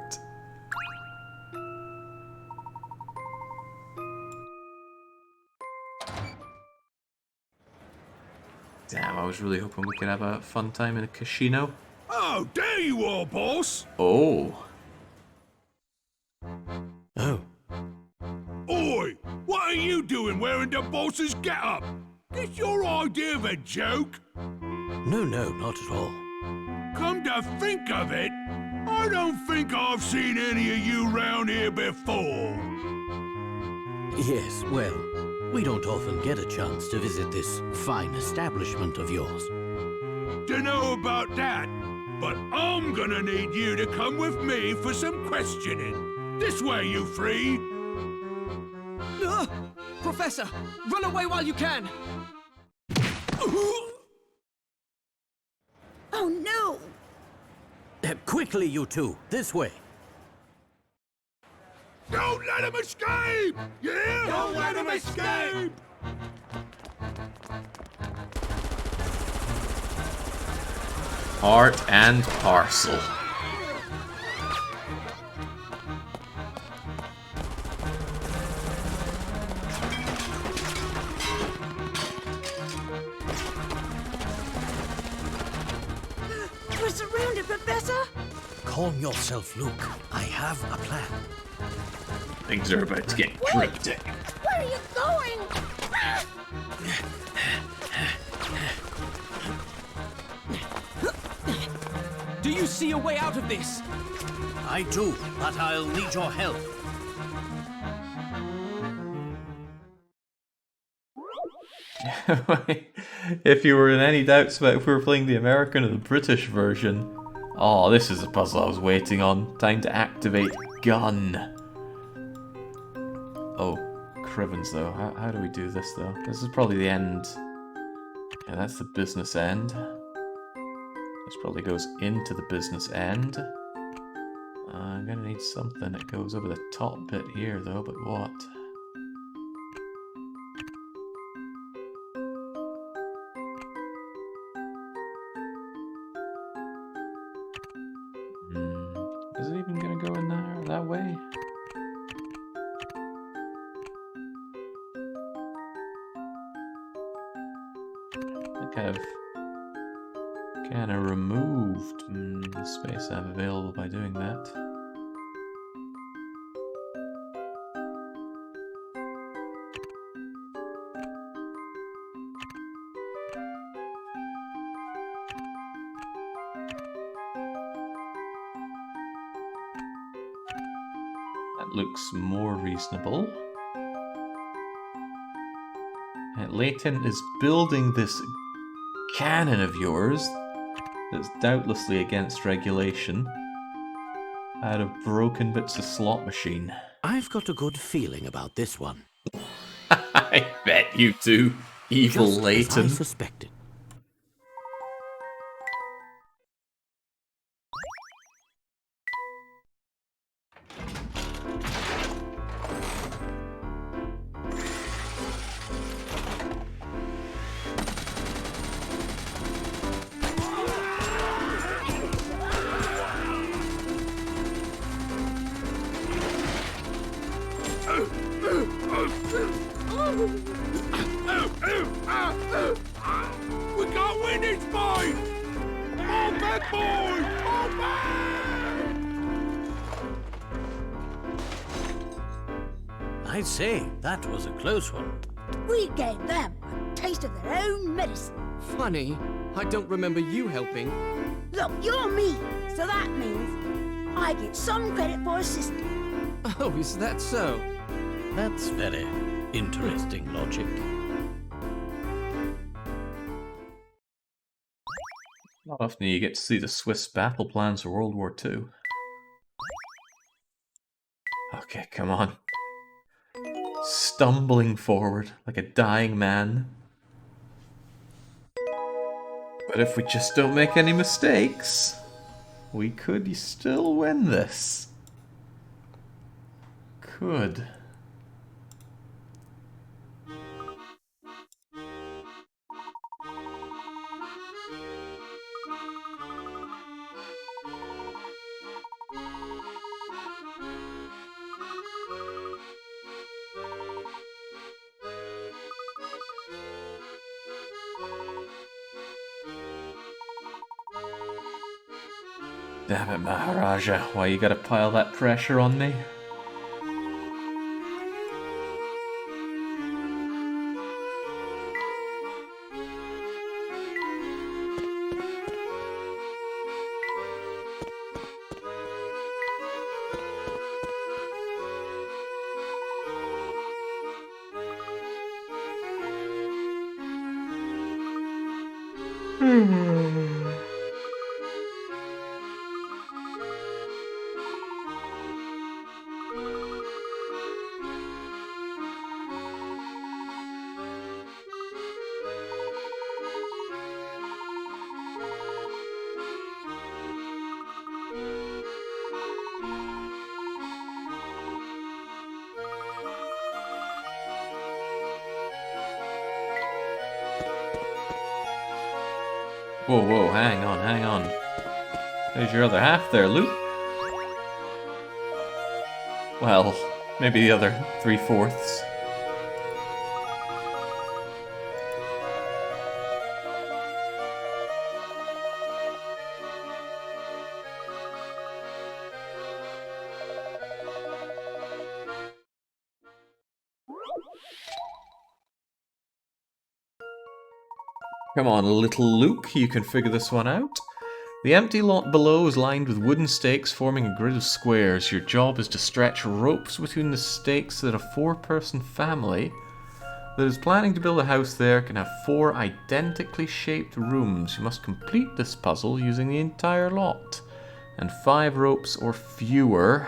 Damn, I was really hoping we could have a fun time in a casino. Oh, there you are, boss! Oh. Oh. Oi! What are you doing wearing the boss's get-up? This your idea of a joke? No, not at all. Come to think of it, I don't think I've seen any of you round here before. Yes, well, we don't often get a chance to visit this fine establishment of yours. Dunno about that, but I'm gonna need you to come with me for some questioning. This way, you three. Professor, run away while you can! Oh no! Quickly, you two, this way. Don't let him escape! Yeah? Don't let him escape! Part and parcel. We're surrounded, Professor! Calm yourself, Luke. I have a plan. Things are about to get cryptic. Where are you going? Do you see a way out of this? I do, but I'll need your help. If you were in any doubts about if we were playing the American or the British version, oh, this is a puzzle I was waiting on. Time to activate gun. Oh, Crivens though. How do we do this though? This is probably the end. Yeah, that's the business end. This probably goes into the business end. I'm gonna need something that goes over the top bit here though, but what? Is it even gonna go in there that way? I think I've kind of removed the space I have available by doing that. That looks more reasonable. Layton is building this cannon of yours that's doubtlessly against regulation out of broken bits of slot machine. I've got a good feeling about this one. I bet you do, evil Just Layton. as I suspected. We can't win this fight! Come back, boys! Come back! I'd say that was a close one. We gave them a taste of their own medicine. Funny, I don't remember you helping. Look, you're me, so that means I get some credit for assisting. Oh, is that so? That's very interesting logic. Not often you get to see the Swiss battle plans for World War II. Okay, come on. Stumbling forward like a dying man. But if we just don't make any mistakes, we could still win this. Could. Damn it, Maharaja. Why you gotta pile that pressure on me? Whoa, whoa, hang on, hang on. There's your other half there, Luke. Well, maybe the other 3/4. Come on, little Luke, you can figure this one out. The empty lot below is lined with wooden stakes forming a grid of squares. Your job is to stretch ropes between the stakes so that a 4-person family that is planning to build a house there can have 4 identically shaped rooms. You must complete this puzzle using the entire lot. And 5 ropes or fewer.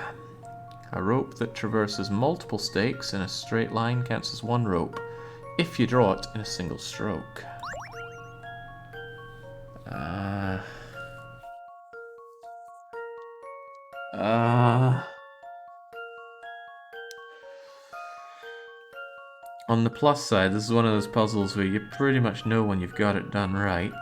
A rope that traverses multiple stakes in a straight line counts as 1 rope, if you draw it in a single stroke. On the plus side, this is one of those puzzles where you pretty much know when you've got it done right.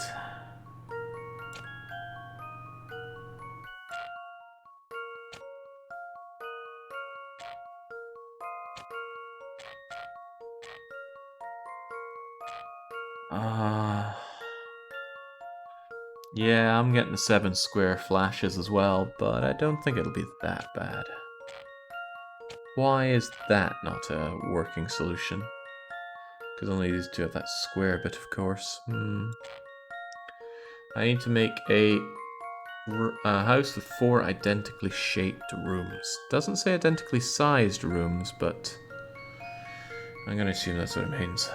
Yeah, I'm getting the 7 square flashes as well, but I don't think it'll be that bad. Why is that not a working solution? Because only these two have that square bit, of course. I need to make a house with 4 identically shaped rooms. Doesn't say identically sized rooms, but I'm going to assume that's what it means.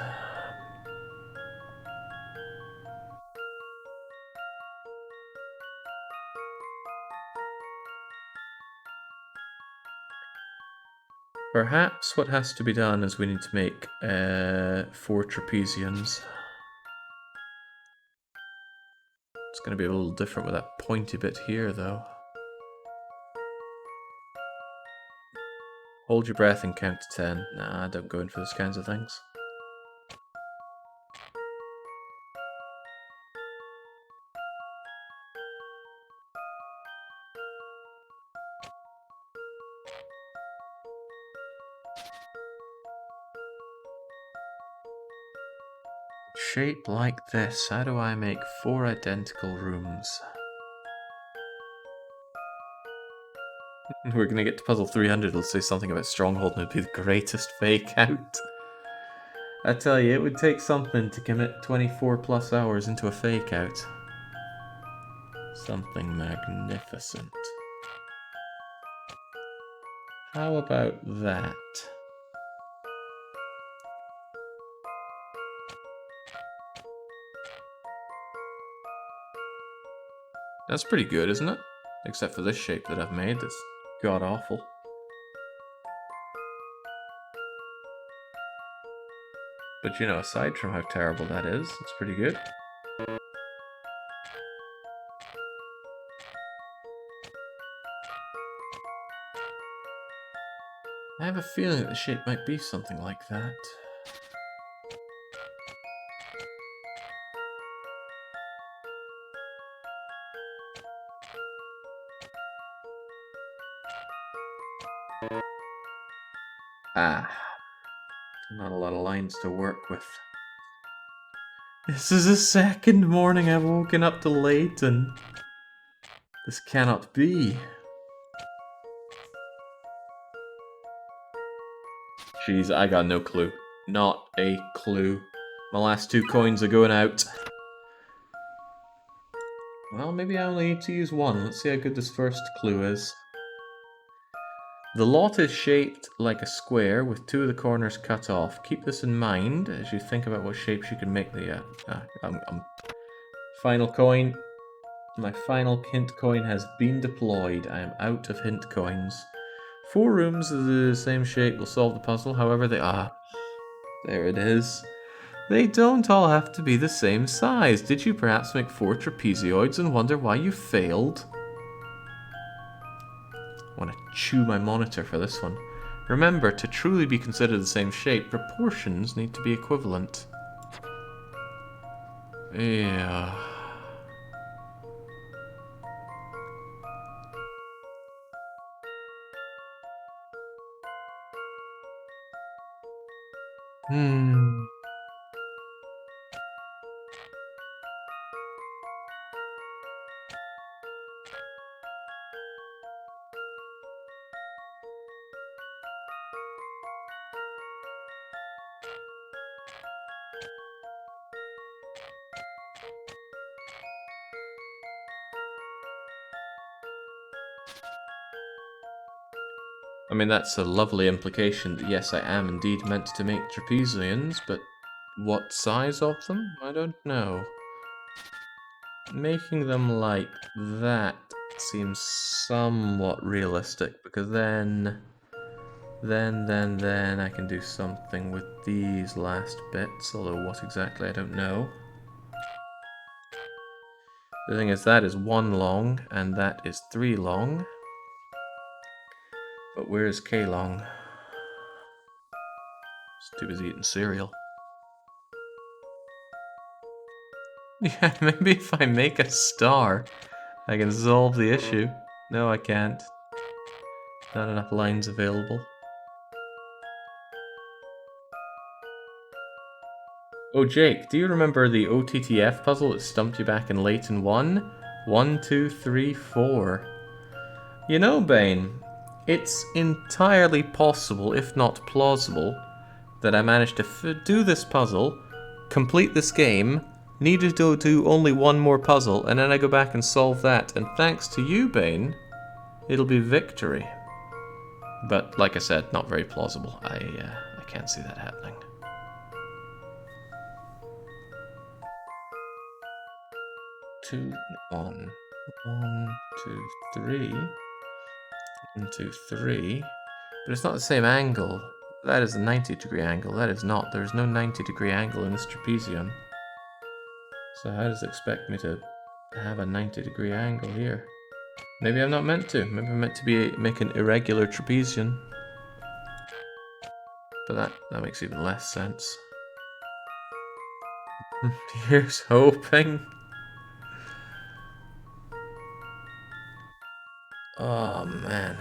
Perhaps what has to be done is we need to make 4 trapeziums. It's going to be a little different with that pointy bit here, though. Hold your breath and count to 10. Nah, don't go in for those kinds of things. Shape like this. How do I make 4 identical rooms? We're gonna get to puzzle 300. It'll say something about Stronghold and it'll be the greatest fake out. I tell you, it would take something to commit 24 plus hours into a fake out. Something magnificent. How about that? That's pretty good, isn't it? Except for this shape that I've made that's god-awful. But you know, aside from how terrible that is, it's pretty good. I have a feeling that the shape might be something like that. Ah, not a lot of lines to work with. This is the second morning I've woken up to Layton. This cannot be. Jeez, I got no clue. Not a clue. My last 2 coins are going out. Well, maybe I only need to use 1. Let's see how good this first clue is. The lot is shaped like a square with 2 of the corners cut off. Keep this in mind as you think about what shapes you can make the... Final coin. My final hint coin has been deployed. I am out of hint coins. 4 rooms of the same shape will solve the puzzle, however they are. There it is. They don't all have to be the same size. Did you perhaps make 4 trapezoids and wonder why you failed? I want to chew my monitor for this one. Remember, to truly be considered the same shape, proportions need to be equivalent. Yeah. I mean, that's a lovely implication that yes, I am indeed meant to make trapezions, but what size of them? I don't know. Making them like that seems somewhat realistic, because then I can do something with these last bits, although what exactly I don't know. The thing is, that is 1 long, and that is 3 long. But where is K long? He's too busy eating cereal. Yeah, maybe if I make a star, I can solve the issue. No, I can't. Not enough lines available. Oh, Jake, do you remember the OTTF puzzle that stumped you back in Layton 1? 1, 2, 3, 4. You know, Bane, it's entirely possible, if not plausible, that I managed to do this puzzle, complete this game, needed to do only 1 more puzzle, and then I go back and solve that, and thanks to you, Bane, it'll be victory. But, like I said, not very plausible. I can't see that happening. One, 2, 3. 1, 2, 3. But it's not the same angle. That is a 90-degree angle. That is not. There is no 90-degree angle in this trapezium. So how does it expect me to have a 90-degree angle here? Maybe I'm not meant to. Maybe I'm meant to make an irregular trapezium. But that makes even less sense. Here's hoping. Oh man.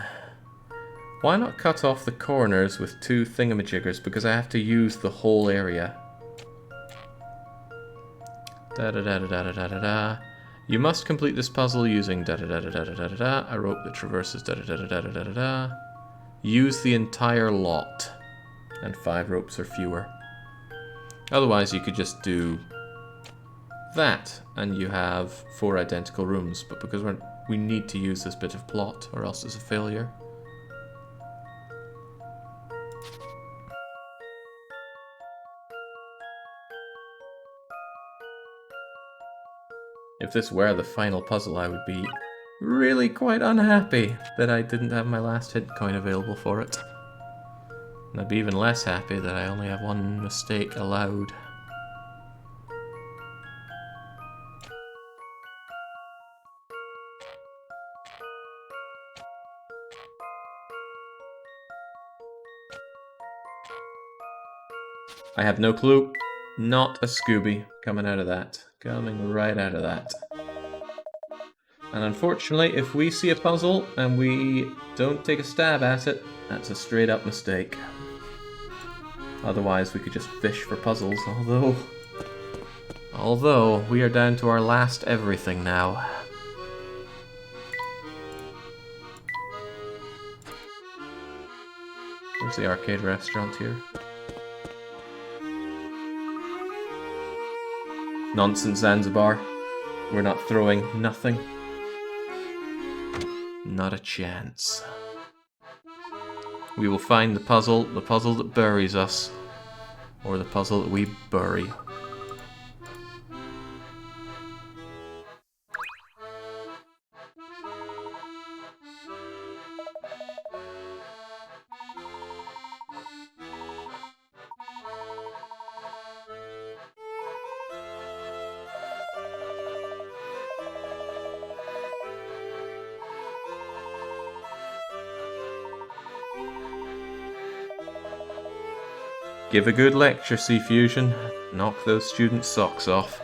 Why not cut off the corners with 2 thingamajiggers? Because I have to use the whole area. Da-da-da-da-da-da-da-da. You must complete this puzzle using da-da-da-da-da-da-da-da. A rope that traverses da-da-da-da-da-da-da. Use the entire lot. And 5 ropes or fewer. Otherwise, you could just do that, and you have 4 identical rooms. But because we need to use this bit of plot, or else it's a failure. if this were the final puzzle, I would be really quite unhappy that I didn't have my last hit coin available for it. And I'd be even less happy that I only have one mistake allowed. I have no clue. Not a Scooby coming out of that. Coming right out of that. And unfortunately, if we see a puzzle and we don't take a stab at it, that's a straight up mistake. Otherwise, we could just fish for puzzles, although we are down to our last everything now. Where's the arcade restaurant here? Nonsense, Zanzibar. We're not throwing nothing. Not a chance. We will find the puzzle that buries us, or the puzzle that we bury. Give a good lecture, C-Fusion. Knock those students' socks off.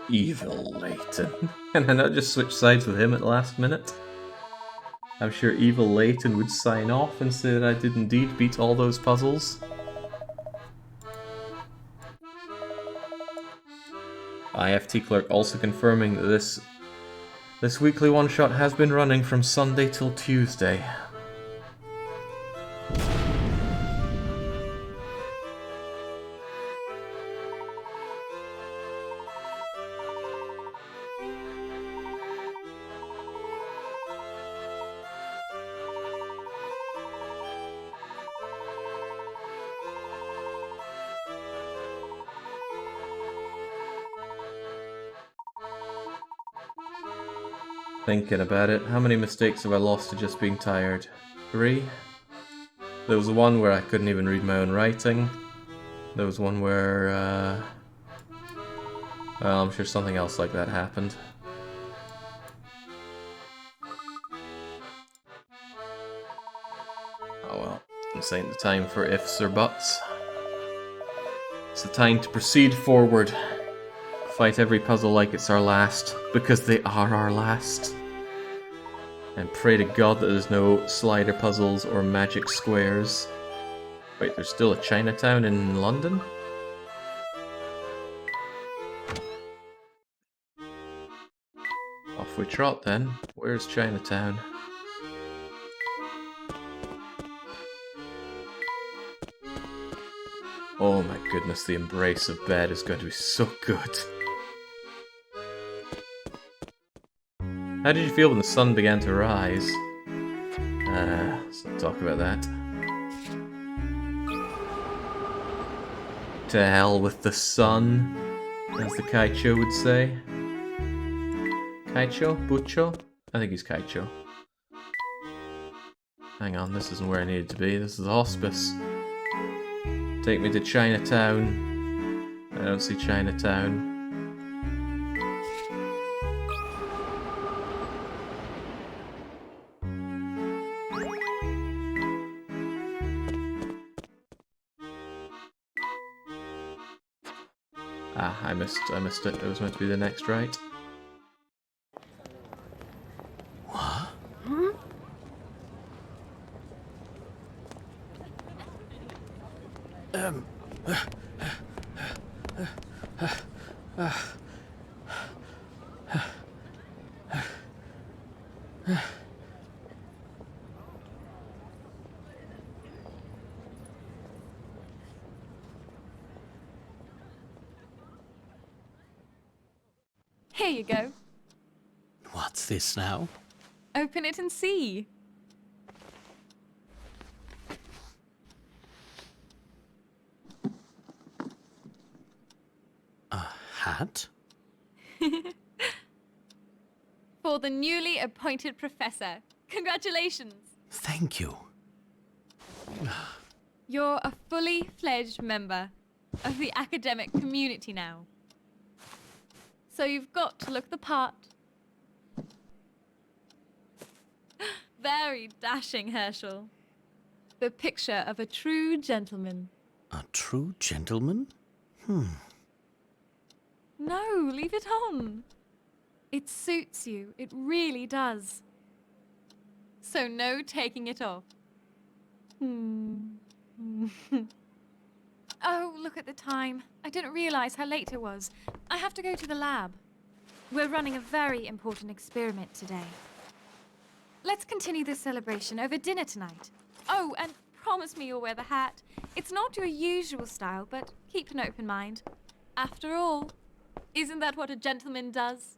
Evil Layton. Can I not just switch sides with him at the last minute? I'm sure Evil Layton would sign off and say that I did indeed beat all those puzzles. IFT clerk also confirming that this weekly one-shot has been running from Sunday till Tuesday. Thinking about it, how many mistakes have I lost to just being tired? 3? There was one where I couldn't even read my own writing. There was one where, well, I'm sure something else like that happened. Oh well, this ain't the time for ifs or buts. It's the time to proceed forward. Fight every puzzle like it's our last, because they are our last. And pray to God that there's no slider puzzles or magic squares. Wait, there's still a Chinatown in London? Off we trot then. Where's Chinatown? Oh my goodness, the embrace of bed is going to be so good. How did you feel when the sun began to rise? Let's not talk about that. To hell with the sun, as the Kaicho would say. Kaicho? Bucho? I think he's Kaicho. Hang on, this isn't where I needed to be. This is the hospice. Take me to Chinatown. I don't see Chinatown. Ah, I missed it. It was meant to be the next right. What? Huh? Here you go. What's this now? Open it and see. that? For the newly appointed professor. Congratulations. Thank you. You're a fully fledged member of the academic community now. So you've got to look the part. Very dashing, Hershel. The picture of a true gentleman. A true gentleman? No, leave it on. It suits you. It really does. So no taking it off. Oh, look at the time. I didn't realize how late it was. I have to go to the lab. We're running a very important experiment today. Let's continue this celebration over dinner tonight. Oh, and promise me you'll wear the hat. It's not your usual style, but keep an open mind. After all, isn't that what a gentleman does?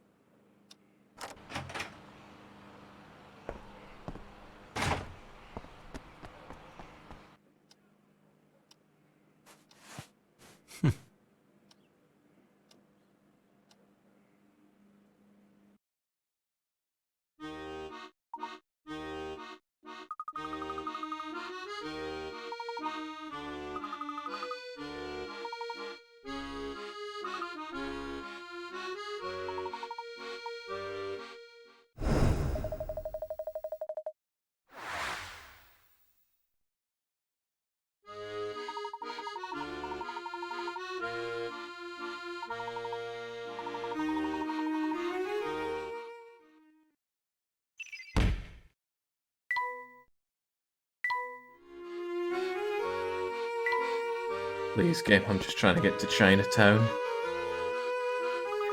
Please, game, I'm just trying to get to Chinatown.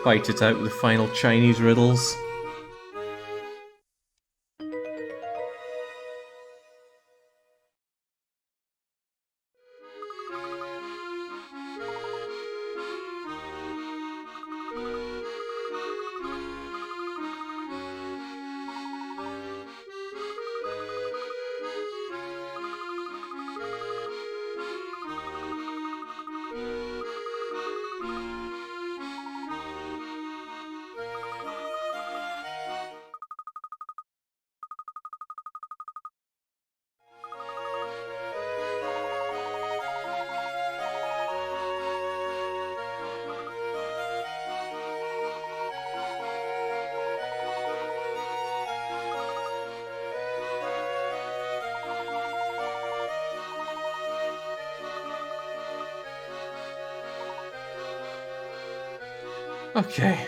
Fight it out with the final Chinese riddles. Okay.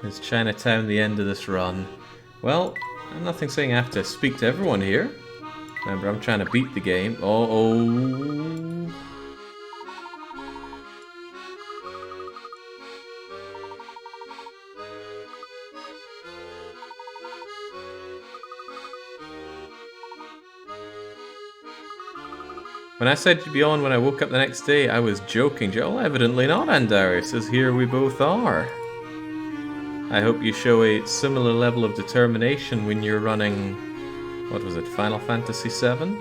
Is Chinatown the end of this run? Well, I'm nothing saying I have to speak to everyone here. Remember, I'm trying to beat the game. Uh-oh. When I said you'd be on when I woke up the next day, I was joking. Well, evidently not, Andarius, as here we both are. I hope you show a similar level of determination when you're running, what was it, Final Fantasy VII?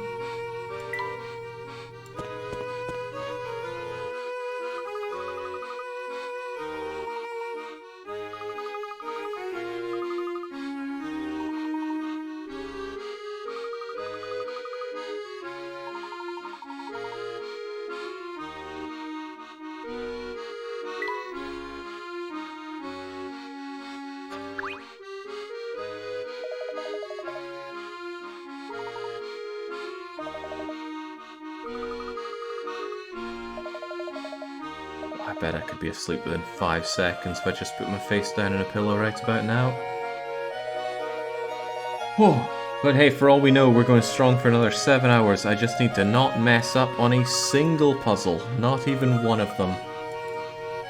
I bet I could be asleep within 5 seconds if I just put my face down in a pillow right about now. Whew. But hey, for all we know, we're going strong for another 7 hours. I just need to not mess up on a single puzzle, not even one of them.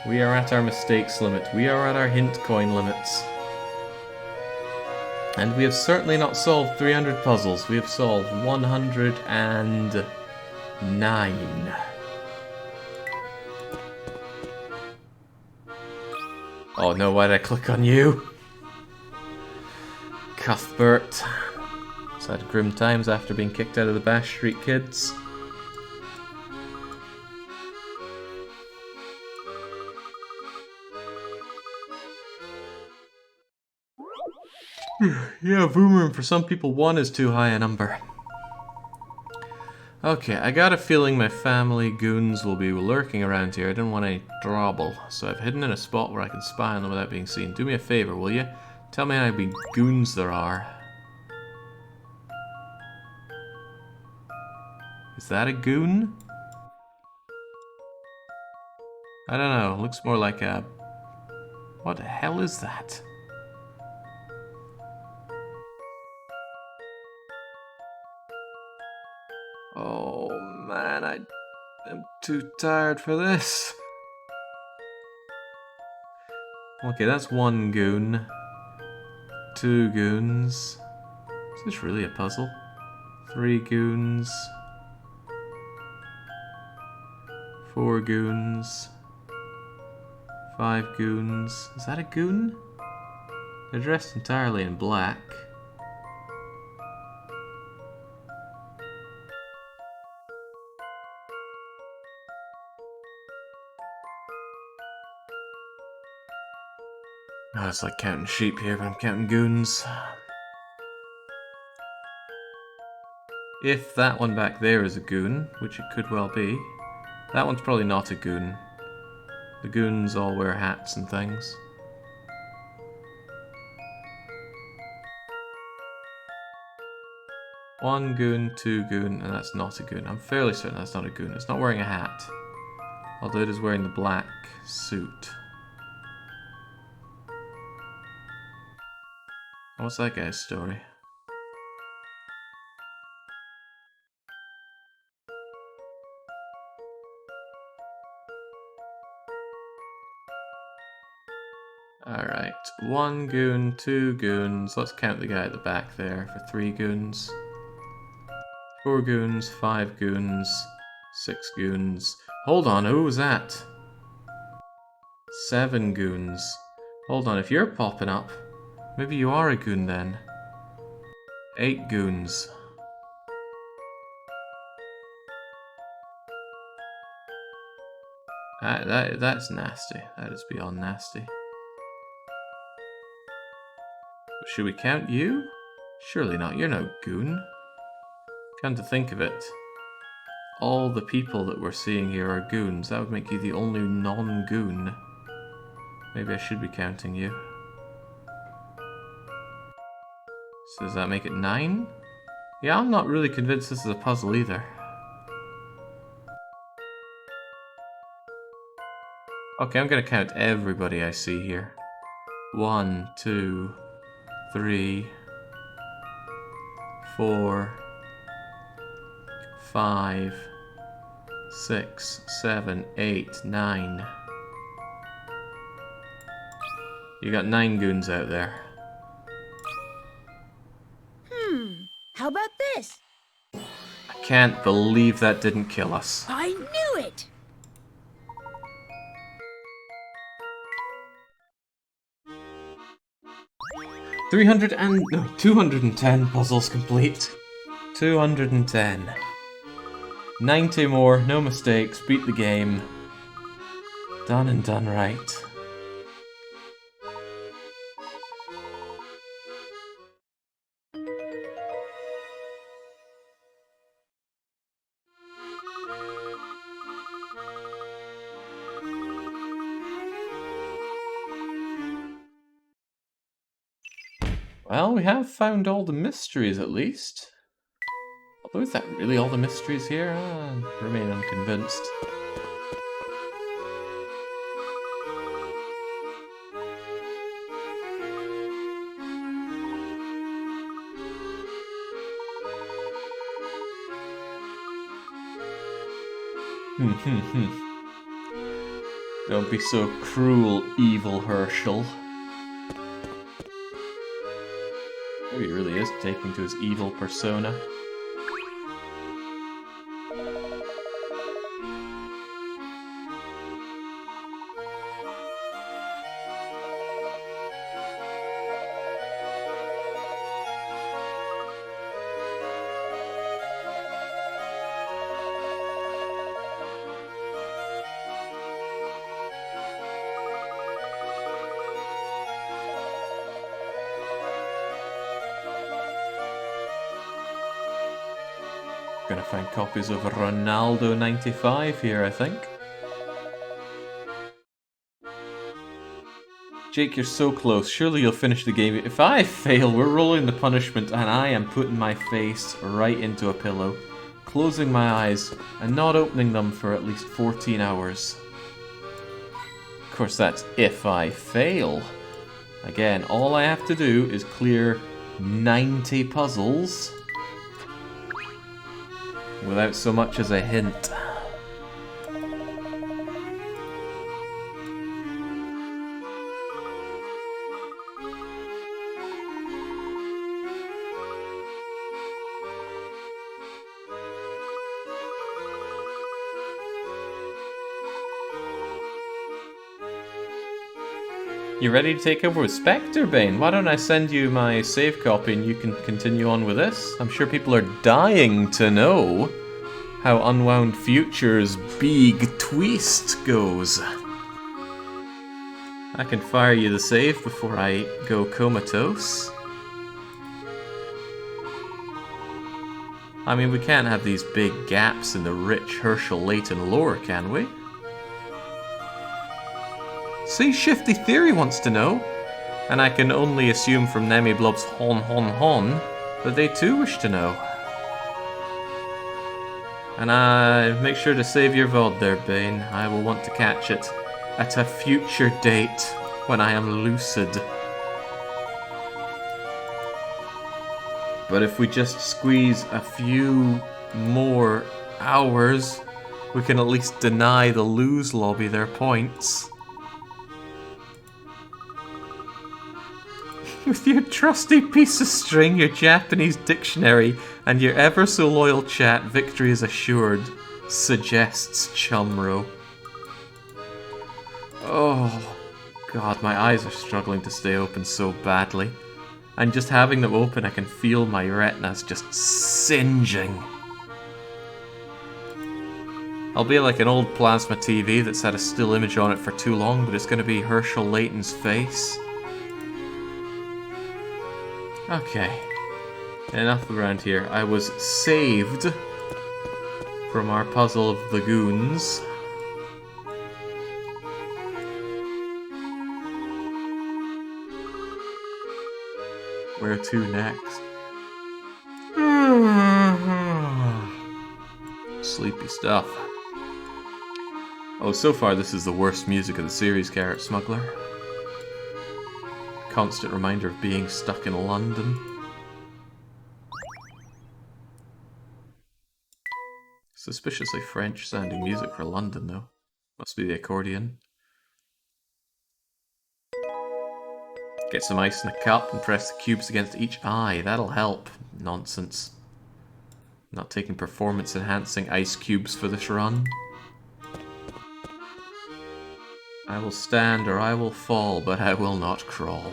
We are at our mistakes limit. We are at our hint coin limits. And we have certainly not solved 300 puzzles. We have solved 109. Oh no, why did I click on you? Cuthbert. It's had grim times after being kicked out of the Bash Street Kids. Yeah, boomer, for some people 1 is too high a number. Okay, I got a feeling my family goons will be lurking around here. I didn't want any trouble, so I've hidden in a spot where I can spy on them without being seen. Do me a favor, will you? Tell me how many goons there are. Is that a goon? I don't know, looks more like a... What the hell is that? Oh man, I am too tired for this. Okay, that's 1 goon. 2 goons. Is this really a puzzle? 3 goons. 4 goons. 5 goons. Is that a goon? They're dressed entirely in black. Oh, it's like counting sheep here, but I'm counting goons. If that one back there is a goon, which it could well be, that one's probably not a goon. The goons all wear hats and things. One goon, 2 goon, and that's not a goon. I'm fairly certain that's not a goon. It's not wearing a hat. Although it is wearing the black suit. What's that guy's story? Alright, 1 goon, 2 goons. Let's count the guy at the back there for 3 goons. 4 goons, 5 goons, 6 goons. Hold on, who was that? 7 goons. Hold on, if you're popping up, maybe you are a goon then. 8 goons. That's nasty. That is beyond nasty. Should we count you? Surely not, you're no goon. Come to think of it, all the people that we're seeing here are goons. That would make you the only non-goon. Maybe I should be counting you. So does that make it 9? Yeah, I'm not really convinced this is a puzzle either. Okay, I'm gonna count everybody I see here. 1, 2, 3, 4, 5, 6, 7, 8, 9. You got 9 goons out there. How about this? I can't believe that didn't kill us. I knew it! No, 210 puzzles complete. 210. 90 more, no mistakes, beat the game. Done and done right. Well, we have found all the mysteries at least. Although, is that really all the mysteries here? I remain unconvinced. Don't be so cruel, evil Hershel. Maybe he really is taking to his evil persona. going to find copies of Ronaldo 95 here, I think. Jake, you're so close. Surely you'll finish the game. If I fail, we're rolling the punishment and I am putting my face right into a pillow, closing my eyes and not opening them for at least 14 hours. Of course, that's if I fail. Again, all I have to do is clear 90 puzzles without so much as a hint. You ready to take over with Spectre, Bane? Why don't I send you my save copy and you can continue on with this? I'm sure people are dying to know how Unwound Future's big twist goes. I can fire you the save before I go comatose. I mean, we can't have these big gaps in the rich Hershel Layton lore, can we? See, Shifty Theory wants to know, and I can only assume from Nemi Blob's hon hon hon that they too wish to know. And make sure to save your VOD there, Bane. I will want to catch it at a future date when I am lucid. But if we just squeeze a few more hours, we can at least deny the lose lobby their points. With your trusty piece of string, your Japanese dictionary, and your ever so loyal chat, victory is assured, suggests Chumro. Oh, God, my eyes are struggling to stay open so badly. And just having them open, I can feel my retinas just singeing. I'll be like an old plasma TV that's had a still image on it for too long, but it's going to be Hershel Layton's face. Okay, enough around here. I was saved from our puzzle of the goons. Where to next? Sleepy stuff. Oh, so far this is the worst music of the series, Carrot Smuggler. Constant reminder of being stuck in London. Suspiciously French sounding music for London, though. Must be the accordion. Get some ice in a cup and press the cubes against each eye. That'll help. Nonsense. Not taking performance enhancing ice cubes for this run. I will stand or I will fall, but I will not crawl.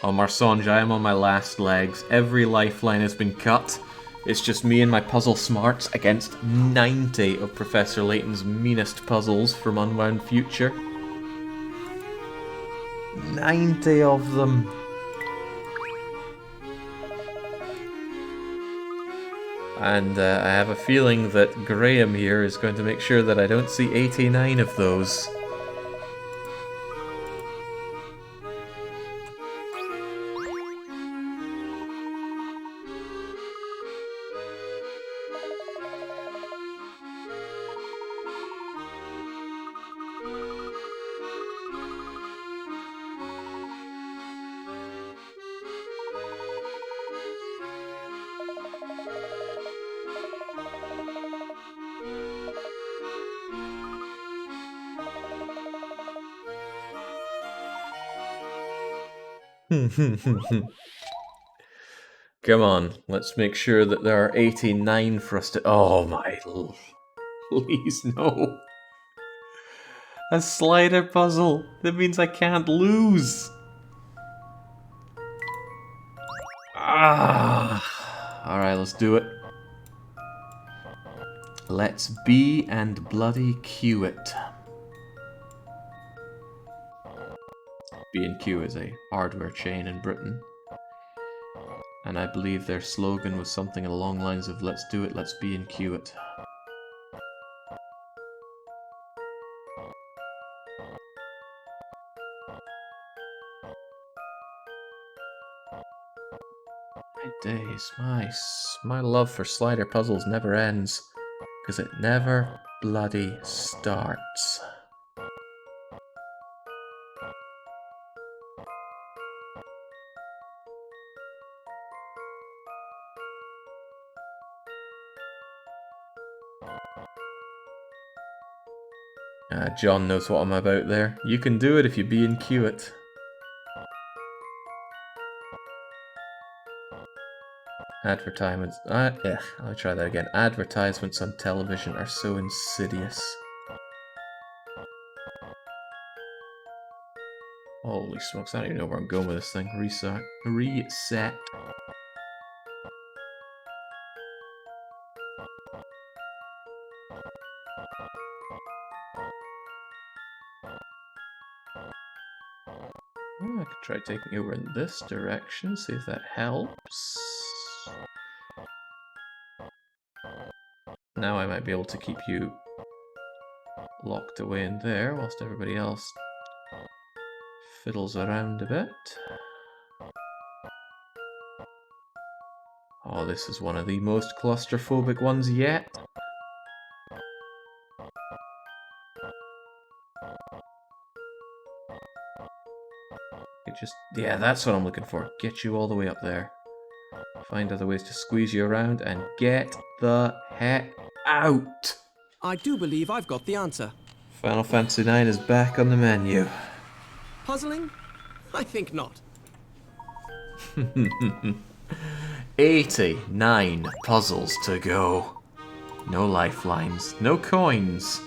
Oh, Marsonge, I am on my last legs. Every lifeline has been cut. It's just me and my puzzle smarts against 90 of Professor Layton's meanest puzzles from Unwound Future. 90 of them. And I have a feeling that Graham here is going to make sure that I don't see 89 of those. Come on, let's make sure that there are 89 for us to... Oh my... Please, no. A slider puzzle. That means I can't lose. Alright, let's do it. Let's be and bloody cue it. B&Q is a hardware chain in Britain. And I believe their slogan was something along the lines of, let's do it, let's B&Q it. My days, my love for slider puzzles never ends, because it never bloody starts. John knows what I'm about there. You can do it if you B&Q it. Advertisements. Let me try that again. Advertisements on television are so insidious. Holy smokes, I don't even know where I'm going with this thing. Reset. Oh, I could try taking you over in this direction, see if that helps. Now I might be able to keep you locked away in there whilst everybody else fiddles around a bit. Oh, this is one of the most claustrophobic ones yet. Yeah, that's what I'm looking for. Get you all the way up there. Find other ways to squeeze you around and get the heck out! I do believe I've got the answer. Final Fantasy IX is back on the menu. Puzzling? I think not. 89 puzzles to go. No lifelines, no coins.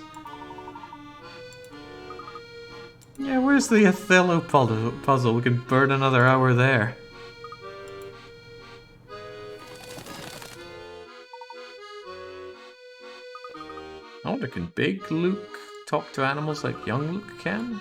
Yeah, where's the Othello puzzle? We can burn another hour there. I wonder, can big Luke talk to animals like young Luke can?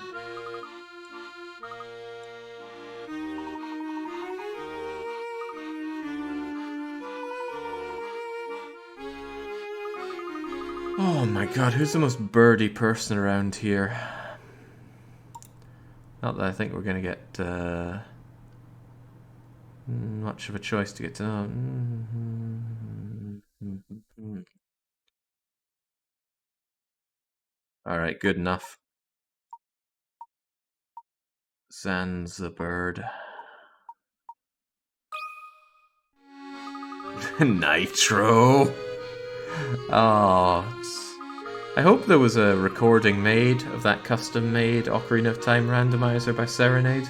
Oh my god, who's the most birdy person around here? Not that I think we're going to get much of a choice to get to know. Alright, good enough. Zanzibar. Nitro! Oh, I hope there was a recording made of that custom-made Ocarina of Time randomizer by Serenade.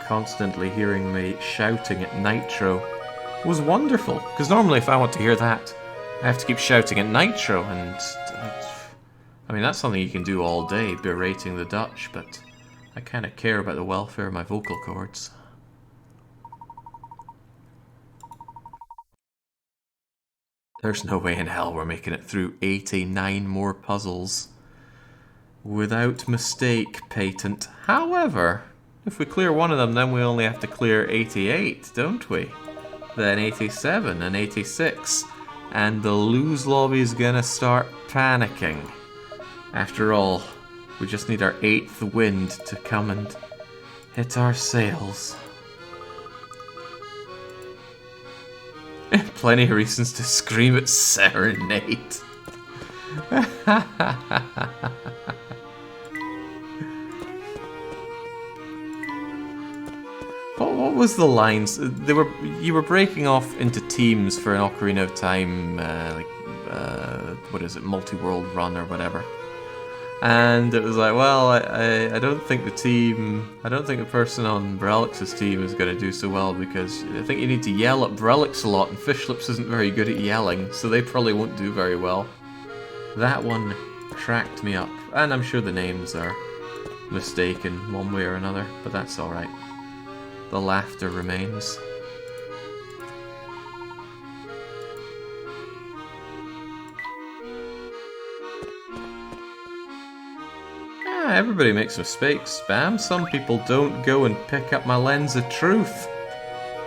Constantly hearing me shouting at Nitro was wonderful, because normally if I want to hear that, I have to keep shouting at Nitro, and I mean, that's something you can do all day, berating the Dutch, but I kind of care about the welfare of my vocal cords. There's no way in hell we're making it through 89 more puzzles. Without mistake, Patent. However, if we clear one of them, then we only have to clear 88, don't we? Then 87 and 86. And the lose lobby's gonna start panicking. After all, we just need our 8th wind to come and hit our sails. Plenty of reasons to scream at Serenade. What was the lines? You were breaking off into teams for an Ocarina of Time, what is it, multi-world run or whatever. And it was like, well, I don't think the person on Brelix's team is going to do so well, because I think you need to yell at Brelix a lot, and Fishlips isn't very good at yelling, so they probably won't do very well. That one cracked me up, and I'm sure the names are mistaken one way or another, but that's alright. The laughter remains. everybody makes mistakes, Spam. Some people don't go and pick up my lens of truth,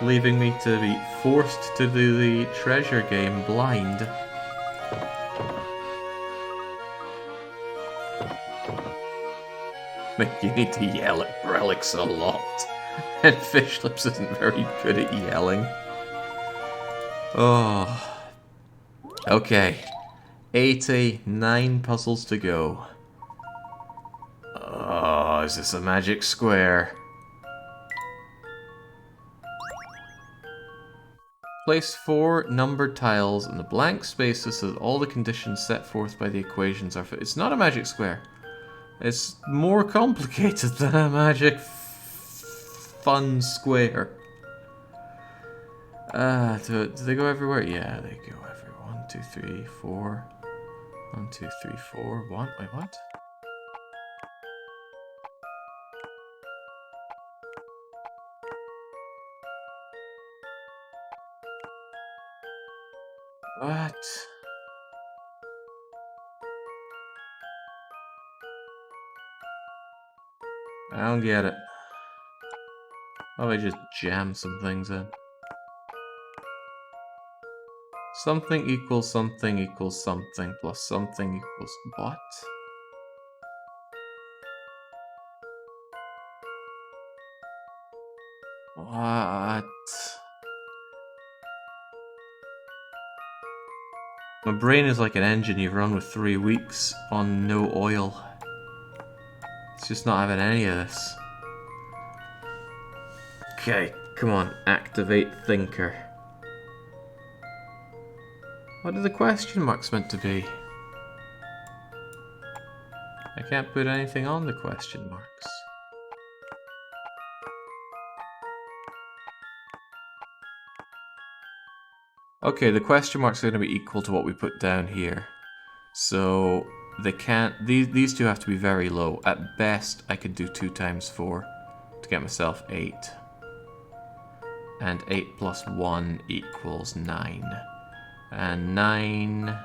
leaving me to be forced to do the treasure game blind. You need to yell at relics a lot. And Fish Lips isn't very good at yelling. Oh. Okay. 89 puzzles to go. Oh, is this a magic square? Place 4 numbered tiles in the blank spaces so that all the conditions set forth by the equations are fit. It's not a magic square. It's more complicated than a magic fun square. Do they go everywhere? Yeah, they go everywhere. 1, 2, 3, 4. 1, 2, 3, 4. 1. Wait, what? What? I don't get it. Oh, I just jam some things in. Something equals something plus something equals what? What? My brain is like an engine you've run with 3 weeks on no oil. It's just not having any of this. Okay, come on, activate thinker. What are the question marks meant to be? I can't put anything on the question marks. Okay, the question marks are going to be equal to what we put down here. So they can't. These two have to be very low. At best, I could do 2 times 4 to get myself 8. And 8 plus 1 equals 9. And 9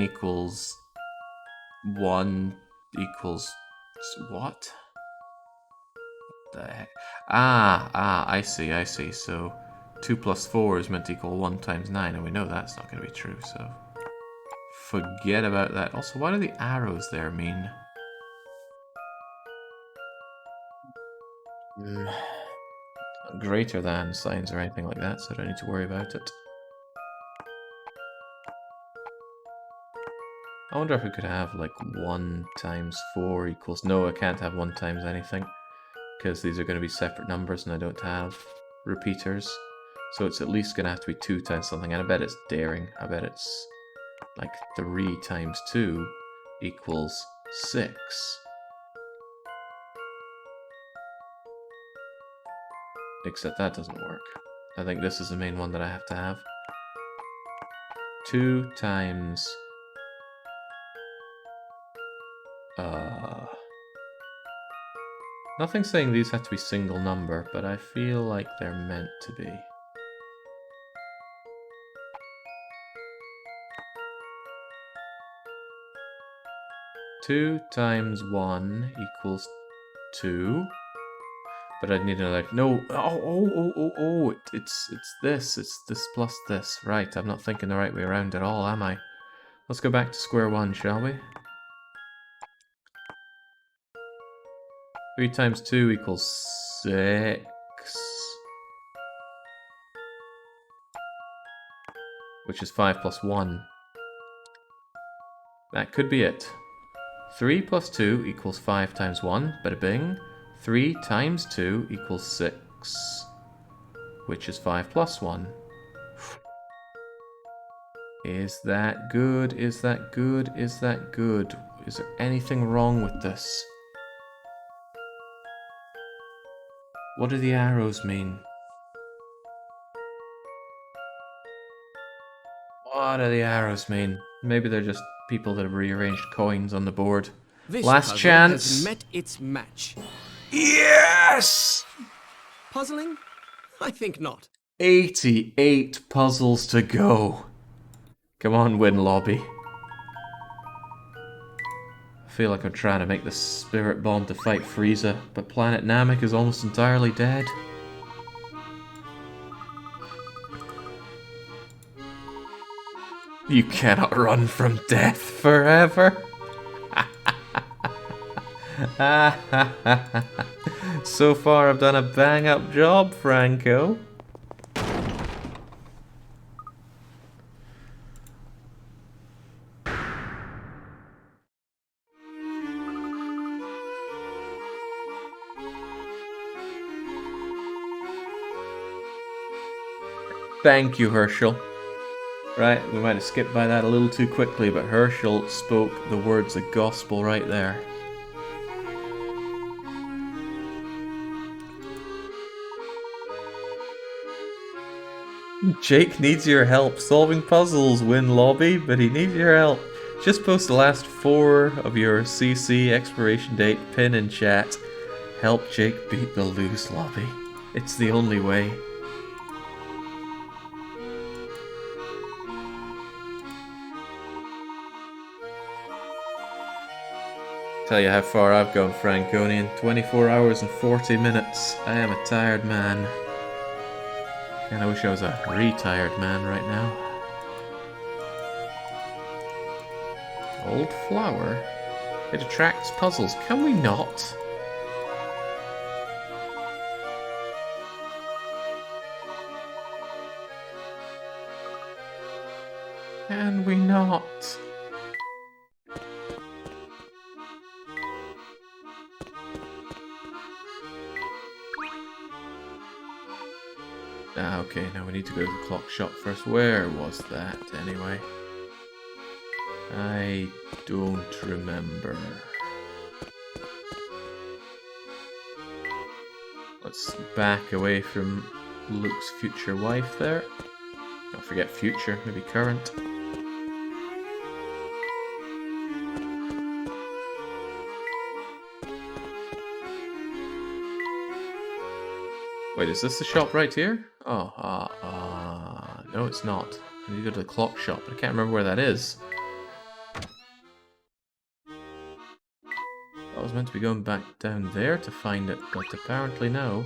equals 1 equals what? The heck? I see. So 2 plus 4 is meant to equal 1 times 9, and we know that's not going to be true, so forget about that. Also, what do the arrows there mean? Greater than signs or anything like that, so I don't need to worry about it. I wonder if we could have like 1 times 4 equals... No, I can't have 1 times anything, because these are going to be separate numbers and I don't have repeaters. So it's at least going to have to be 2 times something, and I bet it's daring. I bet it's like 3 times 2 equals 6. Except that doesn't work. I think this is the main one that I have to have. 2 times... Nothing's saying these have to be single number, but I feel like they're meant to be. Two times 1 equals 2. But I'd need another... No! It's this plus this. Right, I'm not thinking the right way around at all, am I? Let's go back to square one, shall we? 3 times 2 equals 6. Which is 5 plus 1. That could be it. 3 plus 2 equals 5 times 1. Bada bing. 3 times 2 equals 6. Which is 5 plus 1. Is that good? Is that good? Is that good? Is there anything wrong with this? What do the arrows mean? What do the arrows mean? Maybe they're just people that have rearranged coins on the board. This Last puzzle chance. has met its match. Yes! Puzzling? I think not. 88 puzzles to go. Come on, win lobby. feel like I'm trying to make the spirit bomb to fight Frieza, but planet Namek is almost entirely dead. You cannot run from death forever. So far I've done a bang-up job, Franco. Thank you, Hershel. Right, we might have skipped by that a little too quickly, but Hershel spoke the words of gospel right there. Jake needs your help solving puzzles, win lobby, but he needs your help. Just post the last 4 of your CC expiration date pin in chat. Help Jake beat the lose lobby. It's the only way. Tell you how far I've gone, Franconian. 24 hours and 40 minutes. I am a tired man. And I wish I was a retired man right now. Old flower? It attracts puzzles. Can we not? Can we not? Ah, okay, now we need to go to the clock shop first. Where was that, anyway? I don't remember. Let's back away from Luke's future wife there. Don't forget future, maybe current. Wait, is this the shop right here? Oh, no it's not. I need to go to the clock shop, but I can't remember where that is. I was meant to be going back down there to find it, but apparently no.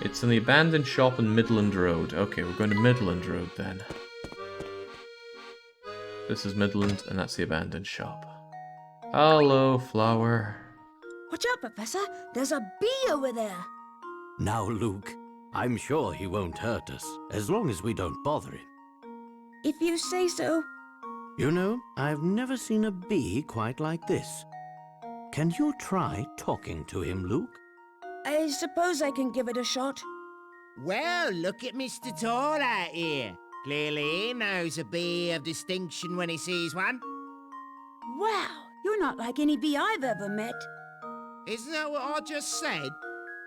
It's in the abandoned shop on Midland Road. Okay, we're going to Midland Road then. This is Midland, and that's the abandoned shop. Hello, flower. Watch out, Professor. There's a bee over there. Now, Luke, I'm sure he won't hurt us, as long as we don't bother him. If you say so. You know, I've never seen a bee quite like this. Can you try talking to him, Luke? I suppose I can give it a shot. Well, look at Mr. Tall out here. Clearly he knows a bee of distinction when he sees one. Wow, you're not like any bee I've ever met. Isn't that what I just said?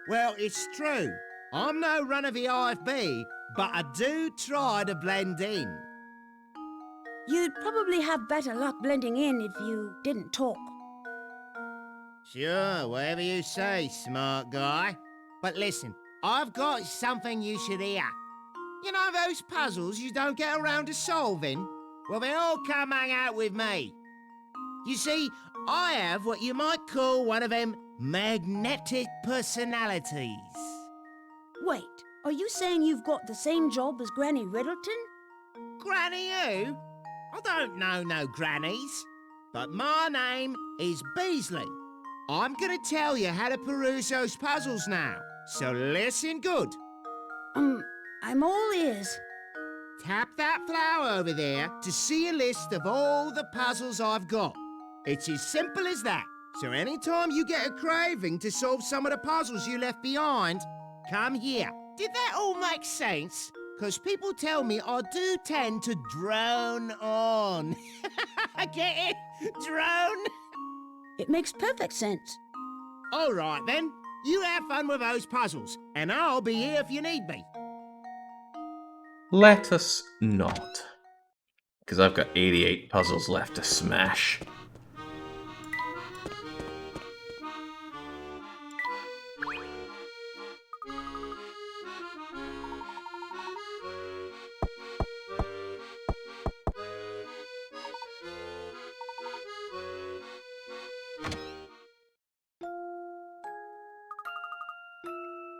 Well, it's true. I'm no run-of-the-hive bee, but I do try to blend in. You'd probably have better luck blending in if you didn't talk. Sure, whatever you say, smart guy. But listen, I've got something you should hear. You know those puzzles you don't get around to solving? Well, they all come hang out with me. You see, I have what you might call one of them magnetic personalities. Wait, are you saying you've got the same job as Granny Riddleton? Granny who? I don't know no grannies. But my name is Beasley. I'm gonna tell you how to peruse those puzzles now. So listen good. I'm all ears. Tap that flower over there to see a list of all the puzzles I've got. It's as simple as that. So anytime you get a craving to solve some of the puzzles you left behind, come here. Did that all make sense? Because people tell me I do tend to drone on. Get it? Drone? It makes perfect sense. All right then. You have fun with those puzzles, and I'll be here if you need me. Let us not. Because I've got 88 puzzles left to smash.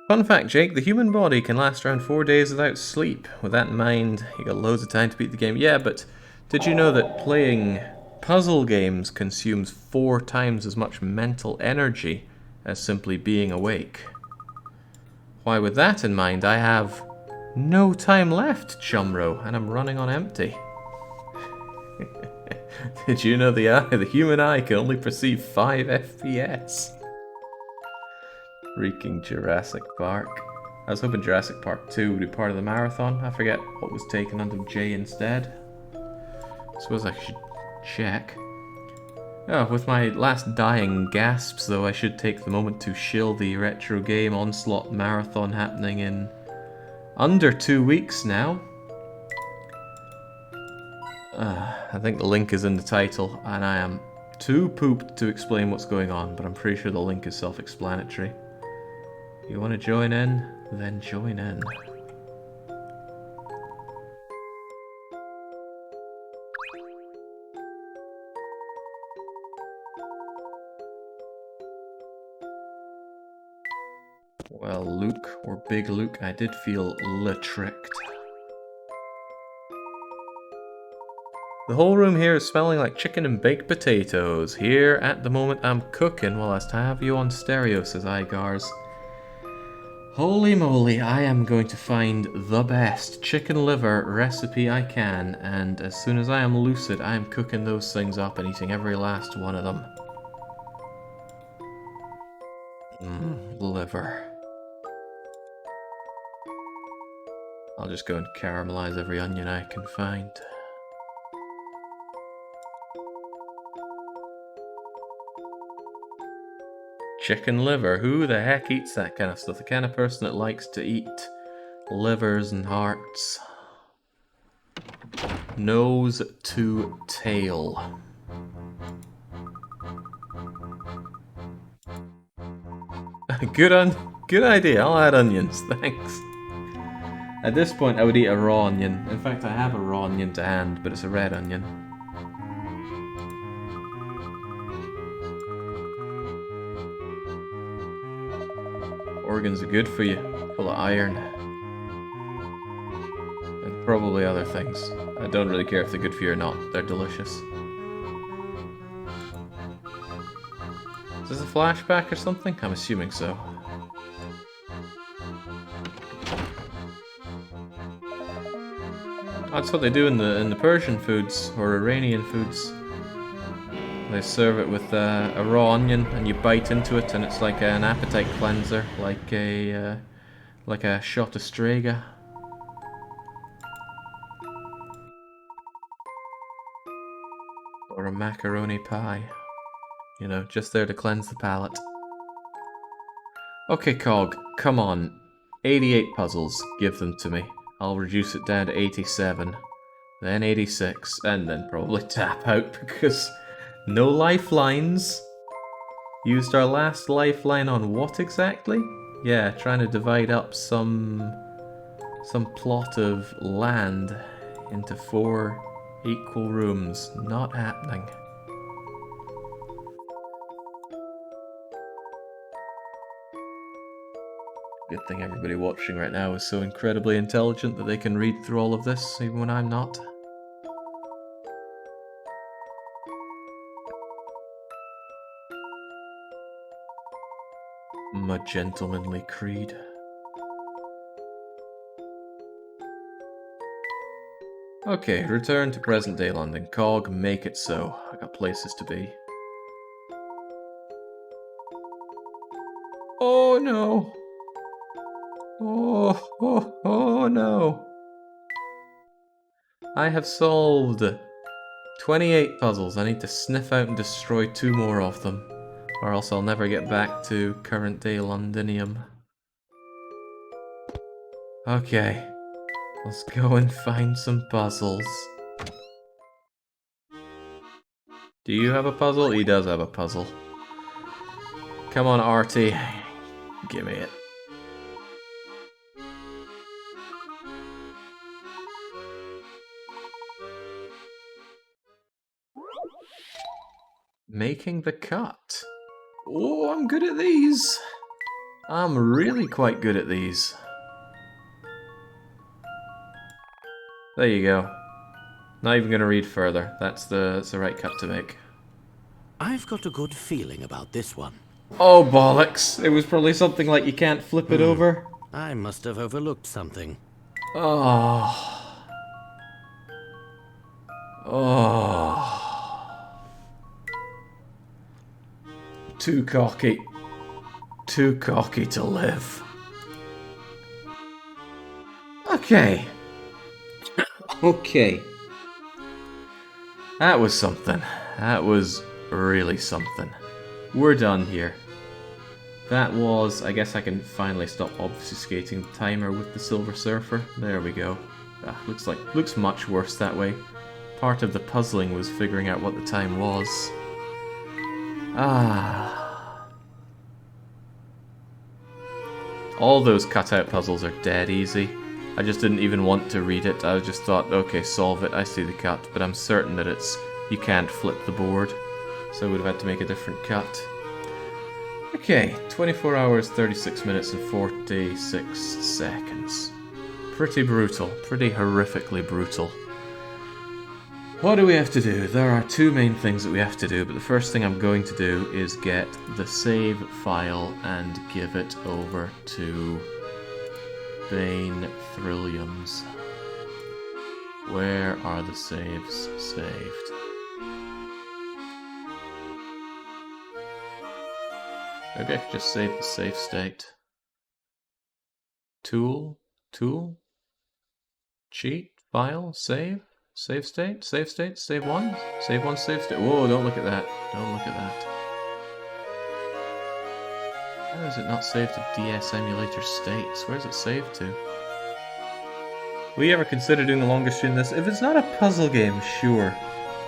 Fun fact, Jake, the human body can last around 4 days without sleep. With that in mind, you got loads of time to beat the game. Yeah, but did you know that playing puzzle games consumes 4 times as much mental energy as simply being awake? Why, with that in mind, I have no time left, Chumro, and I'm running on empty. Did you know the human eye can only perceive 5 FPS? Freaking Jurassic Park. I was hoping Jurassic Park 2 would be part of the marathon. I forget what was taken under J instead. Suppose I should check. Oh, with my last dying gasps though, I should take the moment to shill the retro game onslaught marathon happening in under 2 weeks now. I think the link is in the title, and I am too pooped to explain what's going on, but I'm pretty sure the link is self-explanatory. You want to join in? Then join in. Well, Luke, or Big Luke, I did feel tricked. The whole room here is smelling like chicken and baked potatoes. Here, at the moment, I'm cooking while I have you on stereo, says Igars. Holy moly, I am going to find the best chicken liver recipe I can, and as soon as I am lucid, I am cooking those things up and eating every last one of them. Liver. I'll just go and caramelize every onion I can find. Chicken liver, who the heck eats that kind of stuff? The kind of person that likes to eat livers and hearts. Nose to tail. Good idea, I'll add onions, thanks. At this point I would eat a raw onion. In fact, I have a raw onion to hand, but it's a red onion. Organs are good for you, full of iron. And probably other things. I don't really care if they're good for you or not, they're delicious. Is this a flashback or something? I'm assuming so. That's what they do in the Persian foods, or Iranian foods. They serve it with a raw onion, and you bite into it, and it's like an appetite cleanser, like a shot of Strega. Or a macaroni pie. You know, just there to cleanse the palate. Okay, Cog, come on. 88 puzzles, give them to me. I'll reduce it down to 87, then 86, and then probably tap out because no lifelines. Used our last lifeline on what exactly? Yeah, trying to divide up some plot of land into 4 equal rooms. Not happening. Good thing everybody watching right now is so incredibly intelligent that they can read through all of this, even when I'm not. My gentlemanly creed. Okay, return to present day London. Cog, make it so. I got places to be. Oh no! Oh no! I have solved 28 puzzles. I need to sniff out and destroy 2 more of them, or else I'll never get back to current day Londinium. Okay, let's go and find some puzzles. Do you have a puzzle? He does have a puzzle. Come on, Artie. Give me it. Making the cut. Oh, I'm good at these. I'm really quite good at these. There you go. Not even going to read further. That's the right cut to make. I've got a good feeling about this one. Oh, bollocks. It was probably something like you can't flip it over. I must have overlooked something. Oh. Oh. Too cocky. Too cocky to live. Okay. Okay. That was something. That was really something. We're done here. That was... I guess I can finally stop obfuscating the timer with the Silver Surfer. There we go. Looks much worse that way. Part of the puzzling was figuring out what the time was. All those cutout puzzles are dead easy. I just didn't even want to read it. I just thought, okay, solve it, I see the cut. But I'm certain that you can't flip the board. So I would have had to make a different cut. Okay, 24 hours, 36 minutes and 46 seconds. Pretty brutal. Pretty horrifically brutal. What do we have to do? There are two main things that we have to do, but the first thing I'm going to do is get the save file and give it over to Bane Thrilliums. Where are the saves saved? Maybe I could just save the save state. Tool, cheat, file, save. Save state, save one, save state. Whoa, don't look at that. Don't look at that. How is it not saved to DS emulator states? Where's it saved to? Will you ever consider doing a longer stream this? If it's not a puzzle game, sure.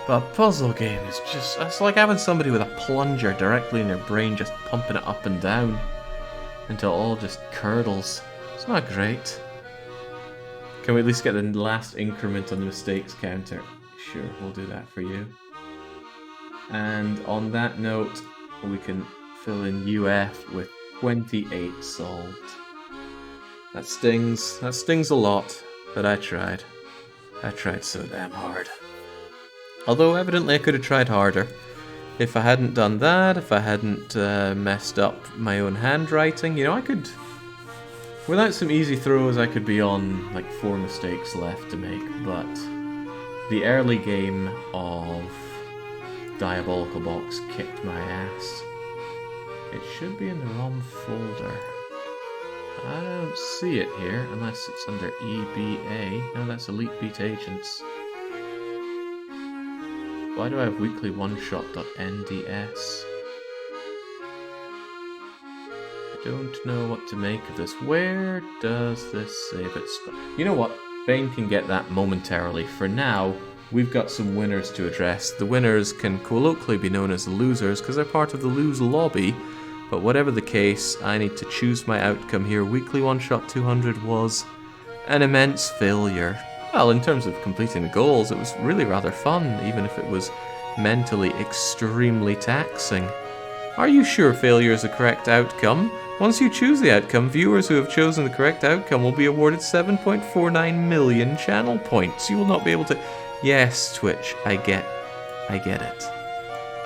But a puzzle game is just... It's like having somebody with a plunger directly in their brain just pumping it up and down until it all just curdles. It's not great. Can we at least get the last increment on the mistakes counter? Sure, we'll do that for you. And on that note, we can fill in UF with 28 solved. That stings. That stings a lot, but I tried. I tried so damn hard. Although evidently I could have tried harder. If I hadn't done that, if I hadn't messed up my own handwriting, you know, I could... Without some easy throws, I could be on like 4 mistakes left to make, but the early game of Diabolical Box kicked my ass. It should be in the wrong folder. I don't see it here, unless it's under EBA. No, that's Elite Beat Agents. Why do I have weekly one-shot.nds? Don't know what to make of this. Where does this save its... You know what? Bane can get that momentarily. For now, we've got some winners to address. The winners can colloquially be known as the losers because they're part of the lose lobby. But whatever the case, I need to choose my outcome here. Weekly One Shot 200 was an immense failure. Well, in terms of completing the goals, it was really rather fun, even if it was mentally extremely taxing. Are you sure failure is the correct outcome? Once you choose the outcome, viewers who have chosen the correct outcome will be awarded 7.49 million channel points. You will not be able to... Yes, Twitch, I get it.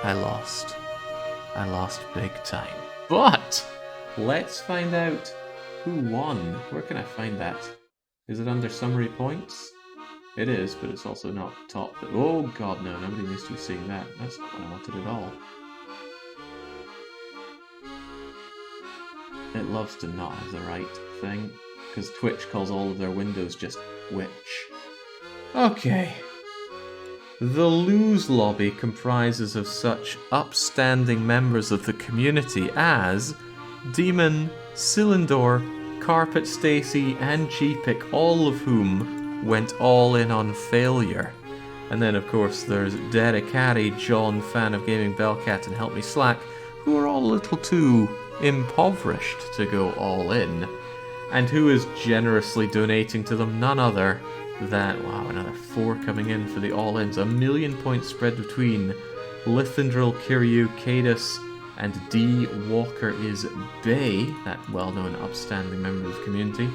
I lost. I lost big time. But let's find out who won. Where can I find that? Is it under summary points? It is, but it's also not top. Oh god, no, nobody needs to be seeing that. That's not what I wanted at all. It loves to not have the right thing, because Twitch calls all of their windows just Twitch. Okay. The Lose Lobby comprises of such upstanding members of the community as Demon, Cylindor, Carpet Stacy, and G-Pick, all of whom went all in on failure. And then, of course, there's Dedicati, John, Fan of Gaming, Bellcat, and Help Me Slack, who are all a little too impoverished to go all in, and who is generously donating to them none other than, wow, another 4 coming in for the all-ins, 1 million points spread between Lithendril, Kiryu, Cadus, and D. Walker is Bay, that well-known upstanding member of the community,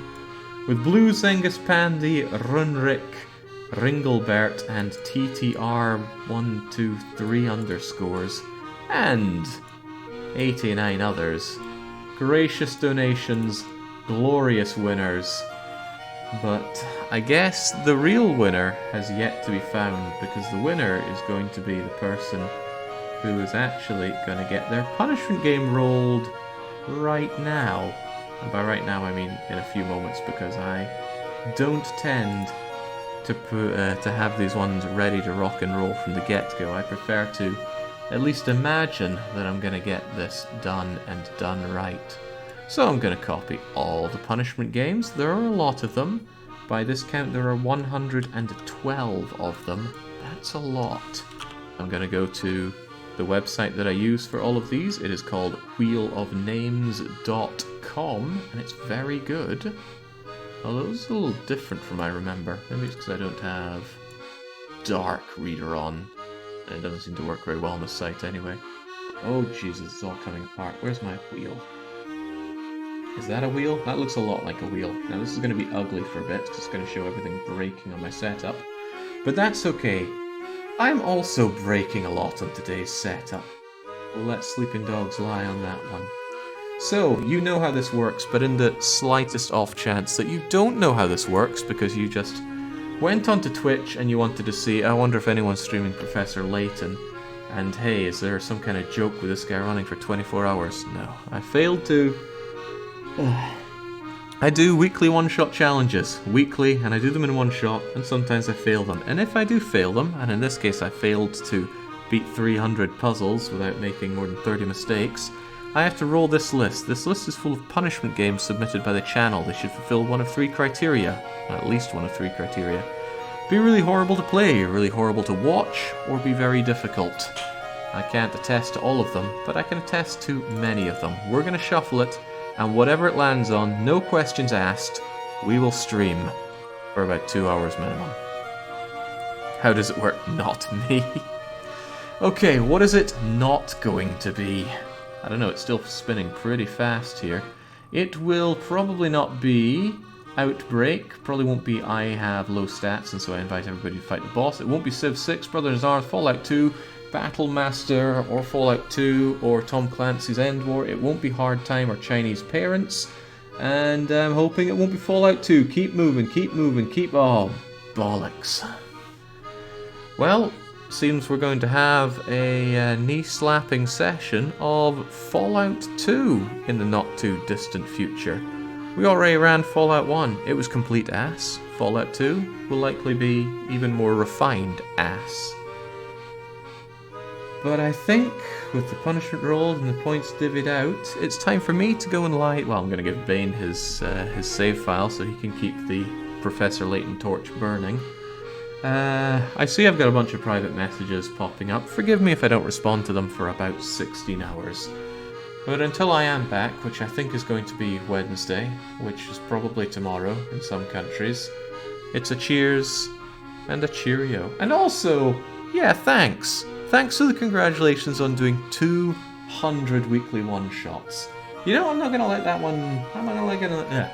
with Blue Zengus Pandy, Runrick, Ringelbert, and TTR123 underscores, and 89 others. Gracious donations, glorious winners. But I guess the real winner has yet to be found, because the winner is going to be the person who is actually going to get their punishment game rolled right now. And by right now I mean in a few moments, because I don't tend to have these ones ready to rock and roll from the get-go. I prefer to at least imagine that I'm going to get this done and done right. So I'm going to copy all the punishment games. There are a lot of them. By this count, there are 112 of them. That's a lot. I'm going to go to the website that I use for all of these. It is called wheelofnames.com, and it's very good. Although it's a little different from I remember. Maybe it's because I don't have Dark Reader on. And it doesn't seem to work very well on the site anyway. Oh Jesus, it's all coming apart. Where's my wheel? Is that a wheel? That looks a lot like a wheel. Now this is going to be ugly for a bit, because it's going to show everything breaking on my setup. But that's okay. I'm also breaking a lot on today's setup. We'll let sleeping dogs lie on that one. So, you know how this works, but in the slightest off chance that you don't know how this works, because you just went onto Twitch and you wanted to see, I wonder if anyone's streaming Professor Layton, and hey, is there some kind of joke with this guy running for 24 hours? No, I failed to... I do weekly one-shot challenges, weekly, and I do them in one shot, and sometimes I fail them. And if I do fail them, and in this case I failed to beat 300 puzzles without making more than 30 mistakes, I have to roll this list. This list is full of punishment games submitted by the channel. They should fulfill one of 3 criteria, at least one of 3 criteria. Be really horrible to play, really horrible to watch, or be very difficult. I can't attest to all of them, but I can attest to many of them. We're going to shuffle it, and whatever it lands on, no questions asked, we will stream for about 2 hours minimum. How does it work? Not me. Okay, what is it not going to be? I don't know, it's still spinning pretty fast here. It will probably not be Outbreak, probably won't be I have low stats and so I invite everybody to fight the boss. It won't be Civ 6, Brothers in Arms, Fallout 2, Battle Master, or Fallout 2, or Tom Clancy's End War. It won't be Hard Time or Chinese Parents. And I'm hoping it won't be Fallout 2. Keep moving, keep moving, keep... Oh, bollocks. Well, seems we're going to have a knee-slapping session of Fallout 2 in the not-too-distant future. We already ran Fallout 1. It was complete ass. Fallout 2 will likely be even more refined ass. But I think, with the punishment rolled and the points divvied out, it's time for me to go and lie... Well, I'm going to give Bane his save file so he can keep the Professor Layton torch burning. I see I've got a bunch of private messages popping up. Forgive me if I don't respond to them for about 16 hours. But until I am back, which I think is going to be Wednesday, which is probably tomorrow in some countries, it's a cheers and a cheerio. And also, yeah, thanks. Thanks for the congratulations on doing 200 weekly one-shots. You know, I'm not going to let that one... I'm not going to...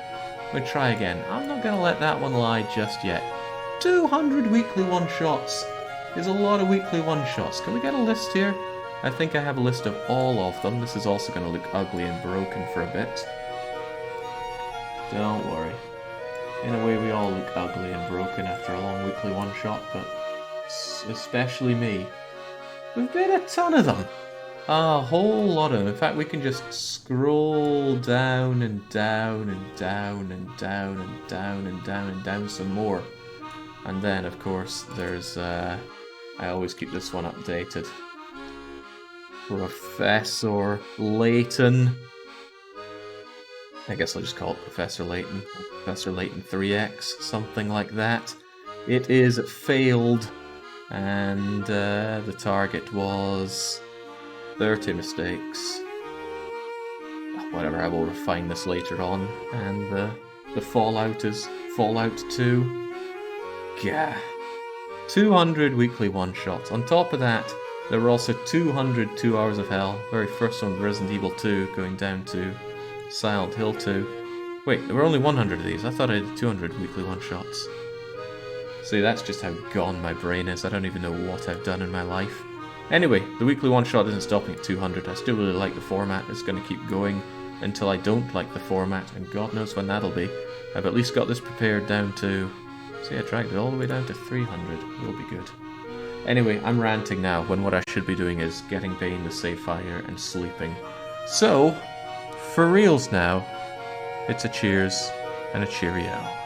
Let me try again. I'm not going to let that one lie just yet. 200 weekly one-shots is a lot of weekly one-shots. Can we get a list here? I think I have a list of all of them. This is also going to look ugly and broken for a bit. Don't worry. In a way, we all look ugly and broken after a long weekly one-shot, but especially me. We've been a ton of them. A whole lot of them. In fact, we can just scroll down and down and down and down and down and down and down some more. And then, of course, there's... I always keep this one updated. Professor Layton. I guess I'll just call it Professor Layton. Professor Layton 3X, something like that. It is failed. And the target was 30 mistakes. Whatever, I will refine this later on. And the Fallout is Fallout 2. Yeah. 200 weekly one-shots. On top of that, There were also 200 2 Hours of Hell, very first one with Resident Evil 2, going down to Silent Hill 2. Wait, there were only 100 of these. I thought I did 200 weekly one-shots. See, that's just how gone my brain is. I don't even know what I've done in my life. Anyway, the weekly one-shot isn't stopping at 200. I still really like the format. It's going to keep going until I don't like the format, and God knows when that'll be. I've at least got this prepared down to... See, I dragged it all the way down to 300. It'll be good. Anyway, I'm ranting now, when what I should be doing is getting Bane to save fire and sleeping. So, for reals now, it's a cheers and a cheerio.